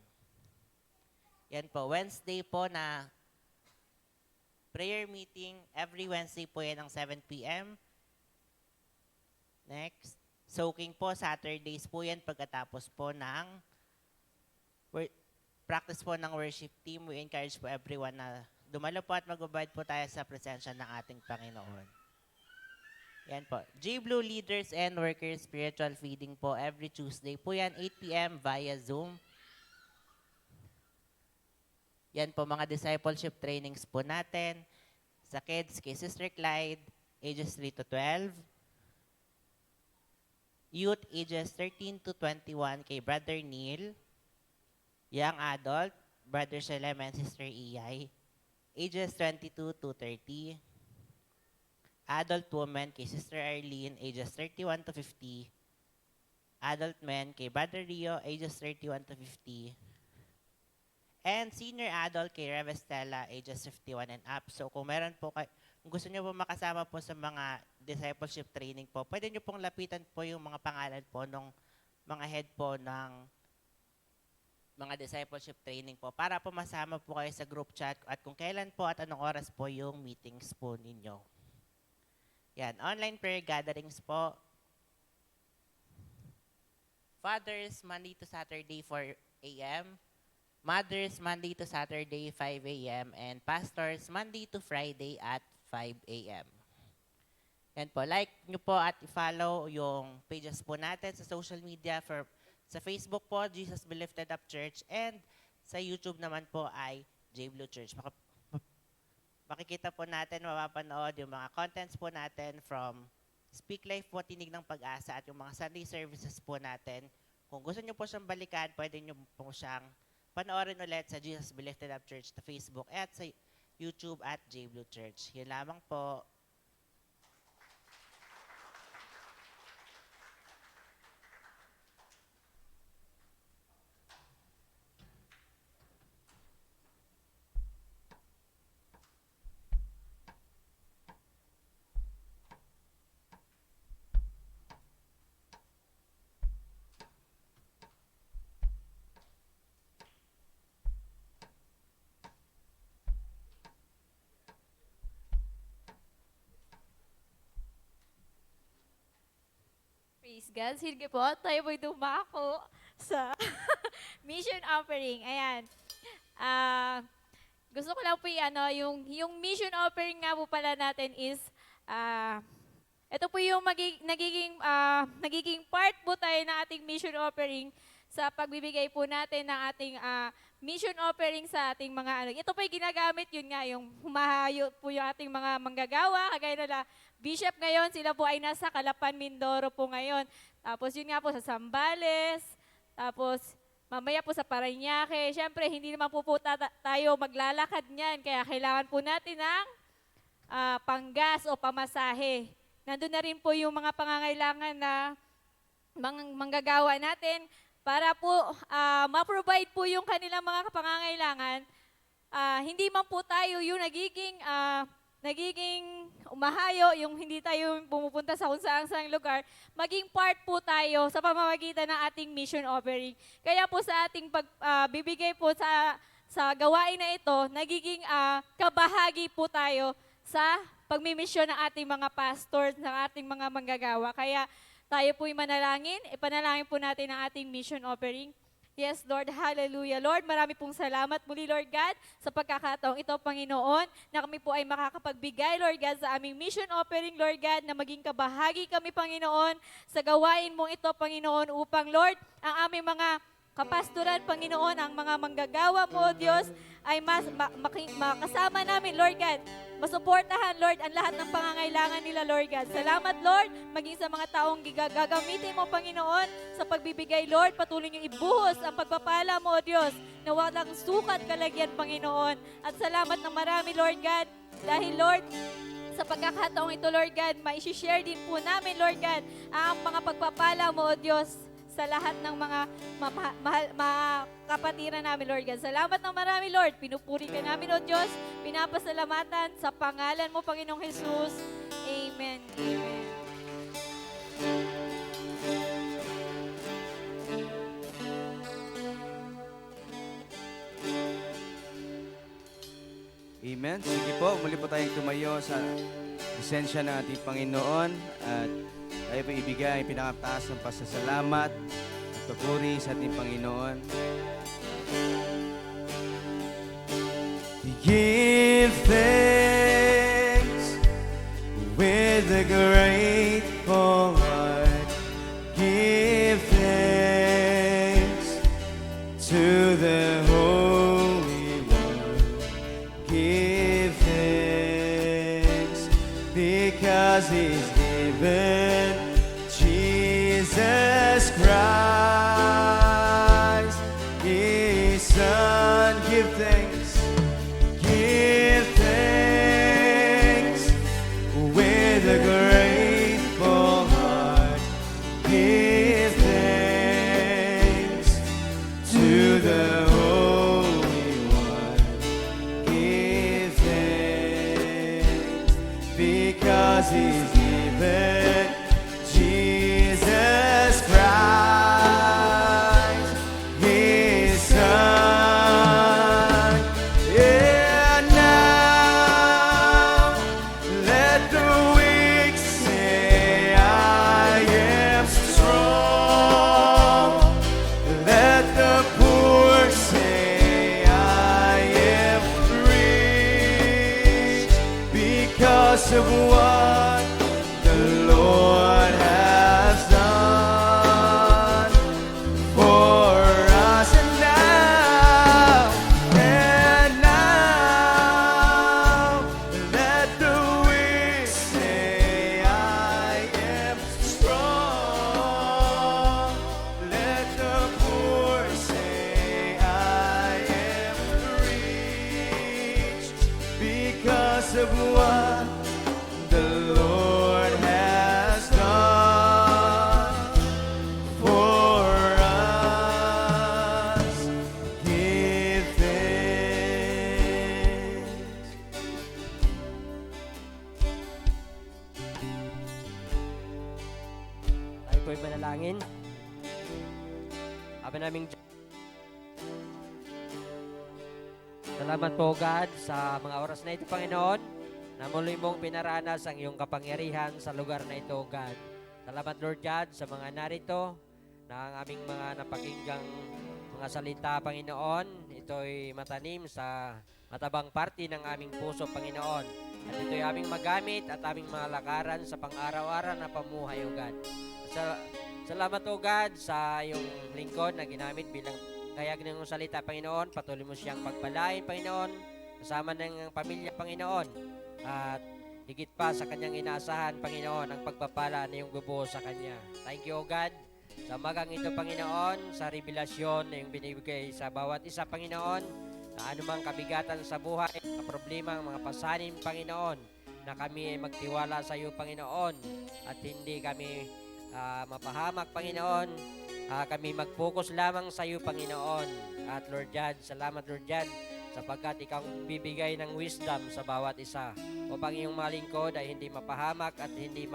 Yan po, Wednesday po na prayer meeting. Every Wednesday po yan ng 7 p.m. Next. Soaking po, Saturdays po yan pagkatapos po ng practice po ng worship team. We encourage po everyone na dumalo po at mag-abide po tayo sa presensya ng ating Panginoon. Yan po. J-Blue Leaders and Workers Spiritual Feeding po every Tuesday po yan, 8 p.m. via Zoom. Yan po, mga discipleship trainings po natin sa kids kay Sister Clyde, ages 3 to 12. Youth, ages 13 to 21 kay Brother Neil. Young adult, Brother Shalem and Sister Iyay, ages 22 to 30. Adult women kay Sister Arlene, ages 31 to 50. Adult men kay Brother Rio, ages 31 to 50. And senior adult kay Rev Estela, ages 51 and up. So kung meron po kung gusto niyo po makasama po sa mga discipleship training po, pwede niyo pong lapitan po yung mga pangalan po ng mga head po ng mga discipleship training po para po masama po kayo sa group chat at kung kailan po at anong oras po yung meetings po ninyo. Yan, online prayer gatherings po. Fathers, Monday to Saturday, 4 a.m. Mothers, Monday to Saturday, 5 a.m. And pastors, Monday to Friday at 5 a.m. Yan po, like nyo po at i-follow yung pages po natin sa social media. Sa Facebook po, Jesus Be Lifted Up Church. And sa YouTube naman po ay J Blue Church. Makikita po natin, mapapanood yung mga contents po natin from Speak Life po, Tinig ng Pag-asa at yung mga Sunday services po natin. Kung gusto nyo po siyang balikan, pwede nyo po siyang panoorin ulit sa Jesus Be Lifted Up Church sa Facebook at sa YouTube at J Blue Church. Yun lamang po. Praise God. Sige po, tayo po'y dumako sa mission offering. Ayan. Gusto ko lang po yung mission offering nga po pala natin is, ito po yung nagiging part po tayo ng ating mission offering sa pagbibigay po natin ng ating mission offering sa ating mga Ito po yung ginagamit, yun nga, yung humahayo po yung ating mga manggagawa, kagaya nila Bishop ngayon, sila po ay nasa Calapan, Mindoro po ngayon. Tapos yun nga po sa Zambales, tapos mamaya po sa Parañaque. Siyempre, hindi naman po tayo maglalakad niyan, kaya kailangan po natin ng panggas o pamasahe. Nandun na rin po yung mga pangangailangan na manggagawa natin para po ma-provide po yung kanilang mga pangangailangan. Hindi man po tayo yung nagiging umahayo, yung hindi tayo pumupunta sa kung saan lugar, maging part po tayo sa pamamagitan ng ating mission offering. Kaya po sa ating pagbibigay po sa gawain na ito, nagiging kabahagi po tayo sa pagmimisyon ng ating mga pastors, ng ating mga manggagawa. Kaya tayo po'y manalangin, ipanalangin po natin ang ating mission offering. Yes, Lord, hallelujah. Lord, marami pong salamat muli, Lord God, sa pagkakataong ito, Panginoon, na kami po ay makakapagbigay, Lord God, sa aming mission offering, Lord God, na maging kabahagi kami, Panginoon, sa gawain mong ito, Panginoon, upang, Lord, ang aming mga kapastoran, Panginoon, ang mga manggagawa mo, Diyos, ay makasama namin, Lord God. Masuportahan, Lord, ang lahat ng pangangailangan nila, Lord God. Salamat, Lord, maging sa mga taong gagamitin mo, Panginoon, sa pagbibigay, Lord, patuloy niyong ibuhos ang pagpapala mo, Diyos, na walang sukat kalagyan, Panginoon. At salamat ng marami, Lord God, dahil, Lord, sa pagkakataong ito, Lord God, ma-share din po namin, Lord God, ang mga pagpapala mo, O Diyos, sa lahat ng mga kapatiran namin, Lord God. Salamat ng marami, Lord. Pinupuri ka namin, O Diyos. Pinapasalamatan sa pangalan mo, Panginoong Jesus. Amen. Amen. Amen. Sige po, muli po tayong tumayo sa presensya ng ating Panginoon at tayo po ibigay pinakataas ng pasasalamat at papuri sa ating Panginoon. We give thanks with a grateful heart. Give thanks to the Holy One. Give thanks because He's given Jesus Christ, His Son. Give thanks with po'y manalangin. Ama naming salamat po, God, sa mga oras na ito, Panginoon, na muli mong pinaranas ang iyong kapangyarihan sa lugar na ito, God. Salamat, Lord God, sa mga narito, na ang aming mga napakinggang mga salita, Panginoon. Ito'y matanim sa matabang parte ng aming puso, Panginoon. At ito'y aming magamit at aming mga lakaran sa pang-araw-araw na pamuhay, O God. Salamat, O God, sa iyong lingkod na ginamit bilang kayag ng iyong salita, Panginoon. Patuloy mo siyang pagpalain, Panginoon, kasama ng pamilya, Panginoon. At higit pa sa kanyang inaasahan, Panginoon, ang pagpapala na iyong bubuo sa kanya. Thank you, O God, sa magang ito, Panginoon, sa revelasyon na iyong binibigay sa bawat isa, Panginoon, na anumang kabigatan sa buhay, mga problema, mga pasanin, Panginoon, na kami ay magtiwala sa iyo, Panginoon, at hindi kami mapahamak, Panginoon. Kami mag-focus lamang sa iyo, Panginoon. At Lord God, salamat, Lord God, sapagkat ikaw bibigay ng wisdom sa bawat isa upang iyong mga lingkod ay hindi mapahamak at hindi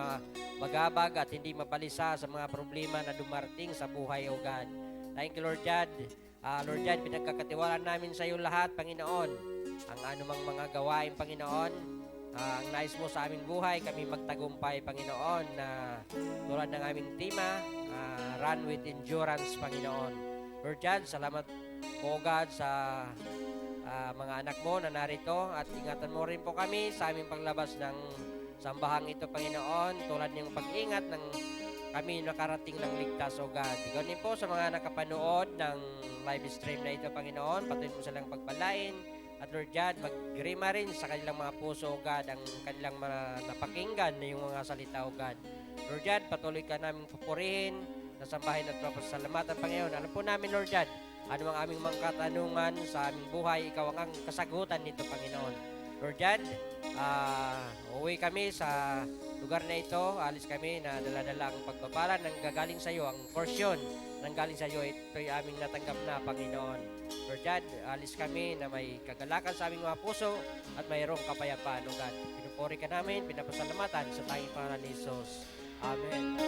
magabag at hindi mapalisa sa mga problema na dumarating sa buhay, O God. Thank you, Lord God. Lord God, pinagkakatiwalaan namin sa iyo lahat, Panginoon. Ang anumang mga gawain, Panginoon, ang nais mo sa aming buhay, kami magtagumpay, Panginoon, na tulad ng aming tema, run with endurance, Panginoon. Lord God, salamat po, God, sa mga anak mo na narito, at ingatan mo rin po kami sa aming paglabas ng sambahang ito, Panginoon, tulad ng pag-ingat ng kami nakarating ng ligtas, O God. Ikaw din po sa mga nakapanood ng live stream na ito, Panginoon, patuloy mo silang pagpalain. At Lord God, magrima rin sa kanilang mga puso, O God, ang kanilang mga napakinggan na yung mga salita, O God. Lord God, patuloy ka namin pupurihin, nasambahin at papasalamatan, Panginoon. Alam po namin, Lord God, ano ang aming mga katanungan sa aming buhay, ikaw ang kasagutan nito, Panginoon. Lord God, uwi kami sa lugar na ito, alis kami na dala-dala ang pagpapala ng gagaling sa iyo, ang porsyon ng galing sa iyo, ito'y aming natanggap na, Panginoon. Lord God, alis kami na may kagalakan sa aming mga puso at mayroong kapayapaan, O God. Pinupuri ka namin, pinapasalamatan sa tanging pangalan ni Jesus. Amen.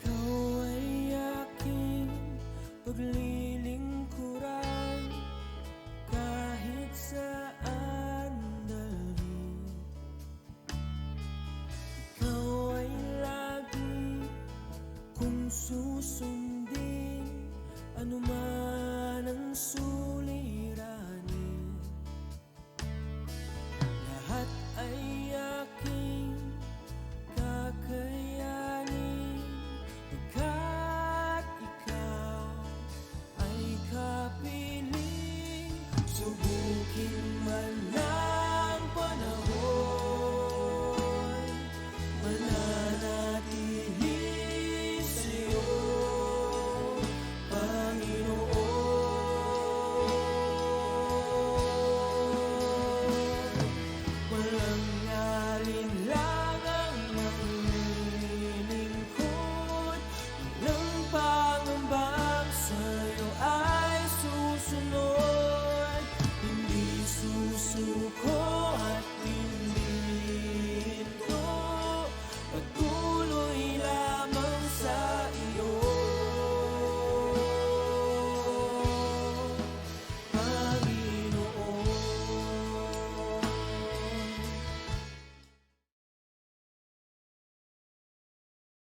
Ikaw ay aking paglilingkuran kahit saan dalhin. Ikaw ay lagi kong susundin, anuman ang suliranin. Lahat ay aking kakayanin, pagkat ikaw ay kapiling. Subukin